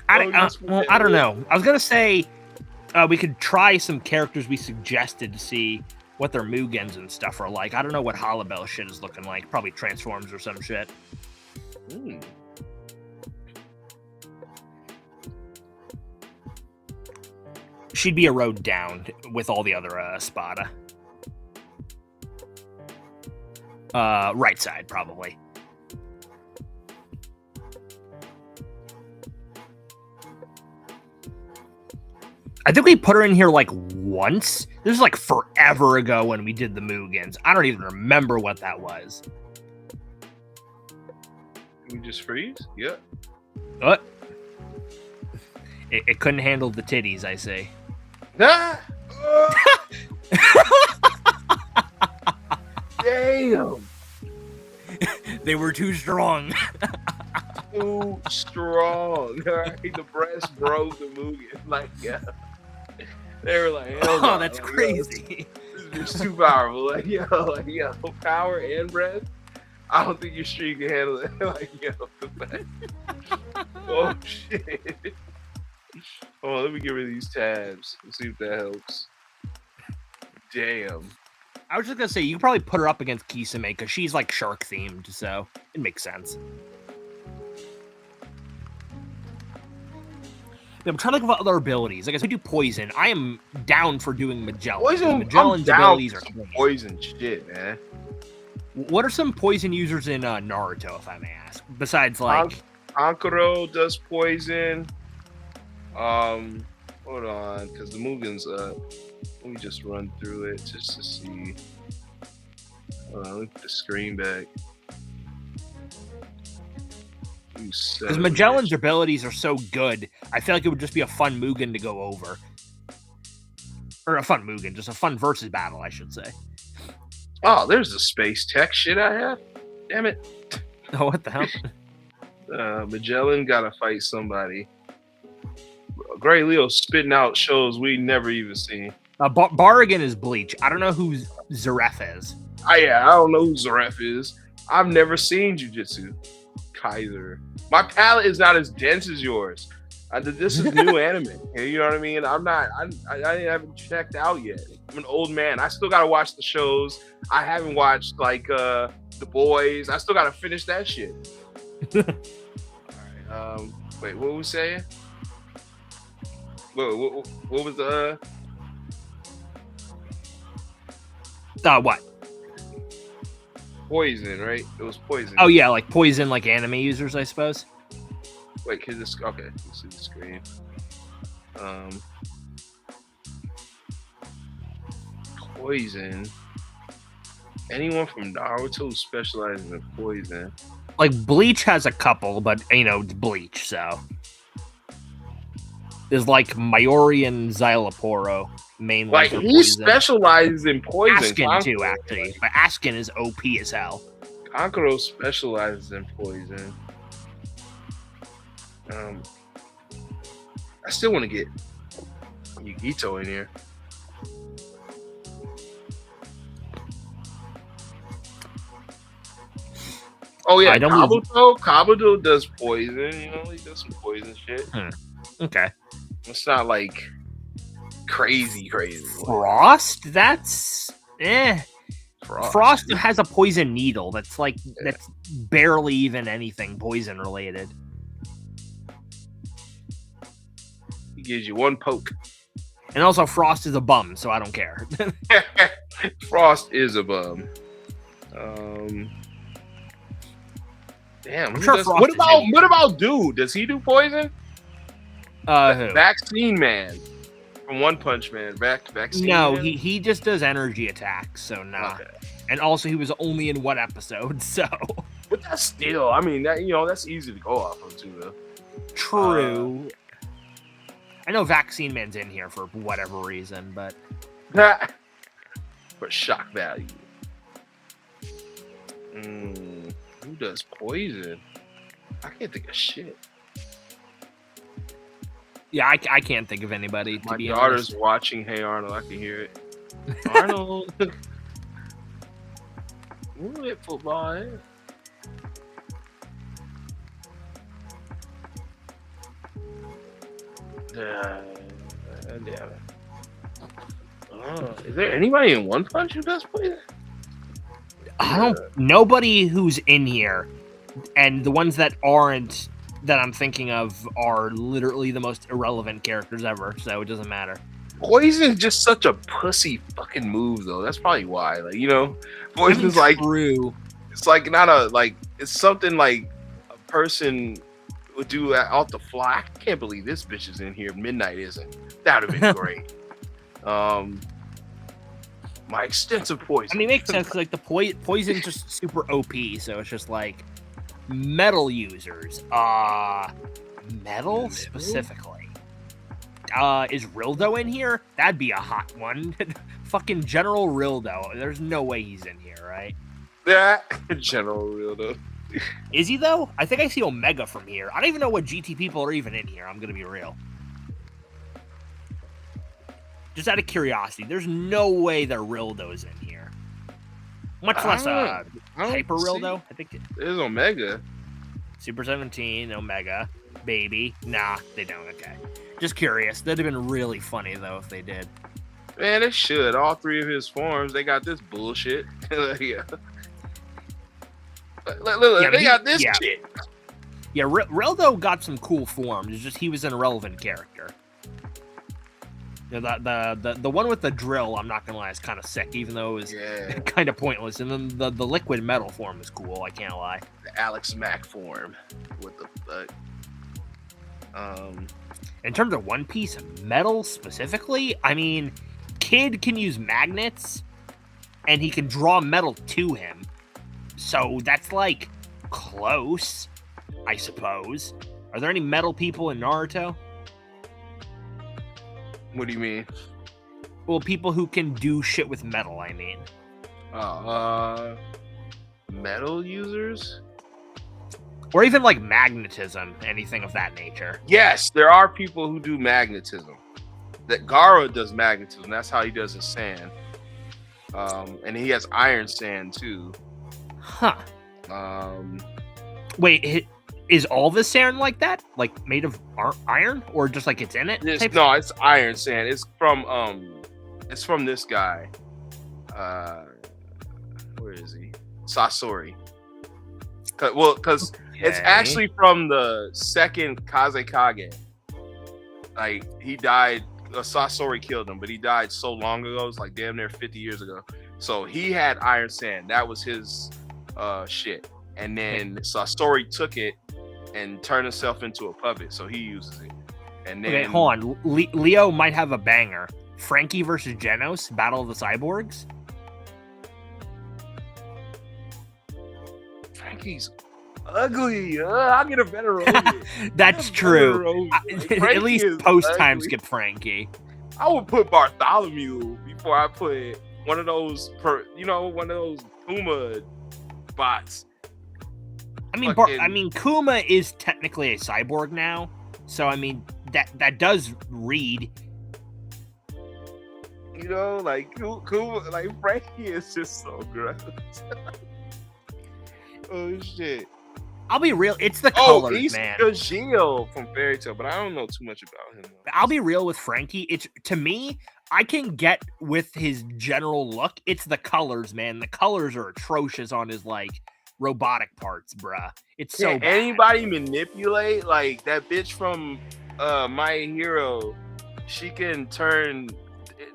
I don't know. I was going to say we could try some characters we suggested to see what their Mugens and stuff are like. I don't know what Holobell shit is looking like. Probably transforms or some shit. She'd be a road down with all the other Spada. Right side, probably. I think we put her in here like once. This was like forever ago when we did the Mugans. I don't even remember what that was. We just freeze? Yep. What? It couldn't handle the titties, I say. Ah! Damn! They were too strong. Too strong. All right, the breast broke the movie. Like, yeah. They were like, hell no. That's like, crazy. This is too powerful. Like, yo, power and breast. I don't think your stream can handle it. Like, yo, oh shit. Hold on, let me get rid of these tabs. Let's see if that helps. Damn. I was just gonna say you could probably put her up against Kisame because she's like shark themed, so it makes sense. I'm trying to think of other abilities. Like, I guess we do poison. I am down for doing Magellan. Poison. Magellan's I'm down abilities are for poison shit, man. What are some poison users in Naruto, if I may ask? Besides, like, Ankuro does poison. Hold on, because the Mugen's up. Let me just run through it just to see. Let me put the screen back. Because Magellan's abilities are so good, I feel like it would just be a fun Mugen to go over. Or a fun Mugen, just a fun versus battle, I should say. Oh, there's the space tech shit I have. Damn it. Oh, what the hell? Magellan gotta fight somebody. Gray Leo spitting out shows we never even seen. Barrigan is Bleach. I don't know who Zaref is. I don't know who Zaref is. I've never seen Jujutsu Kaiser. My palette is not as dense as yours. This is new anime. You know what I mean? I haven't checked out yet. I'm an old man. I still gotta watch the shows. I haven't watched like The Boys. I still gotta finish that shit. All right. Wait, what were we saying? What was the? What? Poison, right? It was poison. Oh yeah, like poison, like anime users, I suppose. Wait, can this? Okay, you see the screen. Poison. Anyone from Naruto who specializes in poison? Like Bleach has a couple, but it's Bleach, so there's like Mayuri and Xyloporo mainly. Like he specializes in poison. Askin too, actually, but Askin is OP as hell. Kankuro specializes in poison. I still want to get Yugito in here. Oh yeah, Kabuto does poison. He does some poison shit. Okay, it's not like crazy. Frost, that's Frost has a poison needle. That's that's barely even anything poison related. He gives you one poke. And also, Frost is a bum, so I don't care. Frost is a bum. Damn. What about Dude? Does he do poison? Who? Vaccine Man from One Punch Man. Vaccine No, Man? he just does energy attacks, so nah. Okay. And also, he was only in one episode, so. But that's still, I mean, that's easy to go off of too, though. True. I know Vaccine Man's in here for whatever reason, but for shock value. Who does poison? I can't think of shit. Yeah, I can't think of anybody. To be daughter's honest. Watching Hey Arnold. I can hear it. Arnold. Ooh, it football. Eh? Damn it. Is there anybody in One Punch who does poison? Nobody who's in here, and the ones that aren't that I'm thinking of are literally the most irrelevant characters ever, so it doesn't matter. Poison's just such a pussy fucking move, though. That's probably why. Like, you know, Poison's like true. It's like not a like. It's something like a person would do off the fly. I can't believe this bitch is in here. Midnight isn't. That would have been great. My extensive poison. I mean, it makes sense. Like the poison just super OP, so it's just like metal users. Metal specifically. Is Rildo in here? That'd be a hot one. Fucking General Rildo. There's no way he's in here, right? Yeah, General Rildo. Is he though? I think I see Omega from here. I don't even know what GT people are even in here. I'm gonna be real. Just out of curiosity, there's no way that Rildo's in here. Much less Hyper Rildo. I think there's Omega. Super 17, Omega, Baby. Nah, they don't. Okay. Just curious. That'd have been really funny though if they did. Man, it should. All three of his forms, they got this bullshit. Yeah. Look, they got this shit. Yeah, Rildo got some cool forms. It's just he was an irrelevant character. You know, the one with the drill, I'm not gonna lie, is kind of sick, even though it was kind of pointless. And then the liquid metal form is cool. I can't lie. The Alex Mack form. What the fuck? In terms of One Piece metal specifically, I mean, Kid can use magnets, and he can draw metal to him. So that's like close, I suppose. Are there any metal people in Naruto? What do you mean? Well, people who can do shit with metal, I mean. Metal users? Or even like magnetism, anything of that nature. Yes, there are people who do magnetism. That Gaara does magnetism. That's how he does his sand. And he has iron sand too. Huh. Wait, is all the sand like that? Like made of iron, or just like it's in it? No, it's iron sand. It's from this guy. Where is he? Sasori. Because it's actually from the second Kazekage. Like he died. Sasori killed him, but he died so long ago. It's like damn near 50 years ago. So he had iron sand. That was his shit. And then Sasori took it and turned himself into a puppet, so he uses it. And then hold on, Leo might have a banger. Frankie versus Genos, Battle of the Cyborgs. Frankie's ugly. I'll get a better Roshi. That's true. At least post-time skip Frankie. I would put Bartholomew before I put one of those Kuma bots. I mean, Kuma is technically a cyborg now, so I mean that does read. You know, like Kuma, like Frankie is just so gross. Oh shit! I'll be real. It's the colors, he's man. Gajeel from Fairy Tail, but I don't know too much about him. I'll be real with Frankie. It's to me, I can get with his general look. It's the colors, man. The colors are atrocious on his like robotic parts, bruh. It's so bad. Anybody manipulate like that bitch from My Hero? She can turn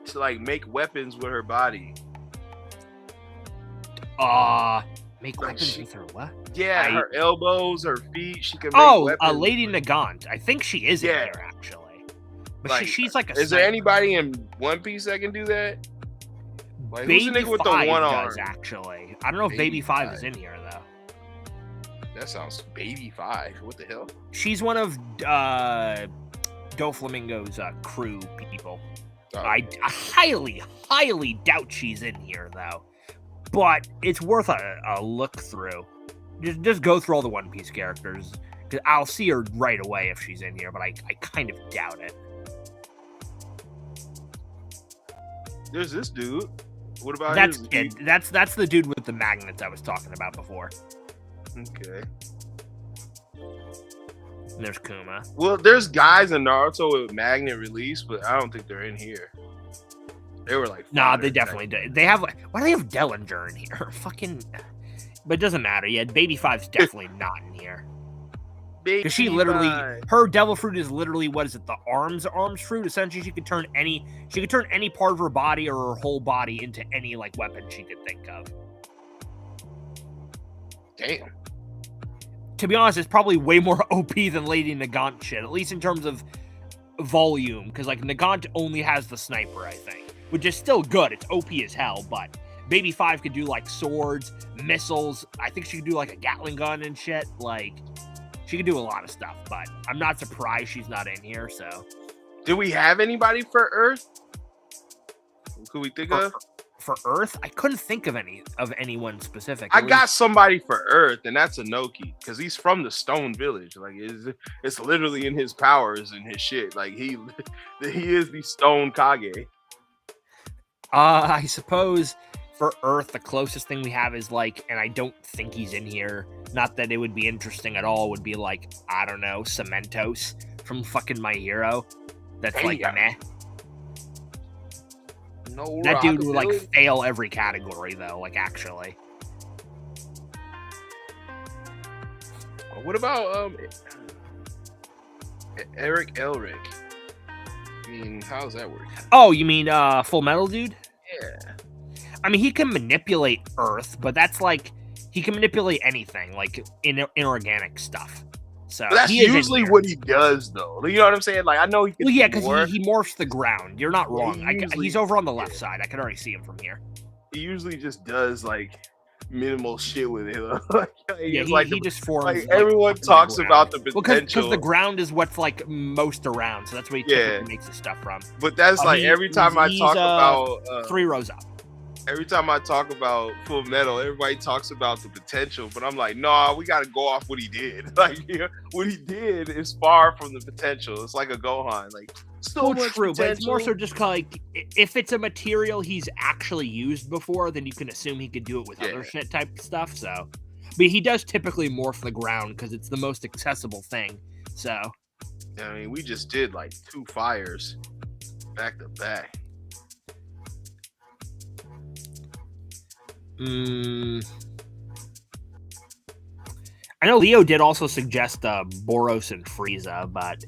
to like make weapons with her body. Make weapons with her what? Yeah, her elbows, her feet. She can make weapons. Lady Nagant. I think she is in here actually. But like, she's like a. Is there anybody in One Piece that can do that? Like, Baby who's the nigga with the Five one does, arm? actually. I don't know if Baby Five is in here though. That sounds Baby Five. What the hell? She's one of Doflamingo's crew people. Oh. I highly, highly doubt she's in here though. But it's worth a look through. Just go through all the One Piece characters. I'll see her right away if she's in here, but I kind of doubt it. There's this dude. What about that's it? That's the dude with the magnets I was talking about before. Okay. And there's Kuma. Well, there's guys in Naruto with magnet release, but I don't think they're in here. They were like, nah, they definitely did. They have like, why do they have Dellinger in here? Fucking, but it doesn't matter. Yeah, Baby Five's definitely not in here. Because she literally, her devil fruit is literally, what is it? The arms fruit. Essentially, she could turn any part of her body or her whole body into any like weapon she could think of. Damn. To be honest, it's probably way more OP than Lady Nagant shit, at least in terms of volume. Because like Nagant only has the sniper, I think, which is still good. It's OP as hell, but Baby 5 could do like swords, missiles. I think she could do like a Gatling gun and shit. Like. She can do a lot of stuff, but I'm not surprised she's not in here, so. Do we have anybody for Earth? Who we think of? For Earth? I couldn't think of anyone specific. I got somebody for Earth, and that's Inoki, because he's from the Stone Village. Like, it's literally in his powers and his shit. Like, he is the Stone Kage. I suppose for Earth, the closest thing we have is like, and I don't think he's in here. Not that it would be interesting at all. Would be like, I don't know, Cementos from fucking My Hero. That's like meh. No, that dude would like fail every category though. Like actually. What about Eric Elric? I mean, how's that work? Oh, you mean Full Metal dude? Yeah. I mean, he can manipulate Earth, but that's like he can manipulate anything, like inorganic stuff. So but that's usually what he does, though. You know what I'm saying? Like I know he can. Well, yeah, because he morphs the ground. You're not wrong. He's over on the left side. I can already see him from here. He usually just does like minimal shit with it. he just forms. Like everyone talks about the potential because the ground is what's like most around, so that's where he typically makes his stuff from. But that's like every time I talk about 3 rows up. Every time I talk about Full Metal, everybody talks about the potential, but I'm like, nah, we got to go off what he did. Like, what he did is far from the potential. It's like a Gohan, like so much true, potential. But it's more so just like if it's a material he's actually used before, then you can assume he could do it with other shit type stuff. So, but he does typically morph the ground because it's the most accessible thing. So, I mean, we just did like 2 fires back to back. I know Leo did also suggest Boros and Frieza, but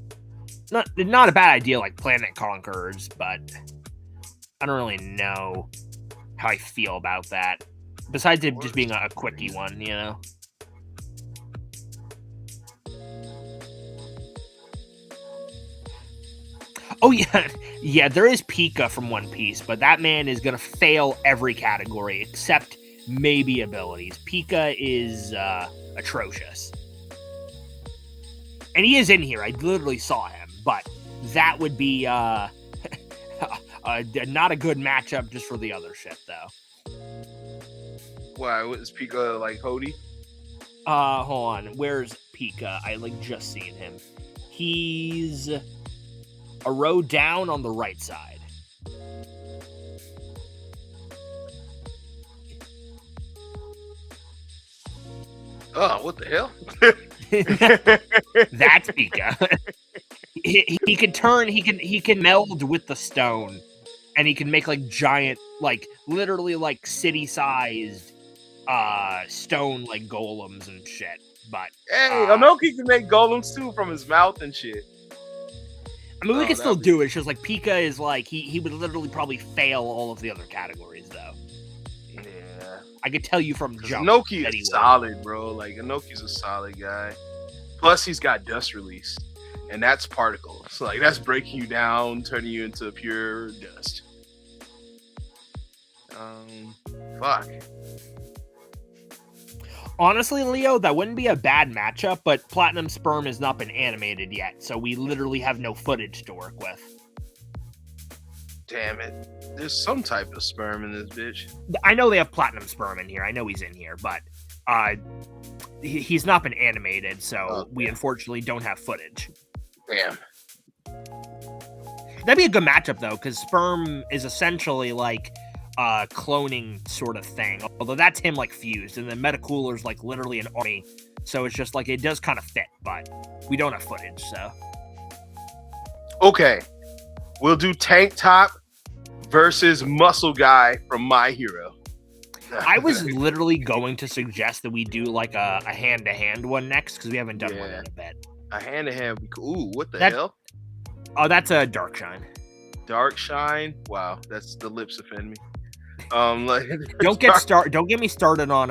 not a bad idea, like Planet Conquerors, but I don't really know how I feel about that. Besides it just being a quickie one, you know? Oh, yeah, there is Pika from One Piece, but that man is going to fail every category except maybe abilities. Pika is atrocious. And he is in here. I literally saw him, but that would be not a good matchup just for the other shit, though. Why? Was Pika like Hody? Hold on. Where's Pika? I just seen him. He's a row down on the right side. Oh, what the hell? That's Pika. he can turn. He can meld with the stone, and he can make like giant, like literally like city-sized stone like golems and shit. But hey, Inoki can make golems too from his mouth and shit. I mean, we can still do it. It's just like Pika is like he would literally probably fail all of the other categories though. Yeah, I could tell you from jump. Inoki is solid, bro. Like Inoki's a solid guy. Plus, he's got dust release, and that's particles. Like that's breaking you down, turning you into pure dust. Fuck. Honestly, Leo, that wouldn't be a bad matchup, but Platinum Sperm has not been animated yet, so we literally have no footage to work with. Damn it. There's some type of sperm in this bitch. I know they have Platinum Sperm in here. I know he's in here, but he's not been animated, so we unfortunately don't have footage. Damn. That'd be a good matchup, though, because Sperm is essentially like cloning sort of thing, although that's him like fused, and then Metacooler's like literally an army, so it's just like it does kind of fit, but we don't have footage. So okay, we'll do Tank Top versus Muscle Guy from My Hero. I was literally going to suggest that we do like a hand-to-hand one next because we haven't done one in a bit. A hand-to-hand would be cool. Ooh, what the hell? Oh, that's a Dark Shine. Dark Shine? Wow, that's the lips offend me. Don't get me started on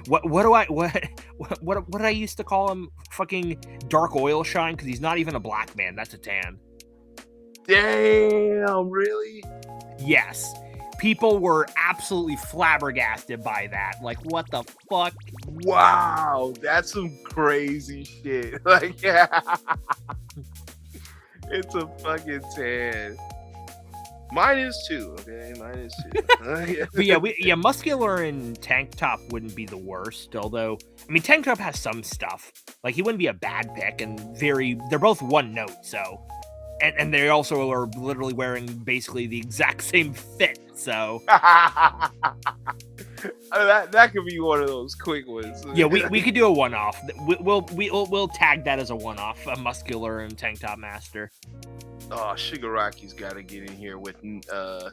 what did I used to call him? Fucking Dark Oil Shine, because he's not even a black man. That's a tan. Damn, really? Yes. People were absolutely flabbergasted by that. Like, what the fuck? Wow, that's some crazy shit. Like, yeah. It's a fucking tan. Mine is too, okay? Mine is too. But yeah, muscular and tank top wouldn't be the worst, although, I mean, tank top has some stuff. Like, he wouldn't be a bad pick, and they're both one note, so. And they also are literally wearing basically the exact same fit, so. that could be one of those quick ones. Yeah, we could do a one-off. We'll tag that as a one-off, a muscular and tank top master. Oh, Shigaraki's got to get in here with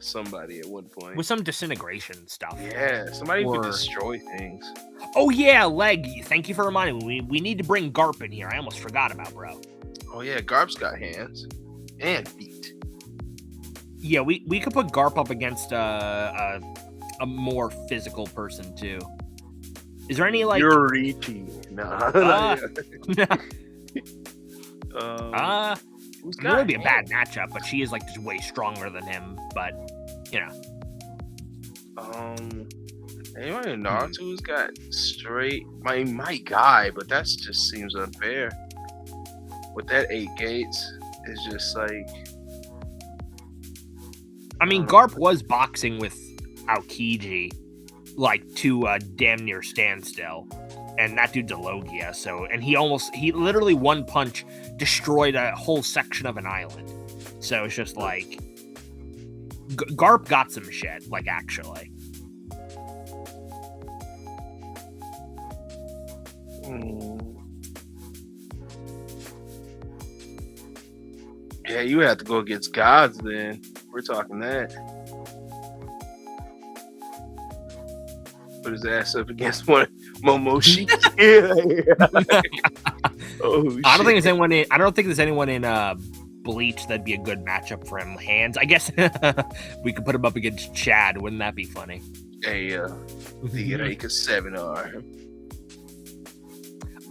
somebody at one point. With some disintegration stuff. Yeah, somebody who can destroy things. Oh yeah, Leg. Thank you for reminding me. We need to bring Garp in here. I almost forgot about bro. Oh yeah, Garp's got hands and feet. Yeah, we could put Garp up against a more physical person too. Is there any like Yurichi? No. It would be a bad matchup, but she is like just way stronger than him. But you know, anyone in Naruto who's got straight my guy, but that just seems unfair. With that 8 gates, it's just like. I mean, Garp was boxing with Aokiji, like to a damn near standstill. And that dude's a Logia, so, and he literally one punch destroyed a whole section of an island. So it's just like, Garp got some shit, like, actually. Yeah, you have to go against gods then. We're talking that. Put his ass up against one Momoshi. Oh, I don't think there's anyone in Bleach that'd be a good matchup for him. Hands, I guess we could put him up against Chad. Wouldn't that be funny? Hey, the Reika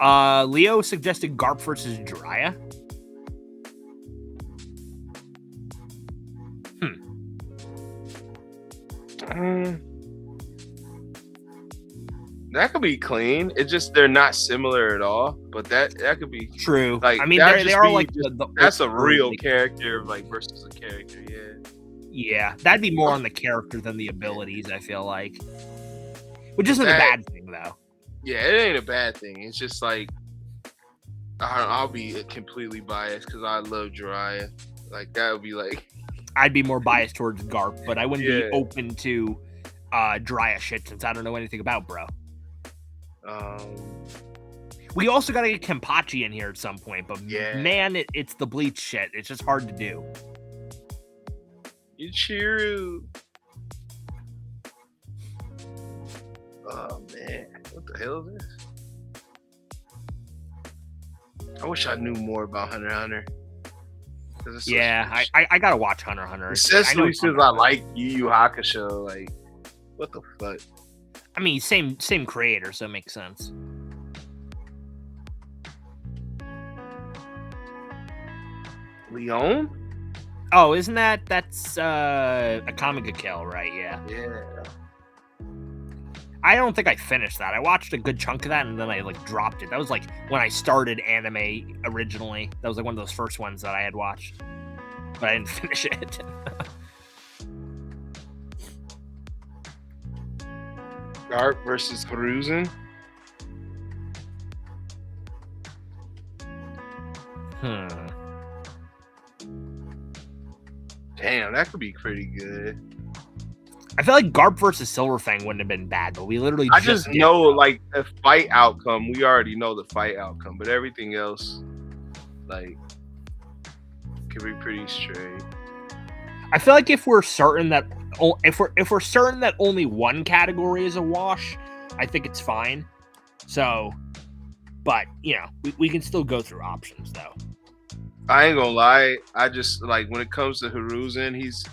7R. Leo suggested Garp versus Jiraiya. That could be clean. It's just they're not similar at all. But that could be true. Like, I mean, they are like that's a real character, like versus a character. Yeah. Yeah, that'd be more on the character than the abilities. I feel like, which isn't a bad thing though. Yeah, it ain't a bad thing. It's just like I'll be completely biased because I love Jiraiya. Like that would be like. I'd be more biased towards Garp, but I wouldn't be open to Jiraiya shit since I don't know anything about bro. We also gotta get Kenpachi in here at some point, but man, it's the Bleach shit. It's just hard to do. Ichiru. Oh man, what the hell is this? I wish I knew more about Hunter x Hunter. Yeah, I gotta watch Hunter x Hunter. Especially since I like Yu Yu Hakusho. Like, what the fuck? I mean, same creator, so it makes sense. Leon? Oh, isn't that's a Comic Kill, right? Yeah. Yeah. I don't think I finished that. I watched a good chunk of that and then I like dropped it. That was like when I started anime originally. That was like one of those first ones that I had watched, but I didn't finish it. Garp versus Hiruzen. Damn, that could be pretty good. I feel like Garp versus Silverfang wouldn't have been bad, but we literally I just know like the fight outcome. We already know the fight outcome, but everything else, like, could be pretty straight. I feel like if we're certain that if we're certain that only one category is a wash, I think it's fine. So, but we can still go through options though. I ain't gonna lie. I just like when it comes to Hiruzen, he's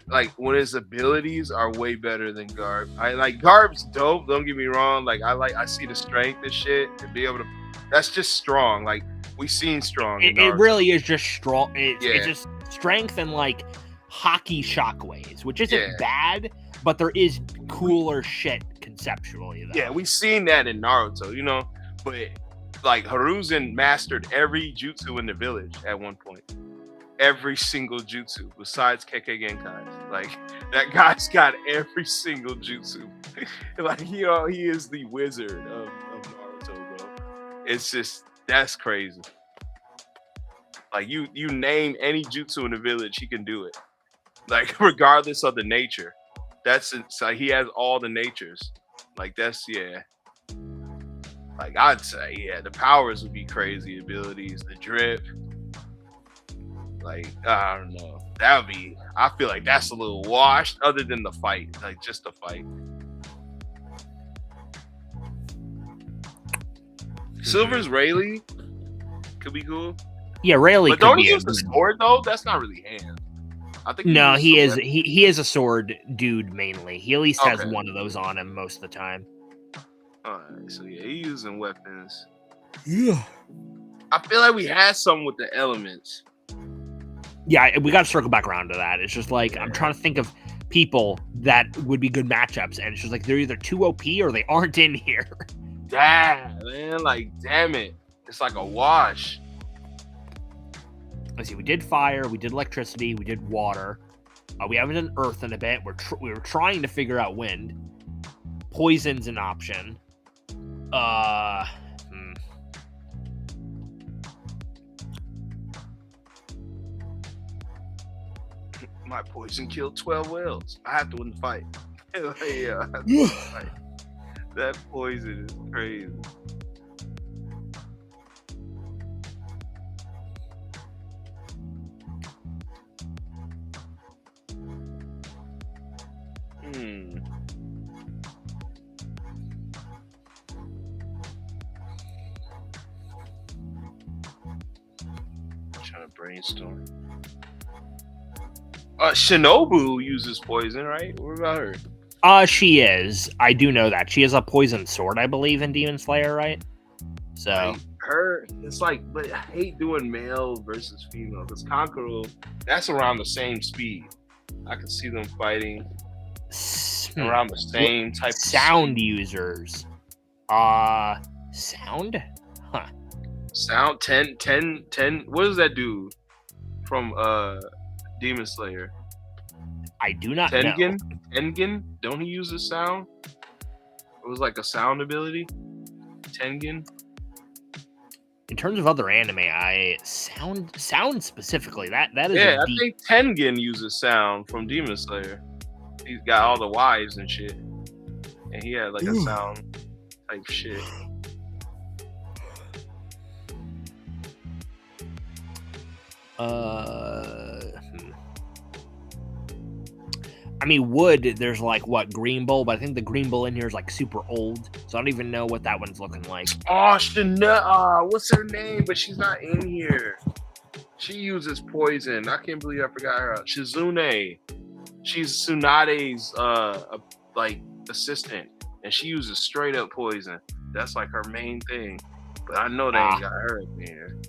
like when his abilities are way better than Garb. I like Garb's dope. Don't get me wrong. Like I see the strength and shit and be able to. That's just strong. Like we seen strong. It really is just strong. It's just strength and like hockey shockwaves, which isn't bad, but there is cooler shit conceptually. Though. Yeah, we seen that in Naruto, but like Hiruzen mastered every jutsu in the village at one point. Every single jutsu besides Kekkei Genkai. Like that guy's got every single jutsu. Like he is the wizard of Naruto, bro. It's just that's crazy. Like you name any jutsu in the village, he can do it. Like regardless of the nature. That's it. So he has all the natures. Like that's Like I'd say, the powers would be crazy abilities, the drip. Like, I don't know. That would be, I feel like that's a little washed other than the fight. Like, just the fight. Silver's Rayleigh could be cool. Yeah, Rayleigh. But don't he use the sword, though? That's not really hand. I think no, he is a sword dude mainly. He at least has one of those on him most of the time. Alright, so he's using weapons. Yeah. I feel like we had some with the elements. Yeah, we got to circle back around to that. It's just like, I'm trying to think of people that would be good matchups, and it's just like, they're either too OP or they aren't in here. Damn, man. Like, damn it. It's like a wash. Let's see, we did fire, we did electricity, we did water. We haven't done earth in a bit. We were trying to figure out wind. Poison's an option. My poison killed 12 whales. I have to win the fight. That poison is crazy. Trying to brainstorm. Shinobu uses poison, right? What about her? She is. I do know that. She has a poison sword, I believe, in Demon Slayer, right? So like her, it's like, but I hate doing male versus female because Kankuro, that's around the same speed. I can see them fighting around the same type sound of users. Sound? Huh. Sound 10. What does that do from Demon Slayer? I do not know. Tengen? Don't he use a sound? It was like a sound ability. Tengen. In terms of other anime, sound specifically. That is. Yeah, I think Tengen uses sound from Demon Slayer. He's got all the wives and shit, and he had like a sound type shit. I mean, wood, there's like, Green Bull, but I think the Green Bull in here is like super old, so I don't even know what that one's looking like. Oh, Chanel, what's her name? But she's not in here. She uses poison. I can't believe I forgot her. Shizune. She's Tsunade's like assistant, and she uses straight up poison. That's like her main thing. But I know they ain't got her in here.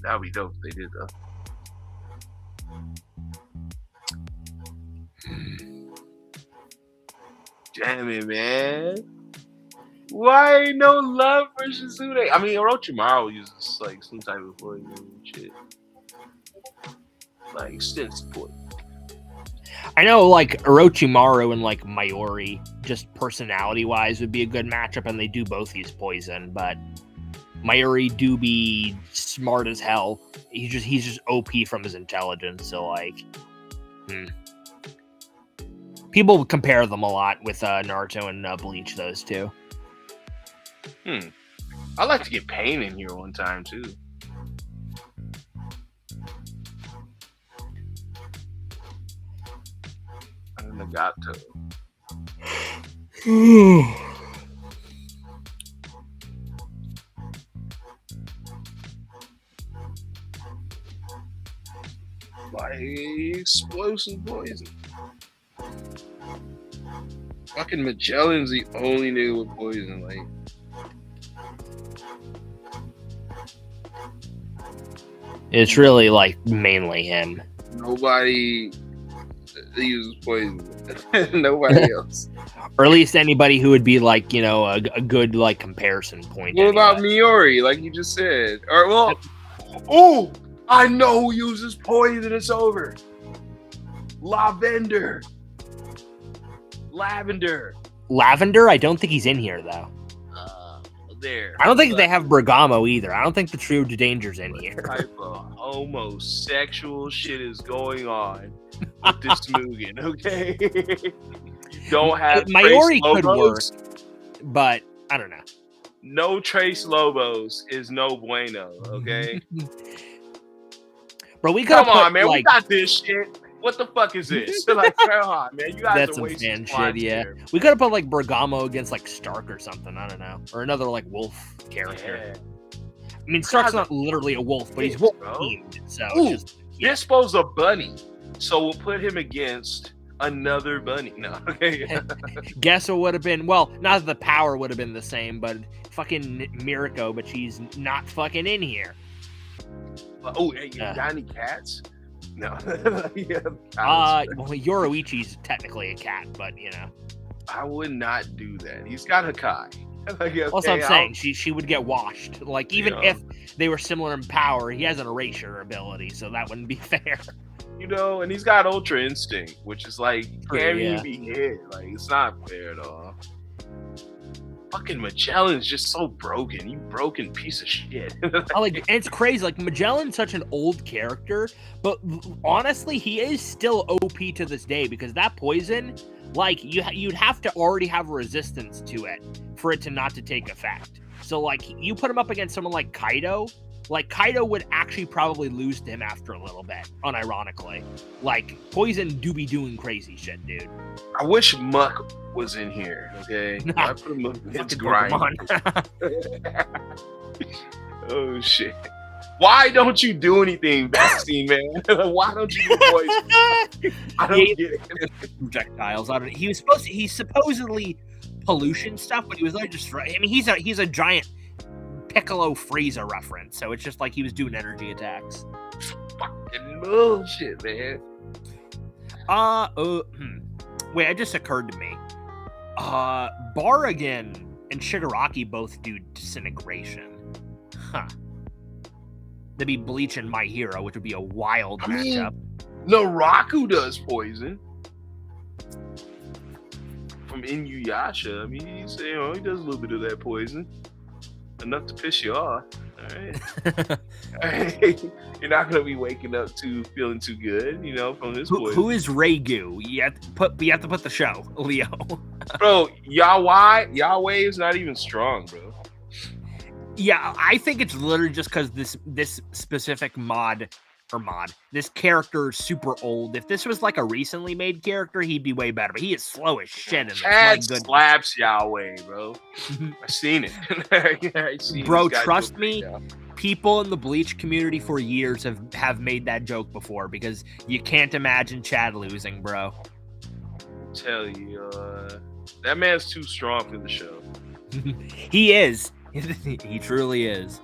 That would be dope if they did though. Damn it, man. Why ain't no love for Shizune? I mean, Orochimaru uses like some type of poison and shit. Like extensive poison. I know like Orochimaru and like Mayuri, just personality wise, would be a good matchup, and they do both use poison, but Mayuri do be smart as hell. He's just OP from his intelligence, so like people compare them a lot with Naruto and Bleach, those two. I'd like to get Pain in here one time too. Nagato. Like explosive poison. Fucking Magellan's the only nigga with poison. Like, It's really like mainly him. nobody uses poison. Nobody else. Or at least anybody who would be like, you know, a good like comparison point. What about anyway. Miori, like you just said? Or well, oh, I know who uses poison. It's over. Lavender. Lavender? I don't think he's in here though. There. I don't think they have Bergamo either. I don't think the Trio de Danger's in here. What type of homosexual shit is going on with this Mugen, okay? You don't have Maori Trace could work, Lobos. but I don't know. No Trace Lobos is no bueno, okay? Bro, we could Come put, on, man. like, We got this shit. What the fuck is this? Like, come on, man. You guys that's are some wasting fan shit, time yeah. here. We could have put like Bergamo against like Stark or something. I don't know, or another like wolf character. Yeah. I mean, Stark's not literally a wolf, but he's Yes, wolf bro. themed. So Ooh, it's just, yeah. This supposed a bunny, so we'll put him against another bunny. No, okay. Guess what would have been? Well, not that the power would have been the same, but fucking Mirko, but she's not fucking in here. Oh, hey, you got any cats? No. Yeah, Well, Yoroichi's technically a cat, but you know. I would not do that. He's got Hakai. Like, That's what okay, I'm saying. She would get washed. Like, even Yeah. if they were similar in power, he has an erasure ability, so that wouldn't be fair. You know, and he's got Ultra Instinct, which is like, True, can't yeah. even be hit. Like, it's not fair at all. Fucking Magellan's just so broken. You broken piece of shit. Like, and it's crazy. Like, Magellan's such an old character, but honestly, he is still OP to this day because that poison, like, you'd have to already have a resistance to it for it to not to take effect. So, like, you put him up against someone like Kaido would actually probably lose to him after a little bit, unironically. Like, poison do be doing crazy shit, dude. I wish Muck was in here, okay? I put him up against Grind. Oh, shit. Why don't you do anything, Vaccine Man? Why don't you do poison? I don't get it. Projectiles. I don't. He's supposedly pollution stuff, but he was like just. I mean, he's a giant Piccolo Frieza reference, so it's just like he was doing energy attacks. Fucking bullshit, man. Wait, it just occurred to me. Barragan and Shigaraki both do disintegration. Huh. That'd be Bleach and My Hero, which would be a wild matchup. Naraku does poison. From Inuyasha. I mean, he does a little bit of that poison. Enough to piss you off. All right. You're not going to be waking up to feeling too good, from this poison. Who is Reigu? You have to put the show, Leo. Bro, Yahweh is not even strong, bro. Yeah, I think it's literally just because this specific this character is super old. If this was like a recently made character, he'd be way better. But he is slow as shit in this. Chad slaps Yahweh, bro. I've seen it. Bro, trust me, people in the Bleach community for years have made that joke before because you can't imagine Chad losing, bro. I tell you, that man's too strong for the show. He is. He truly is.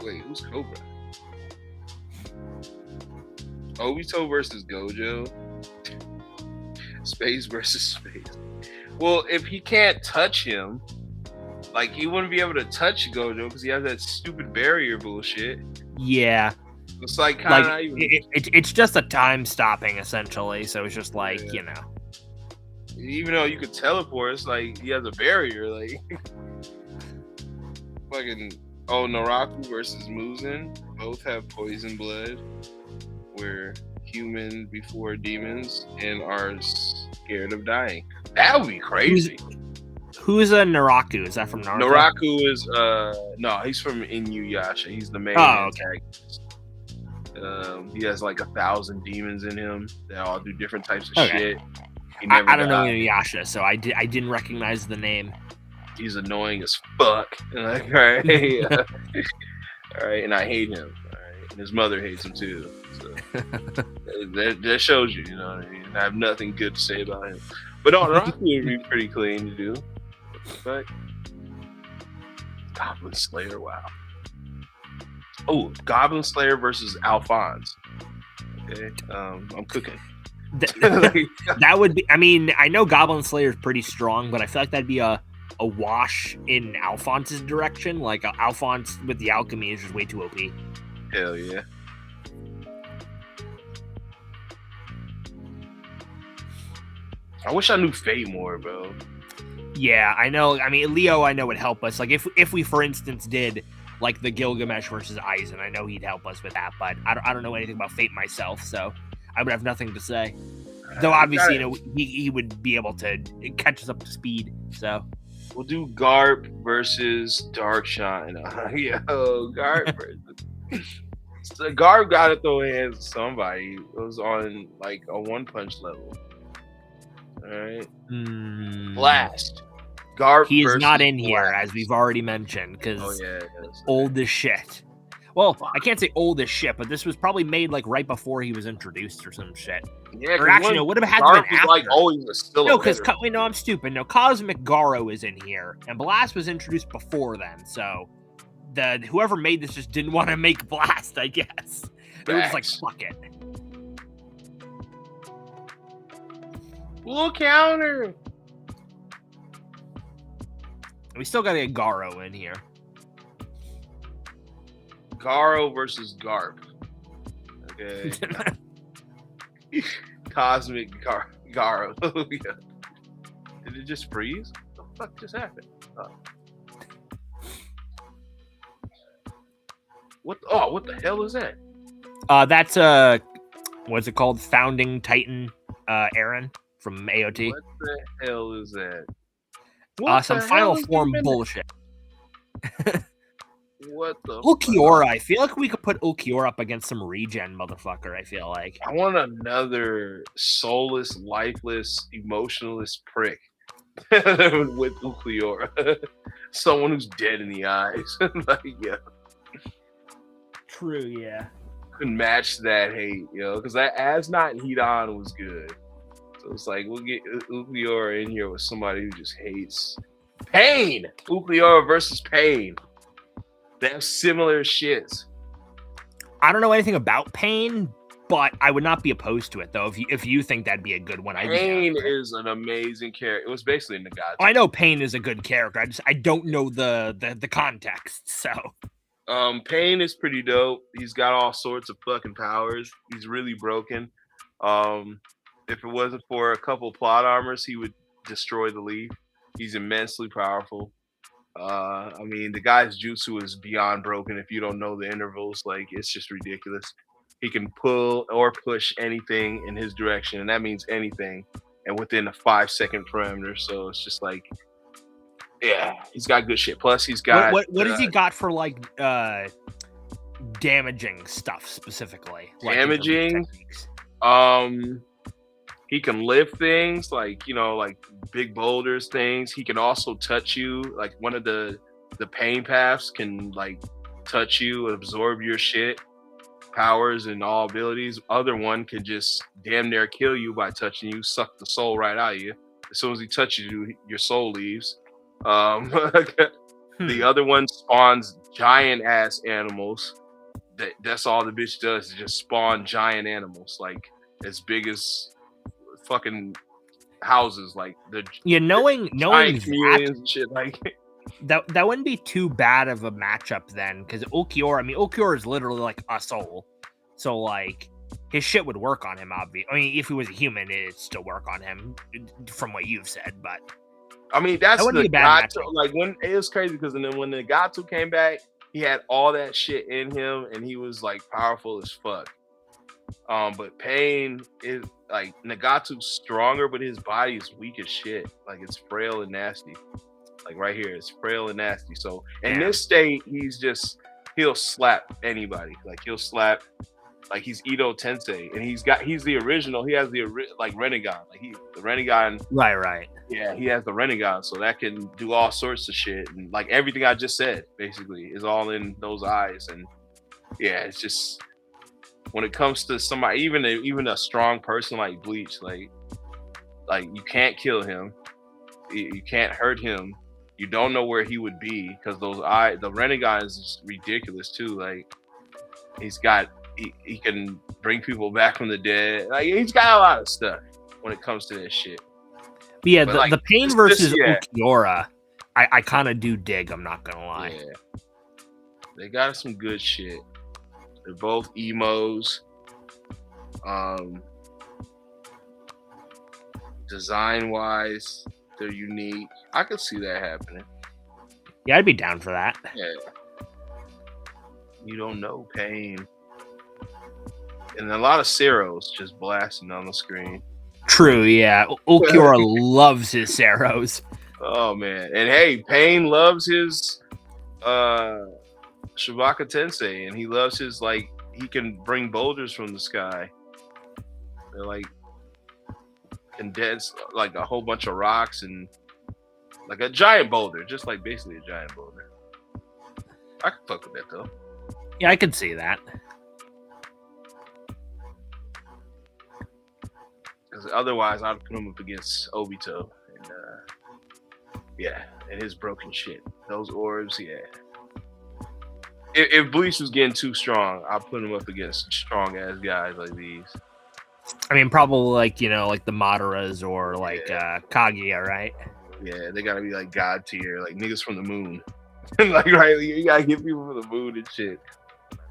Wait, who's Cobra? Obito versus Gojo. Space versus Space. Well, if he can't touch him, like he wouldn't be able to touch Gojo because he has that stupid barrier bullshit. Yeah. It's like kind of like, it's just a time stopping essentially. So it's just like, even though you could teleport, it's like he has a barrier. Like fucking Naraku versus Muzan. Both have poison blood. We're human before demons and are scared of dying. That would be crazy. Who's a Naraku? Is that from Naruto? Naraku is no, he's from Inuyasha. He's the main antagonist. He has like 1,000 demons in him that all do different types of Okay. shit. He never I don't know died. Inuyasha, so I didn't recognize the name. He's annoying as fuck. Like, all right, all right, and I hate him. All right, and his mother hates him too. So that shows you, you know what I mean. I have nothing good to say about him. But on Rocky would be pretty clean to do. But Goblin Slayer, wow. Oh, Goblin Slayer versus Alphonse. Okay, I'm cooking. That would be. I mean, I know Goblin Slayer is pretty strong, but I feel like that'd be a wash in Alphonse's direction. Like Alphonse with the alchemy is just way too OP. Hell yeah. I wish I knew Fate more, bro. Yeah, I know. I mean, Leo, I know would help us. Like if we, for instance, did like the Gilgamesh versus Aizen, I know he'd help us with that. But I don't know anything about Fate myself, so I would have nothing to say. Though obviously, you know, he would be able to catch us up to speed. So we'll do Garp versus Darkshine. Yo, Garp versus. So Garp got to throw hands with somebody. It was on like a one punch level. All right. Blast. Garp. He is not in Blast. here, as we've already mentioned, because yeah, old as shit. Well, I can't say old as shit, but this was probably made like right before he was introduced or some shit. Yeah, or actually, no, would have had Garp to been after. Like always still no, because wait, no, I'm stupid. No, Cosmic Garo is in here, and Blast was introduced before then. So whoever made this just didn't want to make Blast, I guess. They were just like, fuck it. Full counter. We still got to get Garo in here. Garo versus Garp. Okay. Cosmic Garo. Yeah. Did it just freeze? What the fuck just happened? What the hell is that? That's what's it called? Founding Titan Aaron from AOT. What the hell is that? Some Final Form bullshit. What the Ulquiorra, I feel like we could put Ulquiorra up against some regen motherfucker, I feel like. I want another soulless, lifeless, emotionless prick with Ulquiorra. Someone who's dead in the eyes. Like, yeah. True, yeah. Couldn't match that hate, you know, because that Asnot and Hidan was good. So it's like, we'll get Ulquiorra in here with somebody who just hates Pain. Ulquiorra versus Pain. They have similar shits. I don't know anything about Pain, but I would not be opposed to it, though. If you think that'd be a good one, Pain is an amazing character. It was basically Nagato. I know Pain is a good character. I don't know the context. So, Pain is pretty dope. He's got all sorts of fucking powers. He's really broken. If it wasn't for a couple plot armors, he would destroy the leaf. He's immensely powerful. I mean, the guy's jutsu is beyond broken. If you don't know the intervals, like, it's just ridiculous. He can pull or push anything in his direction, and that means anything, and within a 5-second parameter. So it's just like, yeah, he's got good shit. Plus, he's got what has he got for like damaging stuff specifically? Damaging. He can lift things like, you know, like big boulders, things. He can also touch you. Like one of the pain paths can like touch you, absorb your shit, powers and all abilities. Other one can just damn near kill you by touching you, suck the soul right out of you. As soon as he touches you, your soul leaves. The other one spawns giant ass animals. That's all the bitch does, is just spawn giant animals, like as big as fucking houses, like knowing that, and shit, like that wouldn't be too bad of a matchup then, because Ulquiorra is literally like a soul, so like his shit would work on him. Obviously, I mean, if he was a human, it'd still work on him, from what you've said. But I mean, that's that the Nagato. Like when it was crazy, because then when the Nagato came back, he had all that shit in him, and he was like powerful as fuck. But Pain is like, Nagato's stronger, but his body is weak as shit. Like, it's frail and nasty. Like right here, it's frail and nasty. So in this state, he'll slap anybody. Like he'll slap Like he's Ito Tensei, and he's the original. He has the like Renegon, like the Renegon. Right. Yeah, he has the Renegon, so that can do all sorts of shit, and like everything I just said, basically, is all in those eyes. And yeah, it's just when it comes to somebody, even a strong person like Bleach, like you can't kill him, you can't hurt him. You don't know where he would be because the Renegon is ridiculous too. Like he can bring people back from the dead. Like he's got a lot of stuff when it comes to this shit. But yeah, the Pain versus Ulquiorra, I kind of do dig. I'm not gonna lie. Yeah. They got some good shit. They're both emos. Design wise, they're unique. I could see that happening. Yeah, I'd be down for that. Yeah. You don't know Pain. And a lot of Ceros just blasting on the screen. True, yeah. Ulquiorra loves his Ceros. Oh man. And hey, Pain loves his Shibaka Tensei, and he loves his like he can bring boulders from the sky. They're like condense like a whole bunch of rocks and like a giant boulder, just like basically a giant boulder. I can fuck with that though. Yeah, I can see that. Because otherwise, I'd put him up against Obito, and yeah, and his broken shit. Those orbs, yeah. If Bleach was getting too strong, I'd put him up against strong ass guys like these. I mean, probably like like the Madaras or like Kaguya, right? Yeah, they gotta be like god tier, like niggas from the moon. Like right, you gotta get people from the moon and shit,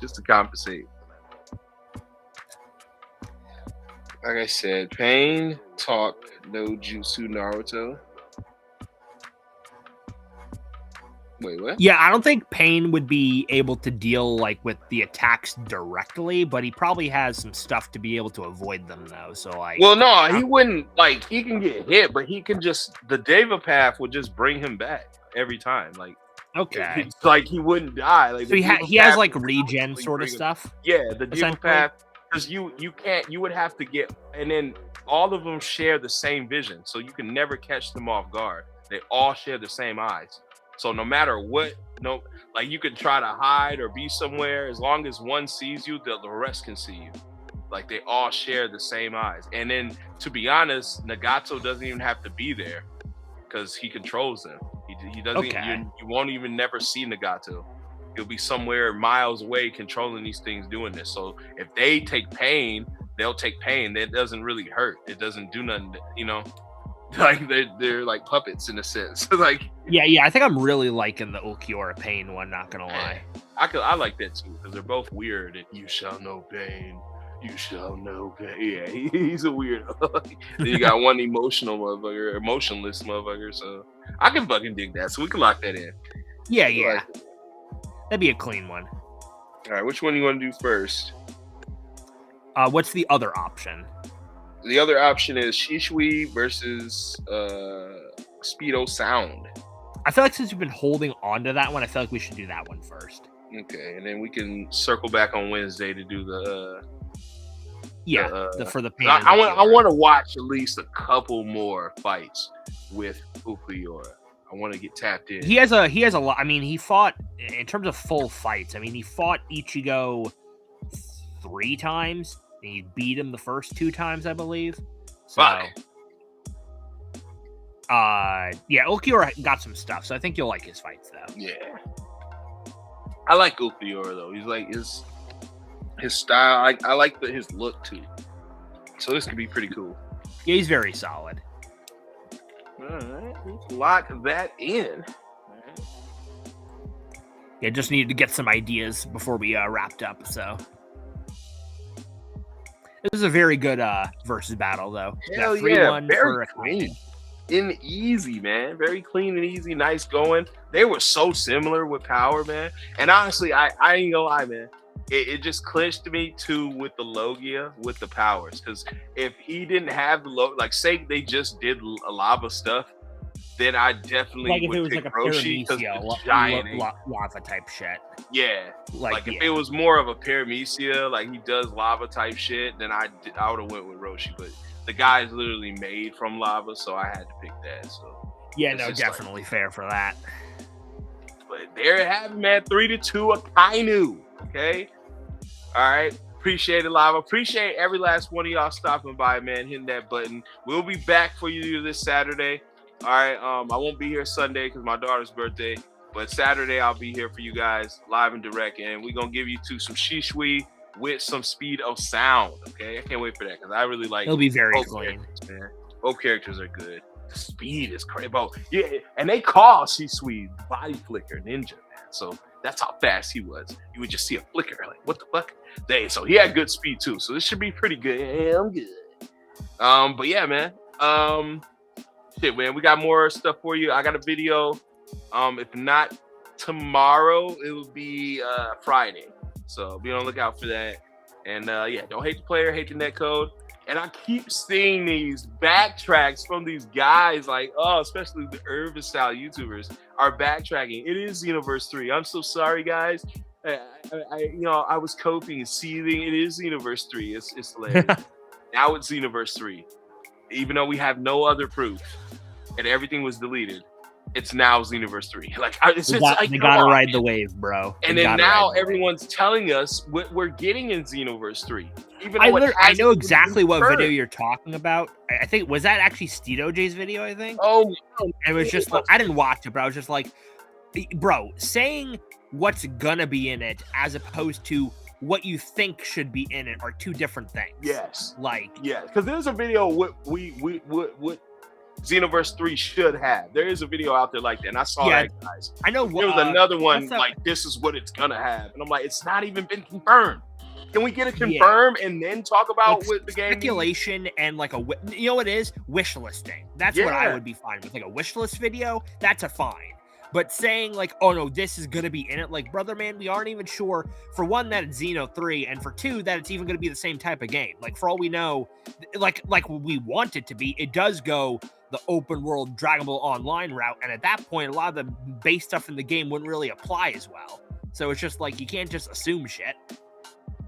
just to compensate. Like I said, Pain, Talk, No Jutsu Naruto. Wait, what? Yeah, I don't think Pain would be able to deal like with the attacks directly, but he probably has some stuff to be able to avoid them though. So like, well, no, he wouldn't. Like, he can get hit, but he can just the Deva path would just bring him back every time. Like, okay, it's like he wouldn't die. Like, so he has like regen sort of stuff. Yeah, the Deva path. Because you can't, you would have to get, and then all of them share the same vision, so you can never catch them off guard. They all share the same eyes, so no matter what, like you could try to hide or be somewhere, as long as one sees you, the rest can see you. Like they all share the same eyes. And then, to be honest, Nagato doesn't even have to be there because he controls them. He doesn't. Okay. You won't even never see Nagato. He'll be somewhere miles away controlling these things doing this. So if they take pain, they'll take pain. That doesn't really hurt. It doesn't do nothing, like they're like puppets in a sense. Like yeah, I think I'm really liking the Ulquiorra Pain one, not gonna lie. I like that too, because they're both weird. And you shall know pain. You shall know pain. Yeah, he's a weirdo. Then you got one emotional motherfucker, emotionless motherfucker. So I can fucking dig that. So we can lock that in. Yeah. Like, that'd be a clean one. All right, which one do you want to do first? What's the other option? The other option is Shishui versus Speedo Sound. I feel like since we've been holding on to that one, I feel like we should do that one first. Okay, and then we can circle back on Wednesday to do the for the pain. I want to watch at least a couple more fights with Ulquiorra. I want to get tapped in. He has a lot. I mean, he fought in terms of full fights. I mean, he fought Ichigo 3 times. And he beat him the first 2 times, I believe. So, Ulquiorra got some stuff. So I think you'll like his fights, though. Yeah, I like Ulquiorra though. He's like his style. I like his look too. So this could be pretty cool. Yeah, he's very solid. All right, let's lock that in. All right. Yeah, just needed to get some ideas before we wrapped up. So this is a very good versus battle, though. Hell yeah, very clean and easy, man. Very clean and easy, nice going. They were so similar with power, man. And honestly, I ain't gonna lie, man. It just clinched to me too with the Logia with the powers, because if he didn't have the like say they just did a lava stuff, then I definitely Like if would it was pick like a Roshi because paramecia the giant. lava type shit. Yeah, Like if it was more of a paramecia, like he does lava type shit, then I would have went with Roshi. But the guy is literally made from lava, so I had to pick that. So yeah, it's no, just definitely fair for that. But there you have it, man. 3-2 Akainu. Okay. All right. Appreciate it, live. Appreciate every last one of y'all stopping by, man, hitting that button. We'll be back for you this Saturday. All right. I won't be here Sunday because my daughter's birthday. But Saturday I'll be here for you guys live and direct. And we're gonna give you some Shishui with some speed of sound. Okay. I can't wait for that because I really like It'll be very both clean. characters, man. Both characters are good. The speed is crazy. Yeah, and they call Shisui body flicker ninja, man. So that's how fast he was. You would just see a flicker, like what the fuck? So he had good speed too. So this should be pretty good. Yeah, I'm good. But yeah, man. Shit, man. We got more stuff for you. I got a video. If not tomorrow, it will be Friday. So be on the lookout for that. And yeah, don't hate the player, hate the netcode. And I keep seeing these backtracks from these guys, like, oh, especially the urban style YouTubers are backtracking. It is Xenoverse 3. I'm so sorry, guys. I was coping and seething. It is Xenoverse 3. It's hilarious. Now it's Xenoverse 3. Even though we have no other proof and everything was deleted, it's now Xenoverse 3. Like, it's just like, they gotta ride the wave, bro. And then now everyone's telling us what we're getting in Xenoverse 3. Even I know exactly what video you're talking about. I think was that actually Steedo J's video. I think. Oh, and it was just like I didn't watch it, but I was just like, bro, saying what's gonna be in it as opposed to what you think should be in it are two different things. Yes, yes, because there's a video what Xenoverse 3 should have. There is a video out there like that, and I saw that, guys. I know there was another one like this is what it's gonna have, and I'm like, it's not even been confirmed. Can we get it confirmed and then talk about like what the game speculation and like you know what it is? Wish listing. That's what I would be fine with. Like a wish list video, that's a fine. But saying like, oh no, this is gonna be in it, like, brother man, we aren't even sure for one that it's Xeno 3, and for two that it's even gonna be the same type of game. Like for all we know, like we want it to be, it does go the open world Dragon Ball Online route, and at that point, a lot of the base stuff in the game wouldn't really apply as well. So it's just like you can't just assume shit.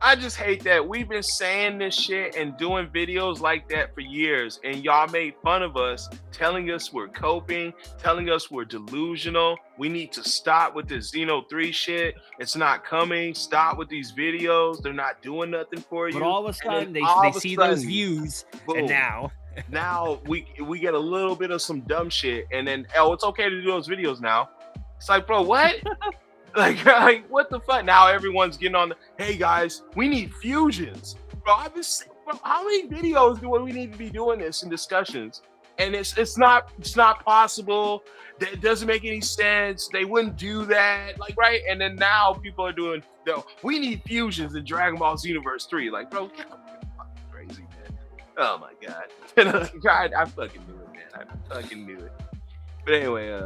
I just hate that we've been saying this shit and doing videos like that for years, and y'all made fun of us, telling us we're coping, telling us we're delusional. We need to stop with this Xeno 3 shit. It's not coming. Stop with these videos. They're not doing nothing for you. But all of a sudden, they see those views, boom, and now we get a little bit of some dumb shit, and then it's okay to do those videos now. It's like, bro, what? like what the fuck? Now everyone's getting on hey guys, we need fusions. Bro, how many videos do we need to be doing this in discussions? And it's not possible. It doesn't make any sense. They wouldn't do that. Like, right? And then now people are doing we need fusions in Dragon Ball Xenoverse 3. Like, bro, get fucking crazy, man. Oh my god. I fucking knew it, man. I fucking knew it. But anyway,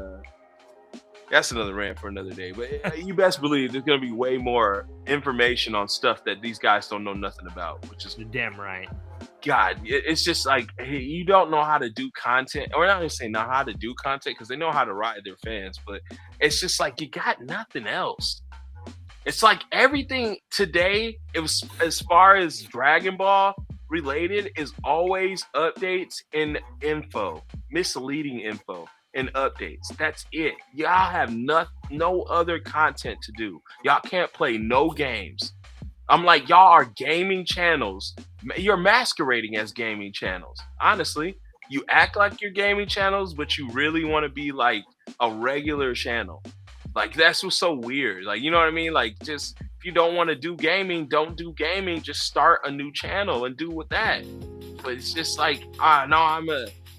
that's another rant for another day. But you best believe there's going to be way more information on stuff that these guys don't know nothing about, which is damn right. God, it's just like, hey, you don't know how to do content. Or not even saying know how to do content because they know how to ride their fans, but it's just like you got nothing else. It's like everything today, it was as far as Dragon Ball related, is always updates and info, misleading info. And updates. That's it. Y'all have no other content to do. Y'all can't play no games. I'm like, y'all are gaming channels. You're masquerading as gaming channels. Honestly, you act like you're gaming channels, but you really want to be like a regular channel. Like, that's what's so weird. Like, you know what I mean? Like, just if you don't want to do gaming, don't do gaming. Just start a new channel and do with that. But it's just like, no,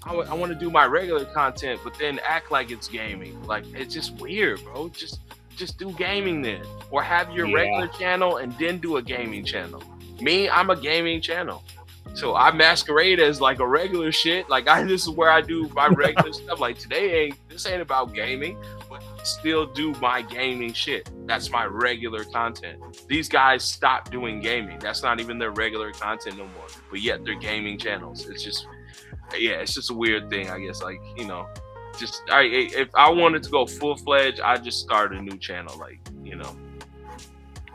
I want to do my regular content, but then act like it's gaming. Like, it's just weird, bro. Just do gaming then, or have your regular channel and then do a gaming channel. Me, I'm a gaming channel, so I masquerade as like a regular shit. Like, this is where I do my regular stuff. Like, this ain't about gaming, but still do my gaming shit. That's my regular content. These guys stop doing gaming. That's not even their regular content no more. But yet they're gaming channels. It's just a weird thing, I guess. Like, you know, just if I wanted to go full fledged, I just start a new channel. Like,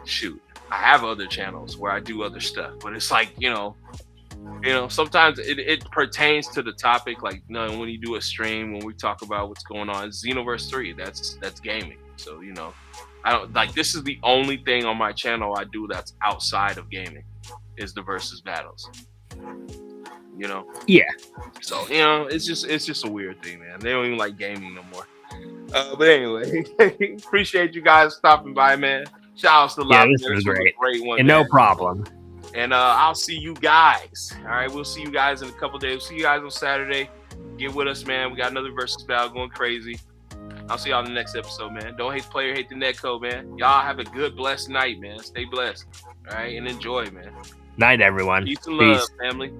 shoot, I have other channels where I do other stuff, but it's like, sometimes it pertains to the topic. Like, when you do a stream, when we talk about what's going on, it's Xenoverse 3, that's gaming. So, I don't like, this is the only thing on my channel I do that's outside of gaming is the versus battles. Yeah. So, it's just a weird thing, man. They don't even like gaming no more. But anyway, appreciate you guys stopping by, man. Shout outs to Yeah, Lobby. this was a great. great one. And man. no problem. And I'll see you guys. All right, we'll see you guys in a couple days. See you guys on Saturday. Get with us, man. We got another versus battle going crazy. I'll see y'all in the next episode, man. Don't hate the player, hate the netcode, man. Y'all have a good, blessed night, man. Stay blessed. All right, and enjoy, man. Night, everyone. Peace and love, family.